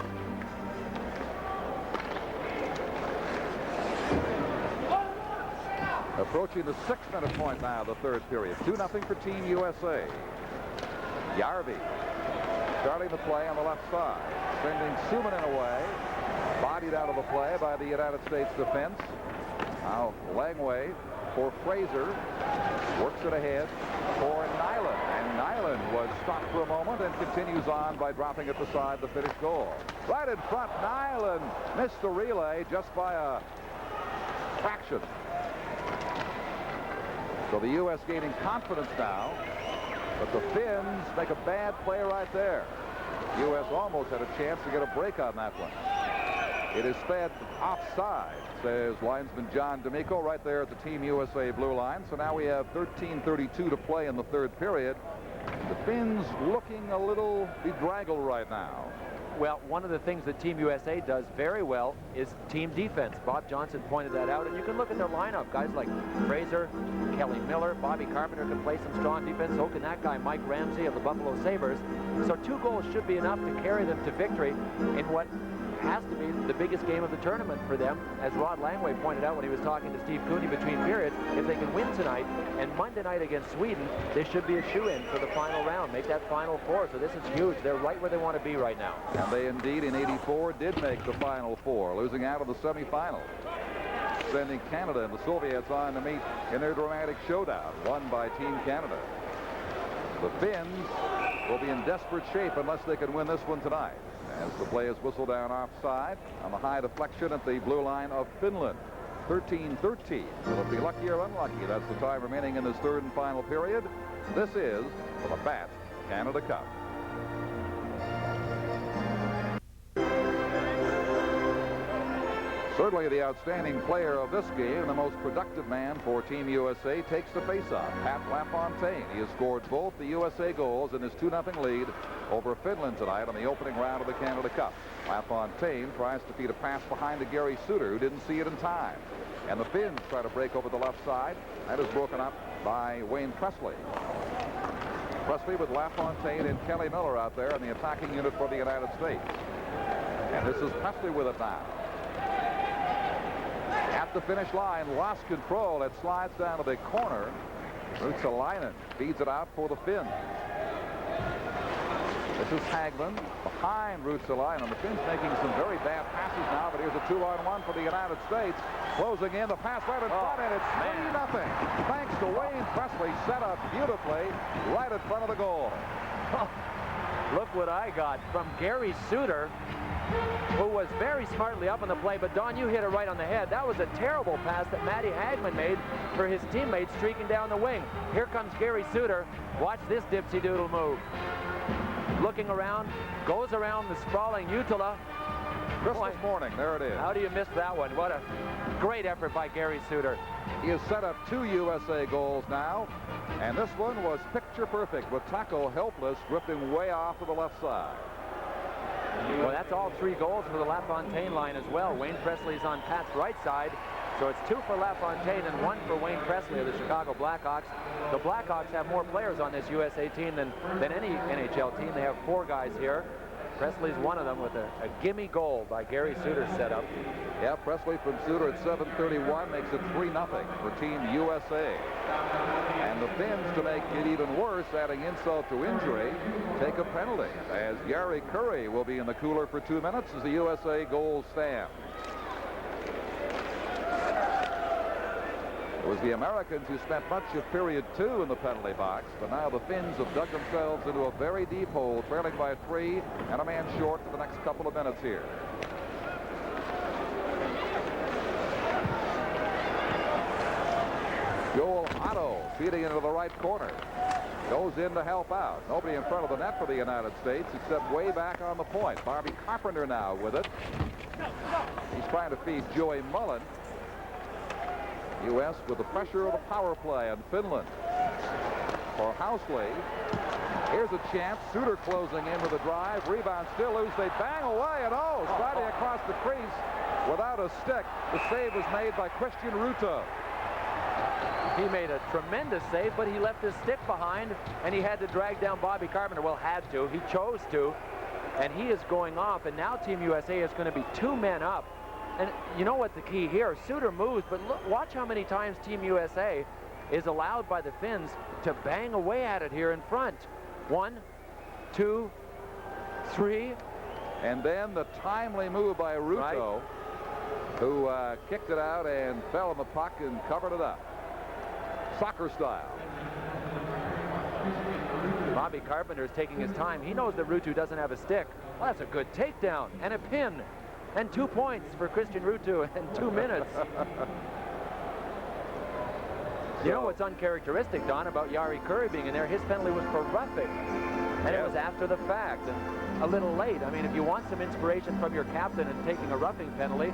Approaching the 6-minute point now, the third period. 2-0 for Team USA. Järvi starting the play on the left side, sending Suominen away. Bodied out of the play by the United States defense. Now Langway for Fraser. Works it ahead for Nyland. And Nyland was stopped for a moment and continues on by dropping it beside the Finnish goal. Right in front, Nyland missed the relay just by a fraction. So the U.S. gaining confidence now. But the Finns make a bad play right there. U.S. almost had a chance to get a break on that one. It is fed offside, says linesman John D'Amico right there at the Team USA blue line. So now we have 13:32 to play in the third period. The Finns looking a little bedraggled right now. Well, one of the things that Team USA does very well is team defense. Bob Johnson pointed that out, and you can look at their lineup. Guys like Fraser, Kelly Miller, Bobby Carpenter can play some strong defense. So can that guy, Mike Ramsey of the Buffalo Sabres. So 2 goals should be enough to carry them to victory in what has to be the biggest game of the tournament for them. As Rod Langway pointed out when he was talking to Steve Cooney between periods, if they can win tonight and Monday night against Sweden, they should be a shoe-in for the final round, make that Final Four. So this is huge. They're right where they want to be right now. And they indeed in '84 did make the Final Four, losing out of the semifinal, sending Canada and the Soviets on to meet in their dramatic showdown, won by Team Canada. The Finns will be in desperate shape unless they can win this one tonight, as the play is whistled down offside on the high deflection at the blue line of Finland. 13-13. Will it be lucky or unlucky? That's the time remaining in this third and final period. This is the Labatt Canada Cup. Certainly the outstanding player of this game, the most productive man for Team USA, takes the faceoff. Pat LaFontaine. He has scored both the USA goals in his 2-0 lead over Finland tonight on the opening round of the Canada Cup. LaFontaine tries to feed a pass behind to Gary Suter, who didn't see it in time. And the Finns try to break over the left side. That is broken up by Wayne Presley. Presley with LaFontaine and Kelly Miller out there in the attacking unit for the United States. And this is Presley with it now. At at the finish line, lost control. It slides down to the corner. Ruotsalainen feeds it out for the Finns. This is Hagman behind Ruotsalainen. The Finns making some very bad passes now, but here's a 2-on-1 for the United States. Closing in, the pass right in front, and it's 3-0. Thanks to Wayne Presley, set up beautifully right in front of the goal. Look what I got from Gary Suter, who was very smartly up on the play, but Don, you hit it right on the head. That was a terrible pass that Matty Hagman made for his teammate streaking down the wing. Here comes Gary Suter. Watch this dipsy-doodle move. Looking around, goes around the sprawling Utila. Christmas morning, there it is. How do you miss that one? What a great effort by Gary Suter. He has set up 2 USA goals now, and this one was picture perfect with Taco helpless, drifting way off to the left side. Well, that's all 3 goals for the LaFontaine line as well. Wayne Presley's on Pat's right side, so it's 2 for LaFontaine and 1 for Wayne Presley of the Chicago Blackhawks. The Blackhawks have more players on this USA team than any NHL team. They have 4 guys here. Presley's one of them with a gimme goal by Gary Suter set up. Yeah, Presley from Suter at 7:31 makes it 3-0 for Team USA. And the Finns, to make it even worse, adding insult to injury, take a penalty, as Gary Curry will be in the cooler for 2 minutes as the USA goals stand. It was the Americans who spent much of period 2 in the penalty box, but now the Finns have dug themselves into a very deep hole, trailing by 3 and a man short for the next couple of minutes here. Joel Otto feeding into the right corner. Goes in to help out. Nobody in front of the net for the United States except way back on the point. Bobby Carpenter now with it. He's trying to feed Joey Mullen. U.S. with the pressure of the power play, and Finland for Housley. Here's a chance. Suter closing in with a drive. Rebound still loose. They bang away, and sliding across the crease without a stick. The save was made by Christian Ruuto. He made a tremendous save, but he left his stick behind, and he had to drag down Bobby Carpenter. Well, had to. He chose to, and he is going off, and now Team USA is going to be 2 men up. And you know what the key here? Suter moves, but look, watch how many times Team USA is allowed by the Finns to bang away at it here in front. 1, 2, 3. And then the timely move by Ruuto, who kicked it out and fell on the puck and covered it up. Soccer style. Bobby Carpenter is taking his time. He knows that Ruuto doesn't have a stick. Well, that's a good takedown and a pin. And 2 points for Christian Ruuto in 2 minutes. You know what's uncharacteristic, Don, about Jari Kurri being in there? His penalty was for roughing. And it was after the fact and a little late. I mean, if you want some inspiration from your captain in taking a roughing penalty,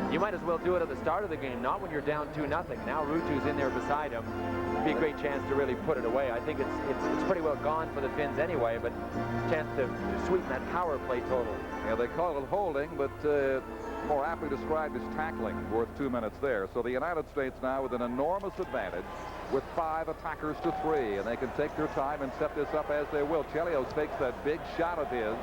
you might as well do it at the start of the game, not when you're down 2-0. Now Ruuto's in there beside him. It'd be a great chance to really put it away. I think it's pretty well gone for the Finns anyway, but chance to sweeten that power play total. Yeah, they call it holding, but more aptly described as tackling, worth 2 minutes there. So the United States now with an enormous advantage with 5 attackers to 3, and they can take their time and set this up as they will. Chelios takes that big shot of his.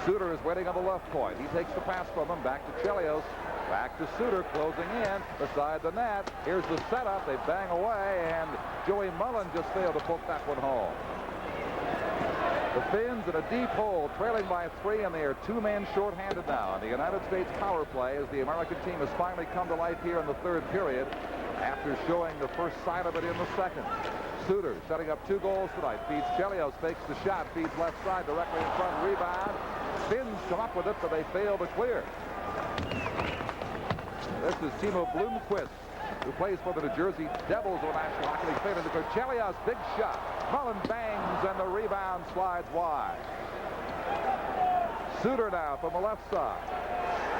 Suter is waiting on the left point. He takes the pass from him, back to Chelios, back to Suter, closing in beside the net. Here's the setup. They bang away, and Joey Mullen just failed to poke that one home. The Finns in a deep hole, trailing by 3, and they are 2 men short-handed now. And the United States power play as the American team has finally come to life here in the 3rd period after showing the first sign of it in the 2nd. Suter setting up 2 goals tonight. Feeds Chelios, fakes the shot, feeds left side directly in front, rebound. Finns come up with it, but they fail to clear. This is Timo Blomqvist, who plays for the New Jersey Devils of the National Hockey League. Faded to Chelios, big shot. Mullen bangs, and the rebound slides wide. Suter now from the left side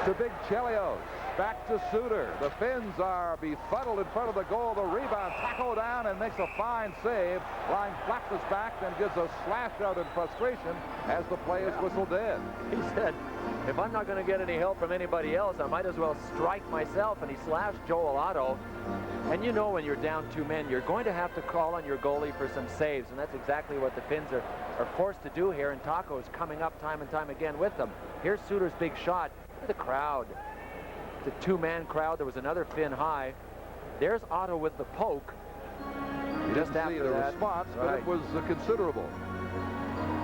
to big Chelios. Back to Suter. The Finns are befuddled in front of the goal. The rebound, tackle down, and makes a fine save. Line flaps his back, then gives a slash out in frustration as the play is whistled dead. He said, if I'm not going to get any help from anybody else, I might as well strike myself. And he slashed Joel Otto. And you know when you're down 2 men, you're going to have to call on your goalie for some saves. And that's exactly what the Finns are forced to do here. And Taco's coming up time and time again with them. Here's Suter's big shot. Look at the crowd. the two-man crowd. There was another Finn high. There's Otto with the poke. You Just didn't see the after that. response, but Right. it was considerable.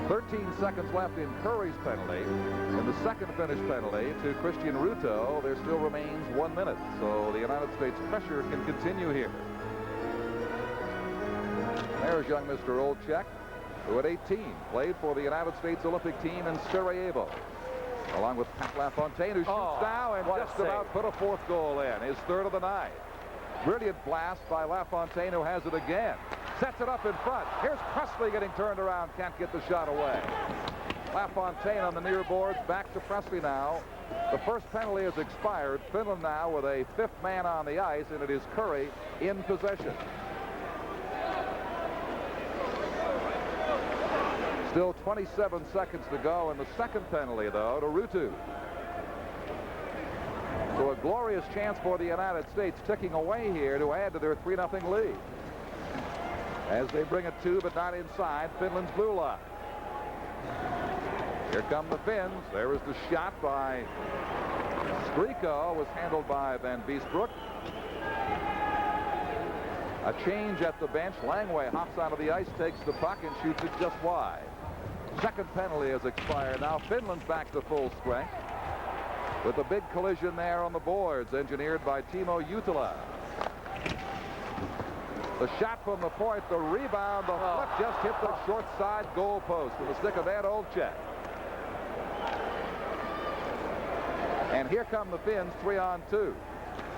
13 seconds left in Curry's penalty. In the second finish penalty to Christian Ruto, there still remains 1 minute. So the United States pressure can continue here. There's young Mr. Olczek, who at 18 played for the United States Olympic team in Sarajevo, along with Pat LaFontaine, who shoots now and what a just about save. put a fourth goal in, his third of the night. Brilliant blast by LaFontaine, who has it again. Sets it up in front. Here's Presley getting turned around. Can't get the shot away. LaFontaine on the near boards. Back to Presley now. The first penalty has expired. Finland now with a fifth man on the ice, and it is Curry in possession. Still 27 seconds to go in the second penalty, though, to Rutu. So a glorious chance for the United States ticking away here to add to their 3-0 lead. As they bring it to, but not inside, Finland's blue line. Here come the Finns. There is the shot by Striko. Was handled by Van Beesbroek. A change at the bench. Langway hops onto the ice, takes the puck, and shoots it just wide. Second penalty has expired. Now Finland's back to full strength, with a big collision there on the boards, engineered by Timo Jutila. The shot from the point, the rebound, the flip just hit the short side goal post with the stick of Ed Olczek. And here come the Finns, 3-on-2.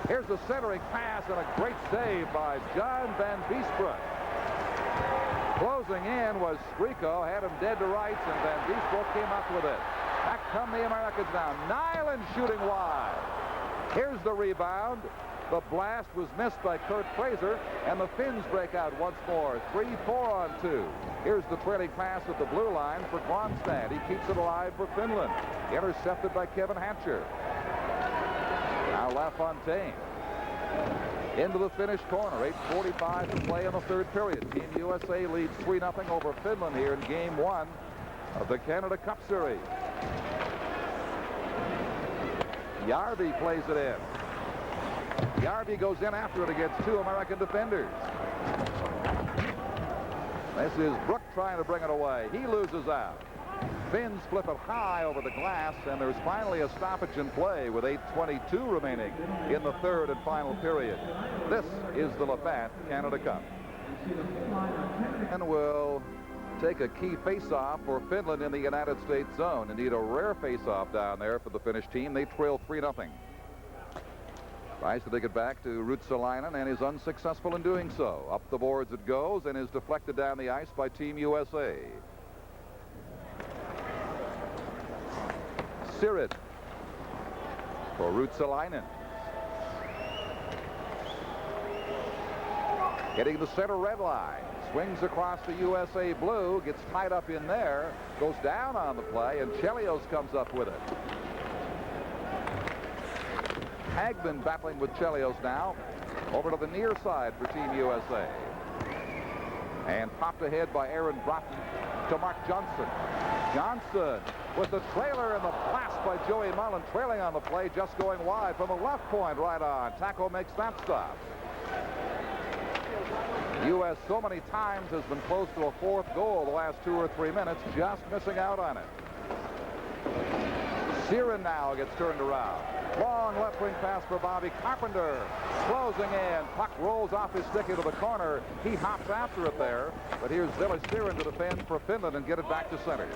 Here's the centering pass and a great save by John Van Beesbroek. Closing in was Striko, had him dead to rights, and Van Beesbroek came up with it. Back come the Americans now. Nyland shooting wide. Here's the rebound. The blast was missed by Kurt Fraser, and the Finns break out once more. 3-4-on-2. Here's the trailing pass at the blue line for Gronstad. He keeps it alive for Finland. Intercepted by Kevin Hatcher. Now LaFontaine into the Finnish corner. 8:45 to play in the third period. Team USA leads 3-0 over Finland here in Game 1 of the Canada Cup Series. Järvi plays it in. Järvi goes in after it against two American defenders. This is Brook trying to bring it away. He loses out. Finns flip it high over the glass, and there's finally a stoppage in play with 8:22 remaining in the third and final period. This is the Labatt Canada Cup. And we'll take a key face-off for Finland in the United States zone. Indeed, a rare face-off down there for the Finnish team. They trail 3-0. Tries to dig it back to Ruotsalainen and is unsuccessful in doing so. Up the boards it goes and is deflected down the ice by Team USA. Sirid for Ruotsalainen. Hitting the center red line. Swings across the USA blue. Gets tied up in there. Goes down on the play, and Chelios comes up with it. Hagman battling with Chelios now. Over to the near side for Team USA. And popped ahead by Aaron Broughton to Mark Johnson. Johnson with the trailer and the blast by Joey Mullen, trailing on the play, just going wide from the left point right on. Tackle makes that stop. U.S. so many times has been close to a fourth goal the last 2 or 3 minutes, just missing out on it. Siren now gets turned around. Long left wing pass for Bobby Carpenter. Closing in. Puck rolls off his stick into the corner. He hops after it there. But here's Ville Siren to defend for Finland and get it back to center.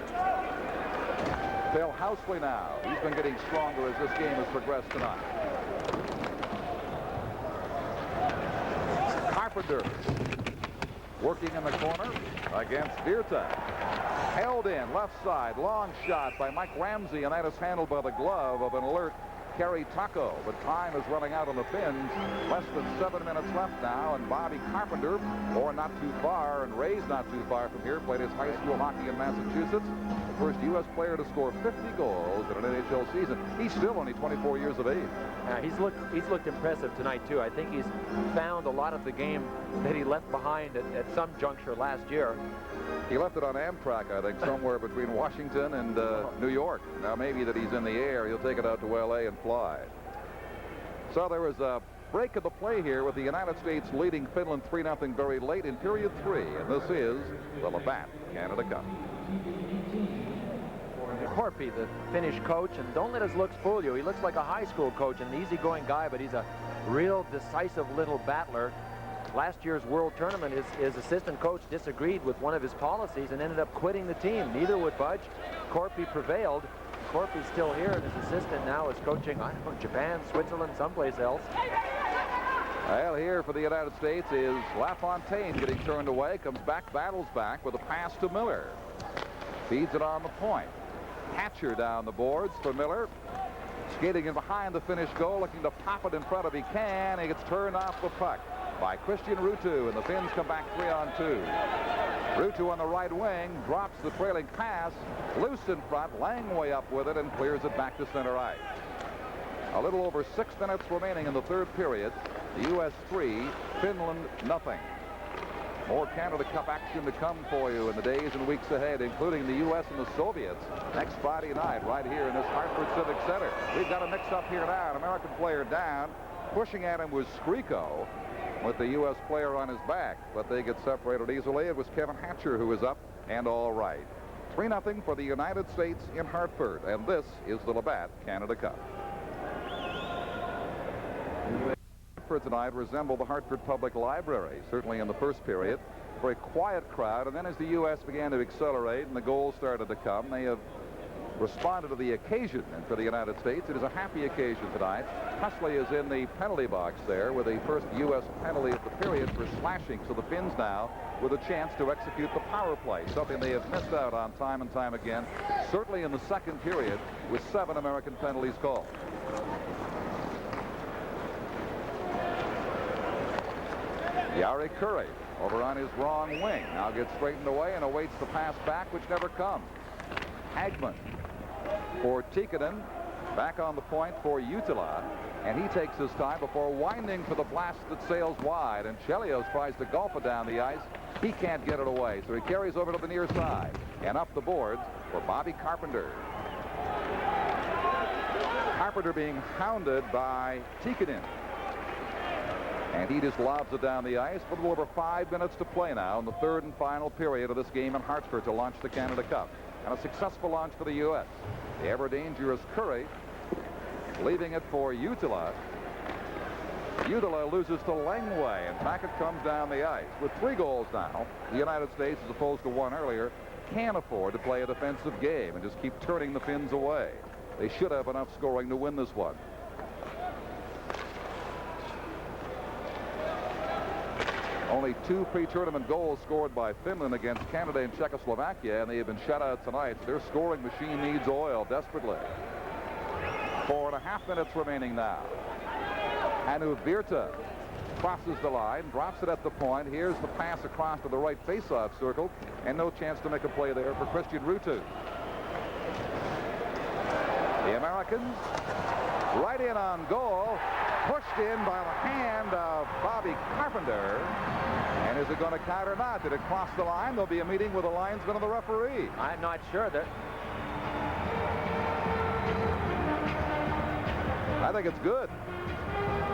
Phil Housley now. He's been getting stronger as this game has progressed tonight. Carpenter working in the corner against Virta. Held in, left side, long shot by Mike Ramsey, and that is handled by the glove of an alert Kerry Taco. But time is running out on the Finns. Less than 7 minutes left now, and Bobby Carpenter, or not too far, and Ray's not too far from here, played his high school hockey in Massachusetts. The first U.S. player to score 50 goals in an NHL season. He's still only 24 years of age. He's looked impressive tonight, too. I think he's found a lot of the game that he left behind at some juncture last year. He left it on Amtrak, I think, somewhere between Washington and New York. Now, maybe that he's in the air, he'll take it out to L.A. and fly. So there was a break of the play here with the United States leading Finland 3-0 very late in period 3. And this is the Labatt Canada Cup. Korpi, the Finnish coach, and don't let his looks fool you. He looks like a high school coach and an easygoing guy, but he's a real decisive little battler. Last year's World Tournament, his assistant coach disagreed with one of his policies and ended up quitting the team. Neither would budge. Korpi prevailed. Korpi's still here, and his assistant now is coaching, I don't know, Japan, Switzerland, someplace else. Well, here for the United States is LaFontaine getting turned away, comes back, battles back with a pass to Miller. Feeds it on the point. Hatcher down the boards for Miller. Skating in behind the Finnish goal, looking to pop it in front if he can. He gets turned off the puck by Christian Ruutu, and the Finns come back 3-on-2. Ruutu on the right wing drops the trailing pass, loose in front, Langway up with it and clears it back to center ice. A little over 6 minutes remaining in the third period. The U.S. 3, Finland nothing. More Canada Cup action to come for you in the days and weeks ahead, including the U.S. and the Soviets next Friday night right here in this Hartford Civic Center. We've got a mix-up here now. An American player down. Pushing at him was Skriko with the U.S. player on his back, but they get separated easily. It was Kevin Hatcher who was up and all right. 3-0 for the United States in Hartford, and this is the Labatt Canada Cup. Hartford tonight resembled the Hartford Public Library, certainly in the first period. Very quiet crowd, and then as the U.S. began to accelerate and the goals started to come, they have responded to the occasion. And for the United States, it is a happy occasion tonight. Husley is in the penalty box there with the first U.S. penalty of the period for slashing. So the Finns now with a chance to execute the power play, something they have missed out on time and time again, certainly in the second period with 7 American penalties called. Yari Curry over on his wrong wing now gets straightened away and awaits the pass back, which never comes. Hagman for Tikkanen, back on the point for Utila, and he takes his time before winding for the blast that sails wide, and Chelios tries to golf it down the ice. He can't get it away, so he carries over to the near side and up the boards for Bobby Carpenter. Carpenter being hounded by Tikkanen. And he just lobs it down the ice. A little over 5 minutes to play now in the third and final period of this game in Hartford to launch the Canada Cup. And a successful launch for the U.S. The ever-dangerous Curry leaving it for Utila. Utila loses to Langway, and Packett comes down the ice. With 3 goals now, the United States, as opposed to 1 earlier, can't afford to play a defensive game and just keep turning the Finns away. They should have enough scoring to win this one. Only 2 pre-tournament goals scored by Finland against Canada and Czechoslovakia, and they have been shut out tonight. So their scoring machine needs oil desperately. 4.5 minutes remaining now. Hannu Virta crosses the line, drops it at the point. Here's the pass across to the right face-off circle, and no chance to make a play there for Christian Ruutu. The Americans right in on goal, pushed in by the hand of Bobby Carpenter. And is it going to count or not? Did it cross the line? There'll be a meeting with the linesman and the referee. I'm not sure that. I think it's good.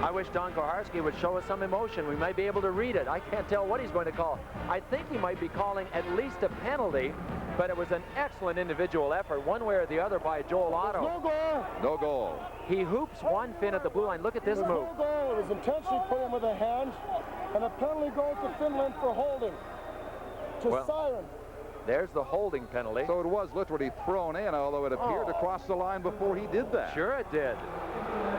I wish Don Koharski would show us some emotion. We might be able to read it. I can't tell what he's going to call. I think he might be calling at least a penalty, but it was an excellent individual effort, one way or the other, by Joel Otto. No goal. No goal. He hoops one Finn at the blue line. Look at this move. No goal. It was intentionally put in with a hand, and a penalty goes to Finland for holding. Siren. There's the holding penalty. So it was literally thrown in, although it appeared to cross the line before he did that. Sure it did.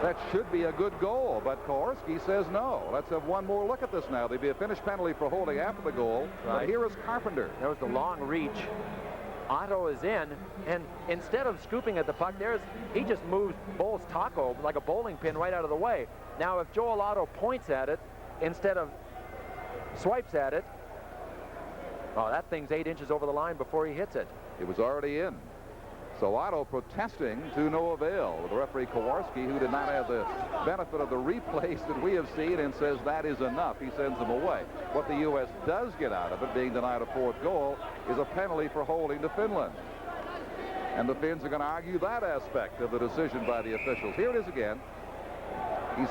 That should be a good goal, but Koharski says no. Let's have one more look at this now. There'd be a Finnish penalty for holding after the goal. Right. But here is Carpenter. There was the long reach. Otto is in, and instead of scooping at the puck, he just moves Bull's taco like a bowling pin right out of the way. Now, if Joel Otto points at it instead of swipes at it, oh, that thing's 8 inches over the line before he hits it. It was already in. So Otto protesting to no avail with the referee Kowarski, who did not have the benefit of the replays that we have seen, and says that is enough. He sends them away. What the U.S. does get out of it, being denied a 4th goal, is a penalty for holding to Finland. And the Finns are going to argue that aspect of the decision by the officials. Here it is again. He's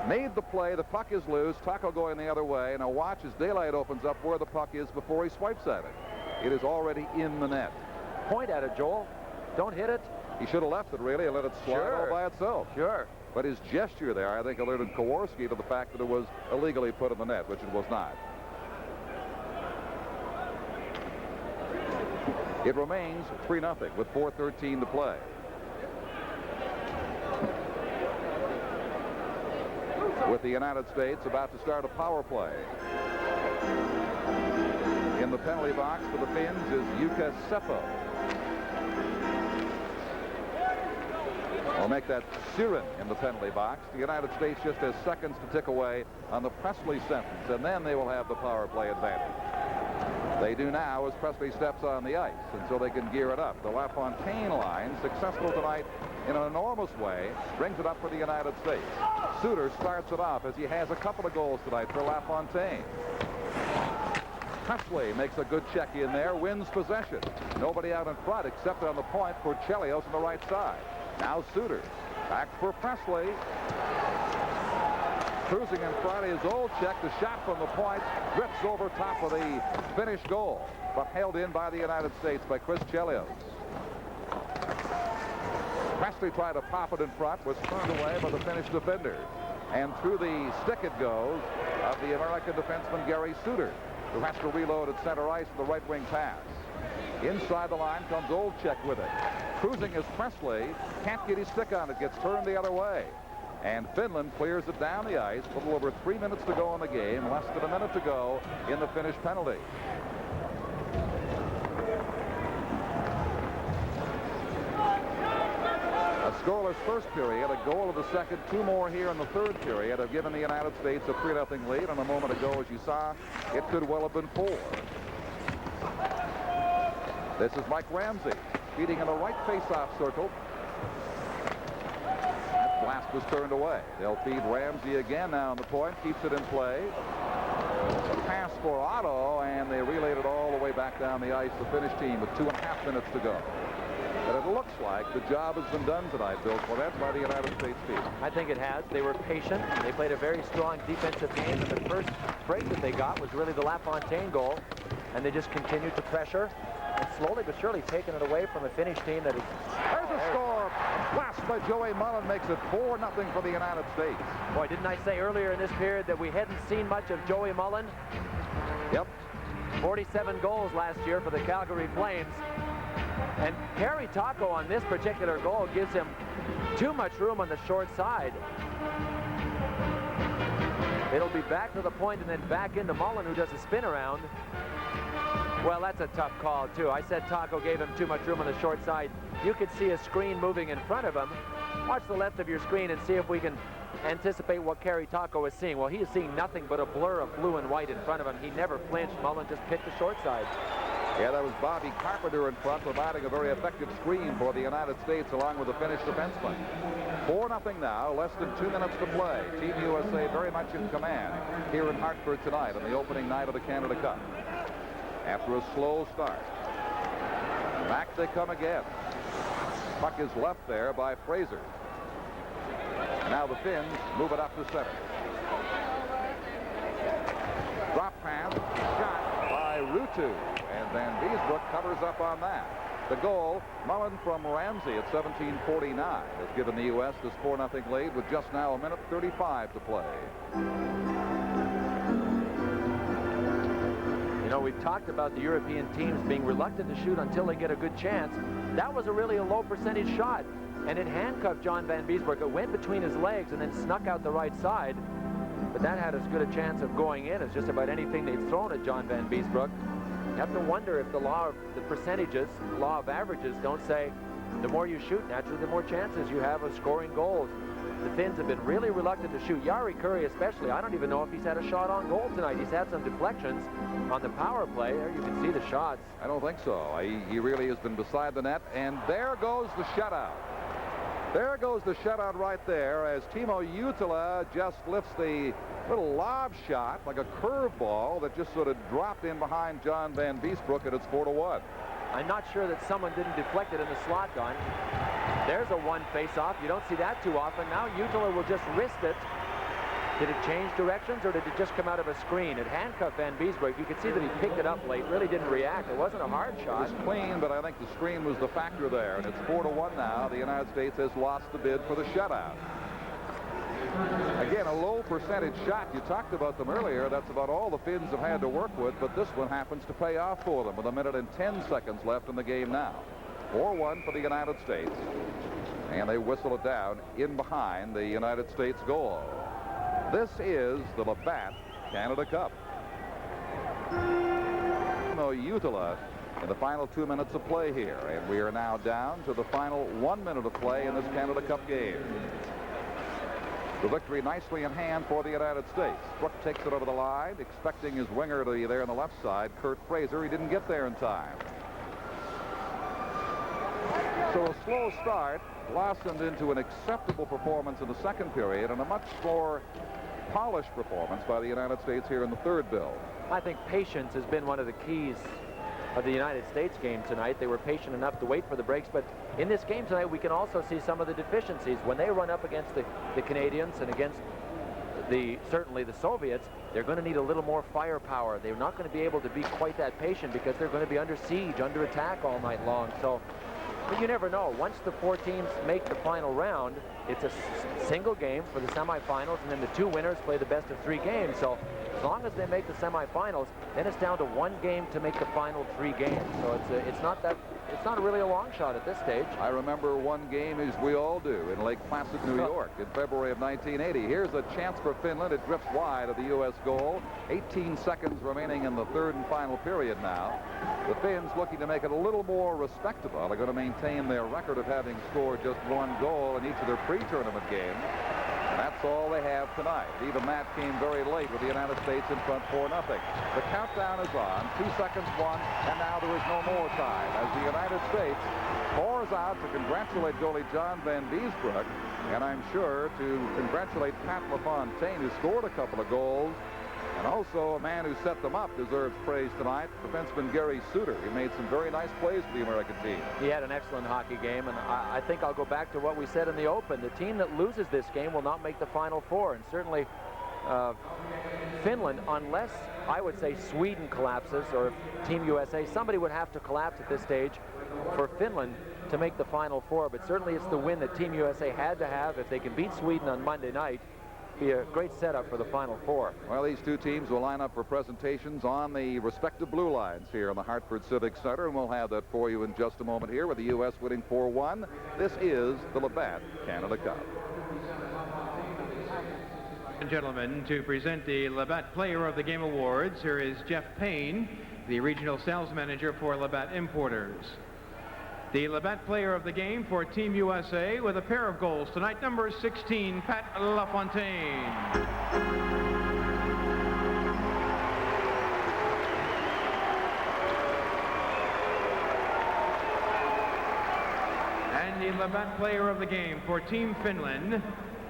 made the play. The puck is loose. Taco going the other way. Now watch as daylight opens up where the puck is before he swipes at it. It is already in the net. Point at it, Joel. Don't hit it. He should have left it, really, and let it slide all by itself. Sure. But his gesture there, I think, alerted Kowarski to the fact that it was illegally put in the net, which it was not. It remains 3-0 with 4:13 to play. With the United States about to start a power play. In the penalty box for the Finns is Jukka Seppo. I'll make that Siren in the penalty box. The United States just has seconds to tick away on the Presley sentence, and then they will have the power play advantage. They do now as Presley steps on the ice, and so they can gear it up. The LaFontaine line, successful tonight in an enormous way, brings it up for the United States. Suter starts it off as he has a couple of goals tonight for LaFontaine. Presley makes a good check in there, wins possession. Nobody out in front except on the point for Chelios on the right side. Now Suter, back for Presley. Cruising in front is Olczyk. The shot from the point drifts over top of the Finnish goal, but held in by the United States by Chris Chelios. Presley tried to pop it in front, was turned away by the Finnish defender. And through the stick it goes of the American defenseman Gary Suter, who has to reload at center ice with the right wing pass. Inside the line comes Olczyk with it. Cruising is Presley. Can't get his stick on it. Gets turned the other way. And Finland clears it down the ice. A little over 3 minutes to go in the game. Less than a minute to go in the Finnish penalty. A scoreless first period, a goal of the second, two more here in the third period have given the United States a 3-0 lead. And a moment ago, as you saw, it could well have been 4. This is Mike Ramsey feeding in the right face-off circle. That blast was turned away. They'll feed Ramsey again now on the point. Keeps it in play. A pass for Otto, and they relayed it all the way back down the ice. The Finnish team with 2.5 minutes to go. But it looks like the job has been done tonight, Bill Cornette, by the United States team. I think it has. They were patient. They played a very strong defensive game, and the first break that they got was really the LaFontaine goal, and they just continued to pressure. And slowly but surely taking it away from a Finnish team that is... There's a score. Blast by Joey Mullen makes it 4-0 for the United States. Boy, didn't I say earlier in this period that we hadn't seen much of Joey Mullen? Yep. 47 goals last year for the Calgary Flames. And Kerry Taco on this particular goal gives him too much room on the short side. It'll be back to the point and then back into Mullen, who does a spin around. Well, that's a tough call, too. I said Taco gave him too much room on the short side. You could see a screen moving in front of him. Watch the left of your screen and see if we can anticipate what Kerry Taco is seeing. Well, he is seeing nothing but a blur of blue and white in front of him. He never flinched. Mullen just picked the short side. Yeah, that was Bobby Carpenter in front, providing a very effective screen for the United States along with the Finnish defenseman. 4-0 now, less than 2 minutes to play. Team USA very much in command here in Hartford tonight on the opening night of the Canada Cup. After a slow start. Back they come again. Puck is left there by Fraser. Now the Finns move it up to center. Drop pass, shot by Ruutu. And Van Beesbrook covers up on that. The goal, Mullen from Ramsey at 17:49 has given the U.S. this 4-0 lead with just now 1:35 to play. You know, we've talked about the European teams being reluctant to shoot until they get a good chance. That was a really a low percentage shot, and it handcuffed John Van Beesbrook. It went between his legs and then snuck out the right side. But that had as good a chance of going in as just about anything they've thrown at John Van Beesbrook. You have to wonder if the law of the percentages, the law of averages, don't say the more you shoot, naturally, the more chances you have of scoring goals. The Finns have been really reluctant to shoot. Jari Kurri especially. I don't even know if he's had a shot on goal tonight. He's had some deflections on the power play. There you can see the shots. I don't think so. He really has been beside the net. And there goes the shutout. There goes the shutout right there as Timo Jutila just lifts the little lob shot like a curveball that just sort of dropped in behind John Van Beesbrook, and it's 4-1. I'm not sure that someone didn't deflect it in the slot gun. There's a one face-off. You don't see that too often. Now Utila will just wrist it. Did it change directions, or did it just come out of a screen? It handcuffed Van Beesbroek. You could see that he picked it up late, really didn't react. It wasn't a hard shot. It was clean, but I think the screen was the factor there, and it's 4-1 now. The United States has lost the bid for the shutout. Again, a low percentage shot. You talked about them earlier. That's about all the Finns have had to work with, but this one happens to pay off for them with 1 minute and 10 seconds left in the game now. 4-1 for the United States, and they whistle it down in behind the United States goal. This is the Labatt Canada Cup. Utila in the final 2 minutes of play here, and we are now down to the final 1 minute of play in this Canada Cup game. The victory nicely in hand for the United States. Brook takes it over the line, expecting his winger to be there on the left side, Kurt Fraser. He didn't get there in time. So a slow start blossomed into an acceptable performance in the second period and a much more polished performance by the United States here in the third bill. I think patience has been one of the keys of the United States game tonight. They were patient enough to wait for the breaks, but in this game tonight we can also see some of the deficiencies. When they run up against the Canadians and against certainly the Soviets, they're going to need a little more firepower. They're not going to be able to be quite that patient because they're going to be under siege, under attack all night long. So, but you never know. Once the 4 teams make the final round, it's a single game for the semifinals, and then the 2 winners play the best of 3 games. So as long as they make the semifinals, then it's down to 1 game to make the final 3 games. So it's not really a long shot at this stage. I remember one game, as we all do, in Lake Placid, New York in February of 1980. Here's a chance for Finland. It drifts wide of the U.S. goal. 18 seconds remaining in the third and final period now. The Finns, looking to make it a little more respectable, are going to maintain their record of having scored just 1 goal in each of their pre-tournament games. And that's all they have tonight. Even that came very late with the United States in front 4-0. The countdown is on. 2 seconds, 1, and now there is no more time as the United States pours out to congratulate goalie John Van Beesbroek, and I'm sure to congratulate Pat LaFontaine, who scored a couple of goals. And also a man who set them up deserves praise tonight, defenseman Gary Suter. He made some very nice plays for the American team. He had an excellent hockey game, and I think I'll go back to what we said in the Open. The team that loses this game will not make the Final Four, and certainly Finland, unless I would say Sweden collapses or Team USA, somebody would have to collapse at this stage for Finland to make the Final Four. But certainly it's the win that Team USA had to have. If they can beat Sweden on Monday night, be a great setup for the Final Four. Well, these 2 teams will line up for presentations on the respective blue lines here in the Hartford Civic Center, and we'll have that for you in just a moment here with the U.S. winning 4-1. This is the Labatt Canada Cup. And gentlemen, to present the Labatt Player of the Game Awards, here is Jeff Payne, the Regional Sales Manager for Labatt Importers. The Labatt Player of the Game for Team USA with a pair of goals tonight, number 16, Pat LaFontaine. And the Labatt Player of the Game for Team Finland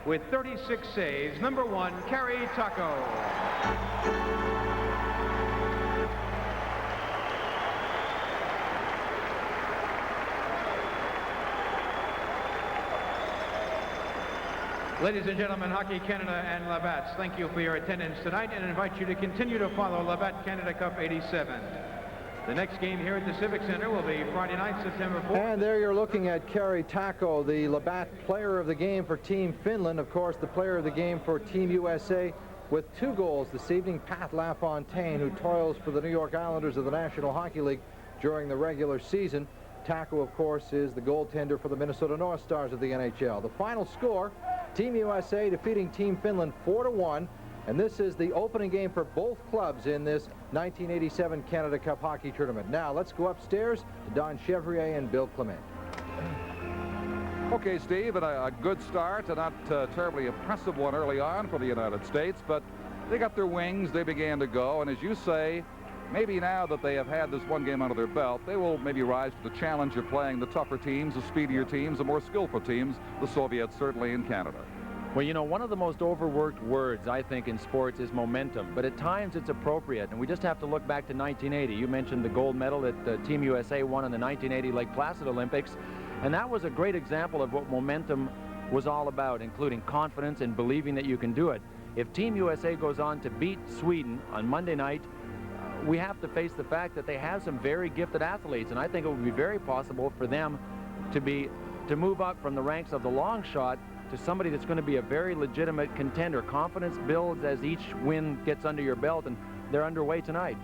with 36 saves, number 1, Kari Taco. Ladies and gentlemen, Hockey Canada and Labatt's, thank you for your attendance tonight and invite you to continue to follow Labatt Canada Cup 87. The next game here at the Civic Center will be Friday night, September 4th. And there you're looking at Kari Taco, the Labatt Player of the Game for Team Finland. Of course, the Player of the Game for Team USA with 2 goals this evening, Pat LaFontaine, who toils for the New York Islanders of the National Hockey League during the regular season. Taco, of course, is the goaltender for the Minnesota North Stars of the NHL. The final score, Team USA defeating Team Finland 4-1, and this is the opening game for both clubs in this 1987 Canada Cup hockey tournament. Now let's go upstairs to Don Chevrier and Bill Clement. Okay, Steve, and a good start, a not terribly impressive one early on for the United States, but they got their wings, they began to go, and as you say, maybe now that they have had this 1 game under their belt, they will maybe rise to the challenge of playing the tougher teams, the speedier teams, the more skillful teams, the Soviets certainly in Canada. Well, you know, one of the most overworked words, I think, in sports is momentum, but at times it's appropriate, and we just have to look back to 1980. You mentioned the gold medal that Team USA won in the 1980 Lake Placid Olympics. And that was a great example of what momentum was all about, including confidence and believing that you can do it. If Team USA goes on to beat Sweden on Monday night, we have to face the fact that they have some very gifted athletes, and I think it would be very possible for them to move up from the ranks of the long shot to somebody that's going to be a very legitimate contender. Confidence builds as each win gets under your belt, and they're underway tonight.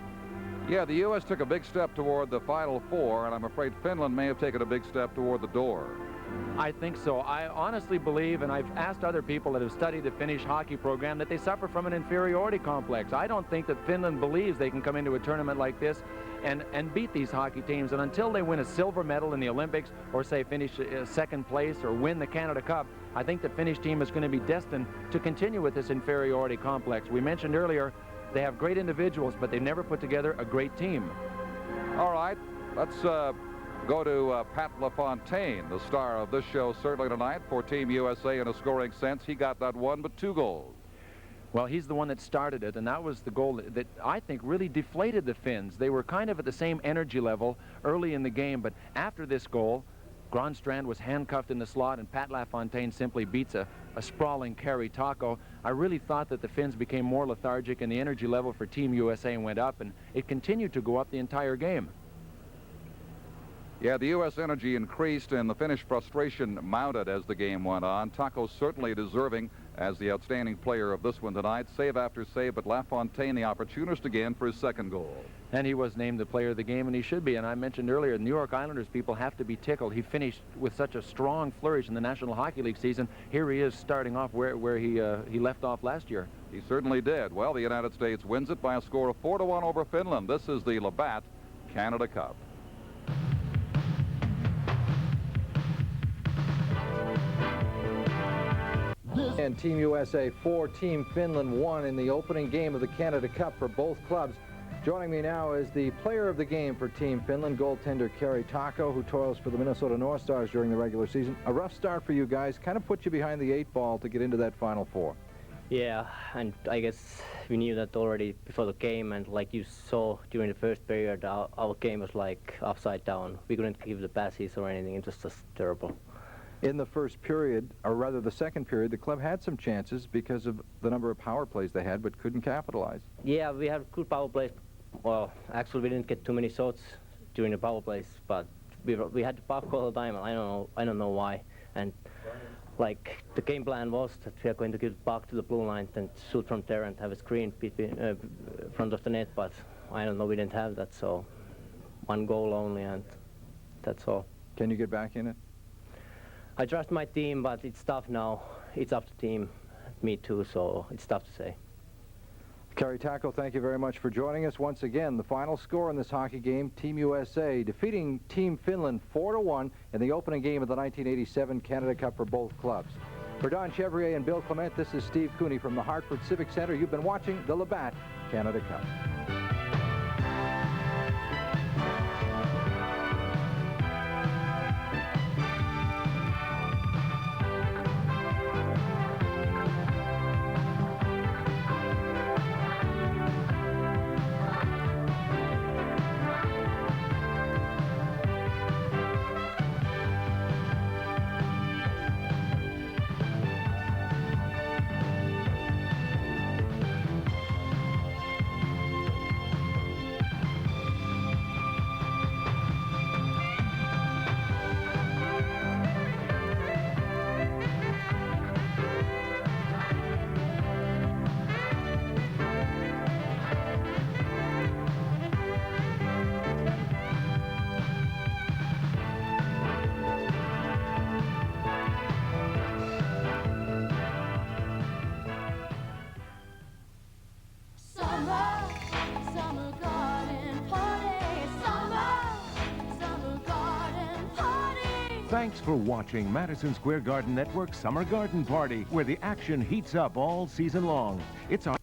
Yeah, the U.S. took a big step toward the Final Four, and I'm afraid Finland may have taken a big step toward the door. I think so. I honestly believe, and I've asked other people that have studied the Finnish hockey program, that they suffer from an inferiority complex. I don't think that Finland believes they can come into a tournament like this and beat these hockey teams. And until they win a silver medal in the Olympics, or say finish second place or win the Canada Cup, I think the Finnish team is going to be destined to continue with this inferiority complex. We mentioned earlier they have great individuals, but they've never put together a great team. All right, let's go to Pat LaFontaine, the star of this show certainly tonight for Team USA in a scoring sense. He got not one but two goals. Well, he's the one that started it, and that was the goal that I think really deflated the Finns. They were kind of at the same energy level early in the game, but after this goal, Granstrand was handcuffed in the slot, and Pat LaFontaine simply beats a sprawling Kari Taco. I really thought that the Finns became more lethargic, and the energy level for Team USA went up, and it continued to go up the entire game. Yeah, the U.S. energy increased and the Finnish frustration mounted as the game went on. Taco certainly deserving as the outstanding player of this one tonight. Save after save, but LaFontaine the opportunist again for his second goal. And he was named the player of the game, and he should be. And I mentioned earlier, the New York Islanders people have to be tickled. He finished with such a strong flourish in the National Hockey League season. Here he is starting off where he left off last year. He certainly did. Well, the United States wins it by a score of 4-1 over Finland. This is the Labatt Canada Cup. And Team USA 4, Team Finland 1 in the opening game of the Canada Cup for both clubs. Joining me now is the player of the game for Team Finland, goaltender Kari Taco, who toils for the Minnesota North Stars during the regular season. A rough start for you guys, kind of put you behind the 8 ball to get into that Final Four. Yeah, and I guess we knew that already before the game, and like you saw during the first period, our game was like upside down. We couldn't give the passes or anything. It was just terrible. In the first period, or rather the second period, the club had some chances because of the number of power plays they had, but couldn't capitalize. Yeah, we had good power plays. Well, actually, we didn't get too many shots during the power plays, but we had the puck all the time. I don't know why. And like the game plan was that we are going to give the puck to the blue line and shoot from there and have a screen between front of the net. But I don't know, we didn't have that. So one goal only, and that's all. Can you get back in it? I trust my team, but it's tough now. It's up to team, me too, so it's tough to say. Kari Taco, thank you very much for joining us once again. The final score in this hockey game, Team USA defeating Team Finland 4-1 in the opening game of the 1987 Canada Cup for both clubs. For Don Chevrier and Bill Clement, this is Steve Cooney from the Hartford Civic Center. You've been watching the Labatt Canada Cup. Thanks for watching Madison Square Garden Network's Summer Garden Party, where the action heats up all season long. It's our